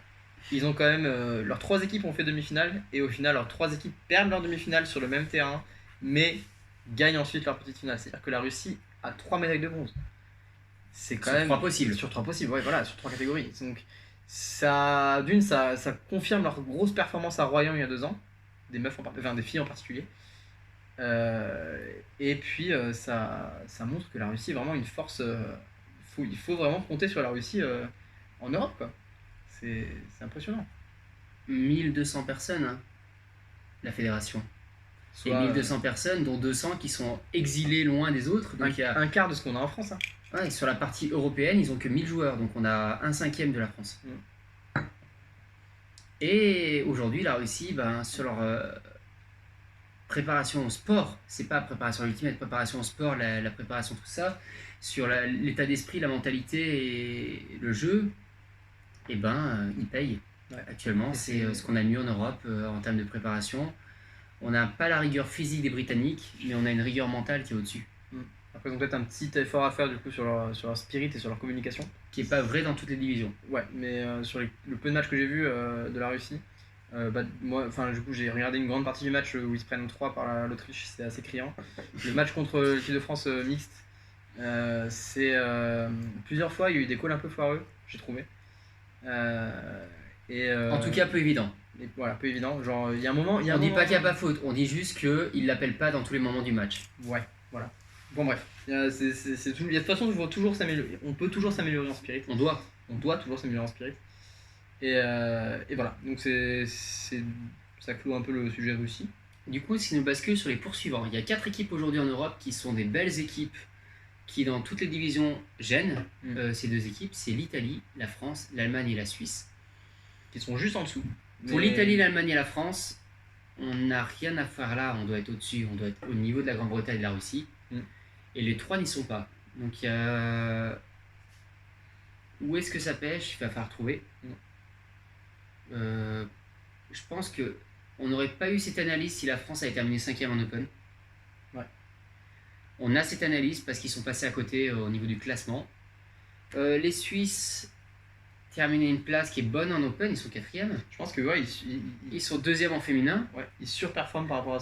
Speaker 2: Ils ont quand même leurs 3 équipes ont fait demi-finale et au final leurs 3 équipes perdent leur demi-finale sur le même terrain, mais gagnent ensuite leur petite finale. C'est-à-dire que la Russie a 3 médailles de bronze. C'est quand même
Speaker 1: 3 possibles.
Speaker 2: Sur 3 possibles, ouais, voilà, sur 3 catégories. Donc ça confirme leur grosse performance à Royan il y a 2 ans, des filles en particulier. Et puis ça montre que la Russie est vraiment une force. Il faut vraiment compter sur la Russie en Europe, quoi. C'est impressionnant.
Speaker 1: 1200 personnes, hein, la fédération. Et 1200 personnes, dont 200 qui sont exilées loin des autres. Donc
Speaker 2: un quart de ce qu'on a en France. Hein.
Speaker 1: Ouais, sur la partie européenne, ils ont que 1000 joueurs, donc on a 1/5 de la France. Et aujourd'hui, la Russie, sur leur préparation au sport, c'est pas préparation ultimate, préparation au sport, la préparation, tout ça, sur l'état d'esprit, la mentalité et le jeu, ils payent. Ouais. Actuellement, c'est ce qu'on a de mieux en Europe en termes de préparation. On n'a pas la rigueur physique des Britanniques, mais on a une rigueur mentale qui est au-dessus.
Speaker 2: Après, ils ont peut-être un petit effort à faire du coup sur leur spirit et sur leur communication.
Speaker 1: Qui n'est pas vrai dans toutes les divisions.
Speaker 2: Ouais, mais sur le peu de matchs que j'ai vu de la Russie, du coup, j'ai regardé une grande partie du match où ils se prennent 3 par l'Autriche, c'est assez criant. Le match contre l'équipe de France mixte, plusieurs fois, il y a eu des calls un peu foireux, j'ai trouvé.
Speaker 1: En tout cas, peu évident.
Speaker 2: Et voilà, peu évident. Genre, il y a un moment.
Speaker 1: On dit pas qu'il n'y a pas faute, on dit juste qu'ils ne l'appellent pas dans tous les moments du match.
Speaker 2: Ouais, voilà. Bon, bref. De toute façon, on peut toujours s'améliorer en spirit.
Speaker 1: On doit
Speaker 2: toujours s'améliorer en spirit. Et voilà. Donc, ça clôt un peu le sujet Russie.
Speaker 1: Du coup, si nous bascule sur les poursuivants, il y a 4 équipes aujourd'hui en Europe qui sont des belles équipes qui, dans toutes les divisions, gênent. Ces 2 équipes, c'est l'Italie, la France, l'Allemagne et la Suisse.
Speaker 2: Qui sont juste en dessous.
Speaker 1: Pour l'Italie, l'Allemagne et la France, on n'a rien à faire là, on doit être au-dessus, on doit être au niveau de la Grande-Bretagne et de la Russie. Et les 3 n'y sont pas. Donc il y a... Où est-ce que ça pêche? Il va falloir trouver. Je pense que on n'aurait pas eu cette analyse si la France avait terminé 5e en Open.
Speaker 2: Ouais.
Speaker 1: On a cette analyse parce qu'ils sont passés à côté au niveau du classement. Les Suisses terminer une place qui est bonne en Open, ils sont 4e.
Speaker 2: Je pense que
Speaker 1: ils sont 2e en féminin.
Speaker 2: Ouais, ils surperforment par rapport à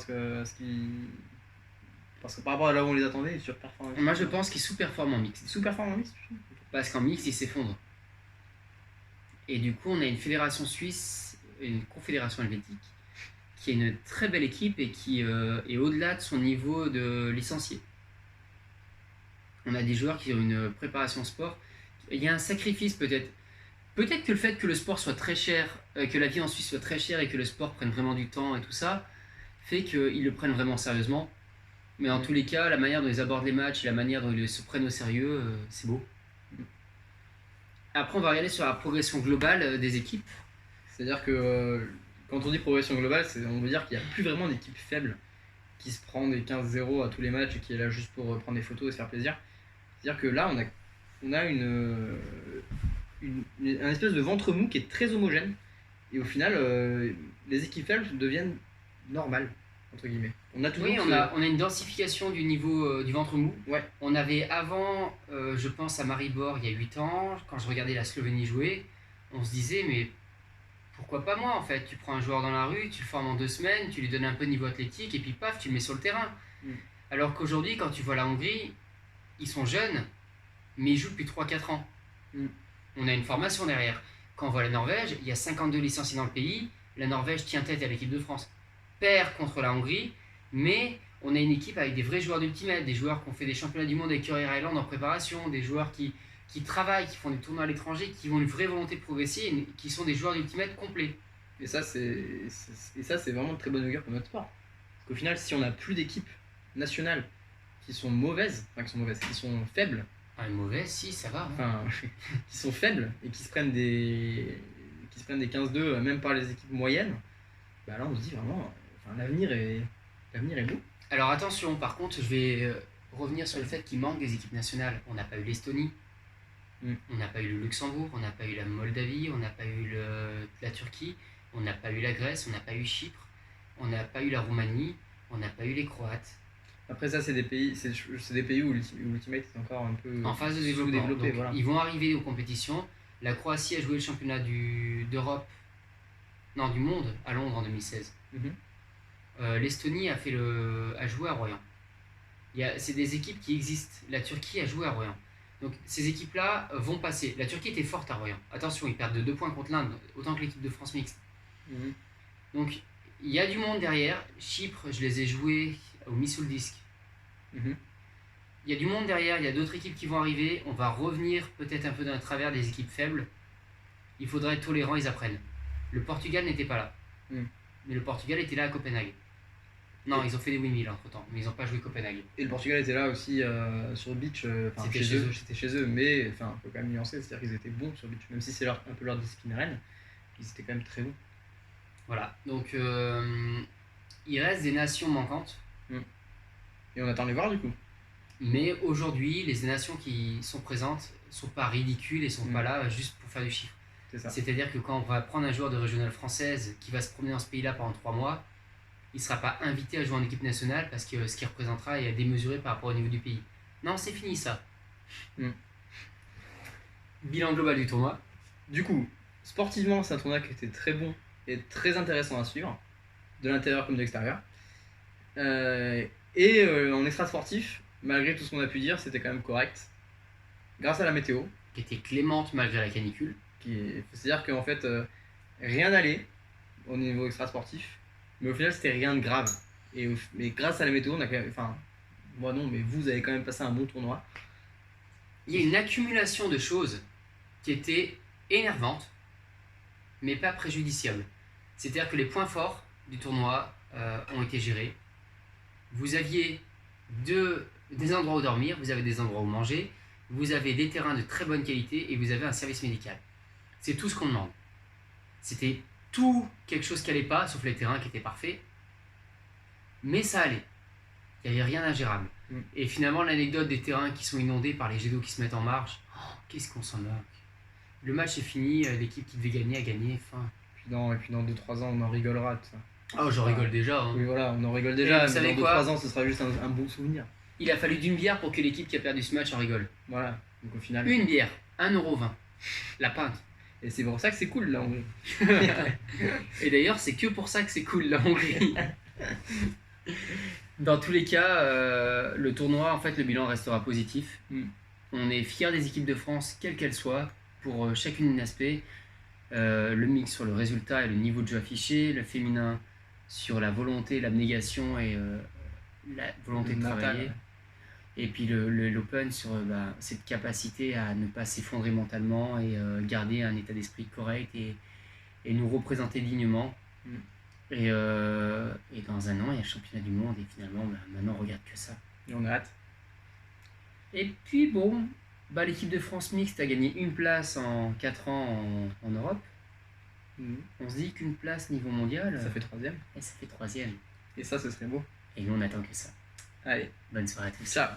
Speaker 2: parce que par rapport à là où on les attendait, ils surperforment.
Speaker 1: Moi je pense qu'ils sous-performent en mixte.
Speaker 2: Sous-performent en mixte.
Speaker 1: Parce qu'en mixte ils s'effondrent. Et du coup on a une fédération suisse, une confédération helvétique, qui est une très belle équipe et qui est au-delà de son niveau de licencié. On a des joueurs qui ont une préparation sport. Il y a un sacrifice peut-être. Peut-être que le fait que le sport soit très cher, que la vie en Suisse soit très chère et que le sport prenne vraiment du temps et tout ça, fait qu'ils le prennent vraiment sérieusement. Mais en tous les cas, la manière dont ils abordent les matchs et la manière dont ils se prennent au sérieux, c'est beau. Après, on va regarder sur la progression globale des équipes.
Speaker 2: C'est-à-dire que quand on dit progression globale, on veut dire qu'il n'y a plus vraiment d'équipe faible qui se prend des 15-0 à tous les matchs et qui est là juste pour prendre des photos et se faire plaisir. C'est-à-dire que là, on a un espèce de ventre mou qui est très homogène. Et au final, les équipes faibles deviennent normales, entre guillemets. On
Speaker 1: a une densification du niveau du ventre mou.
Speaker 2: Ouais.
Speaker 1: On avait avant, je pense à Maribor il y a 8 ans, quand je regardais la Slovénie jouer, on se disait mais pourquoi pas moi en fait? Tu prends un joueur dans la rue, tu le formes en 2 semaines, tu lui donnes un peu de niveau athlétique et puis paf, tu le mets sur le terrain. Alors qu'aujourd'hui, quand tu vois la Hongrie, ils sont jeunes, mais ils jouent depuis 3-4 ans. On a une formation derrière. Quand on voit la Norvège, il y a 52 licenciés dans le pays, la Norvège tient tête à l'équipe de France. Perd contre la Hongrie, mais on a une équipe avec des vrais joueurs d'ultimate, des joueurs qui ont fait des championnats du monde avec Curry Island en préparation, des joueurs qui travaillent, qui font des tournois à l'étranger, qui ont une vraie volonté de progresser, et qui sont des joueurs d'ultimate complets.
Speaker 2: Et ça, c'est vraiment de très bonne augure pour notre sport. Parce qu'au final, si on n'a plus d'équipes nationales qui sont mauvaises, qui sont faibles.
Speaker 1: Mauvaises, si, ça va.
Speaker 2: Qui sont faibles et qui se prennent des 15-2 même par les équipes moyennes, là on se dit vraiment, l'avenir est beau.
Speaker 1: Alors attention, par contre, je vais revenir sur le fait qu'il manque des équipes nationales. On n'a pas eu l'Estonie, on n'a pas eu le Luxembourg, on n'a pas eu la Moldavie, on n'a pas eu la Turquie, on n'a pas eu la Grèce, on n'a pas eu Chypre. on n'a pas eu la Roumanie, on n'a pas eu les Croates.
Speaker 2: Après ça, c'est des pays où l'Ultimate est encore un peu
Speaker 1: En phase de développement.
Speaker 2: sous-développé.
Speaker 1: Donc,
Speaker 2: Voilà.
Speaker 1: ils vont arriver aux compétitions. La Croatie a joué le championnat d'Europe, non du monde, à Londres en 2016.
Speaker 2: Mhm.
Speaker 1: L'Estonie a joué à Royan. C'est des équipes qui existent. La Turquie a joué à Royan. Donc ces équipes-là vont passer. La Turquie était forte à Royan. Attention, ils perdent de 2 points contre l'Inde, autant que l'équipe de France mixte.
Speaker 2: Mhm.
Speaker 1: Donc il y a du monde derrière. Chypre, je les ai joués au Missoul Disc.
Speaker 2: Mhm.
Speaker 1: Il y a du monde derrière, il y a d'autres équipes qui vont arriver. On va revenir peut-être un peu d'un travers des équipes faibles. Il faudra être tolérant, ils apprennent. Le Portugal n'était pas là. Mais le Portugal était là à Copenhague. Non, ils ont fait des windmills entre temps, mais ils n'ont pas joué Copenhague.
Speaker 2: Et le Portugal était là aussi sur beach,
Speaker 1: C'était
Speaker 2: c'était chez eux, mais enfin, faut quand même nuancer, c'est-à-dire qu'ils étaient bons sur beach, même si c'est un peu leur discipline reine, ils étaient quand même très bons.
Speaker 1: Voilà, donc il reste des nations manquantes.
Speaker 2: Et on attend de les voir du coup.
Speaker 1: Mais aujourd'hui, les nations qui sont présentes sont pas ridicules et sont pas là juste pour faire du chiffre.
Speaker 2: C'est ça.
Speaker 1: C'est-à-dire que quand on va prendre un joueur de régionale française qui va se promener dans ce pays-là pendant 3 mois, il ne sera pas invité à jouer en équipe nationale parce que ce qu'il représentera est démesuré par rapport au niveau du pays. Non, c'est fini ça. Bilan global du tournoi.
Speaker 2: Du coup, sportivement, c'est un tournoi qui était très bon et très intéressant à suivre, de l'intérieur comme de l'extérieur. En extra sportif, malgré tout ce qu'on a pu dire, c'était quand même correct. Grâce à la météo.
Speaker 1: Qui était clémente malgré la canicule.
Speaker 2: C'est-à-dire qu'en fait, rien n'allait au niveau extra sportif, mais au final, c'était rien de grave. Mais grâce à la météo, on a quand même. Enfin, moi non, mais vous avez quand même passé un bon tournoi.
Speaker 1: Il y a une accumulation de choses qui étaient énervantes, mais pas préjudiciables. C'est-à-dire que les points forts du tournoi ont été gérés. Vous aviez des endroits où dormir, vous avez des endroits où manger, vous avez des terrains de très bonne qualité et vous avez un service médical. C'est tout ce qu'on demande. C'était tout quelque chose qui n'allait pas, sauf les terrains qui étaient parfaits. Mais ça allait. Il n'y avait rien d'ingérable. Et finalement, l'anecdote des terrains qui sont inondés par les jets d'eau qui se mettent en marche, qu'est-ce qu'on s'en moque. Le match est fini, l'équipe qui devait gagner a gagné. Fin.
Speaker 2: Et puis dans 2-3 ans, on en rigolera. Tout ça.
Speaker 1: Oh, j'en rigole déjà. Hein.
Speaker 2: Oui, voilà, on en rigole déjà.
Speaker 1: Vous savez
Speaker 2: dans 2-3 ans, ce sera juste un bon souvenir.
Speaker 1: Il a fallu d'une bière pour que l'équipe qui a perdu ce match en rigole.
Speaker 2: Voilà, donc au final.
Speaker 1: Une bière, 1,20€. La pinte.
Speaker 2: Et c'est pour ça que c'est cool la Hongrie.
Speaker 1: Et d'ailleurs, c'est que pour ça que c'est cool la Hongrie. Dans tous les cas, le tournoi, en fait, le bilan restera positif. On est fiers des équipes de France, quelles qu'elles soient, pour chacune des aspects. Le mix sur le résultat et le niveau de jeu affiché, le féminin sur la volonté, l'abnégation et la volonté de travailler. Et puis l'Open sur cette capacité à ne pas s'effondrer mentalement et garder un état d'esprit correct et nous représenter dignement. Et dans un an, il y a le championnat du monde et finalement, maintenant, on regarde que ça.
Speaker 2: Et on a hâte.
Speaker 1: Et puis bon, l'équipe de France mixte a gagné une place en 4 ans en Europe. On se dit qu'une place niveau mondial...
Speaker 2: Ça fait 3ème.
Speaker 1: Et ça fait 3ème.
Speaker 2: Et ça, ce serait beau.
Speaker 1: Et nous, on attend que ça.
Speaker 2: Allez.
Speaker 1: Bonne soirée à tous.
Speaker 2: Ciao.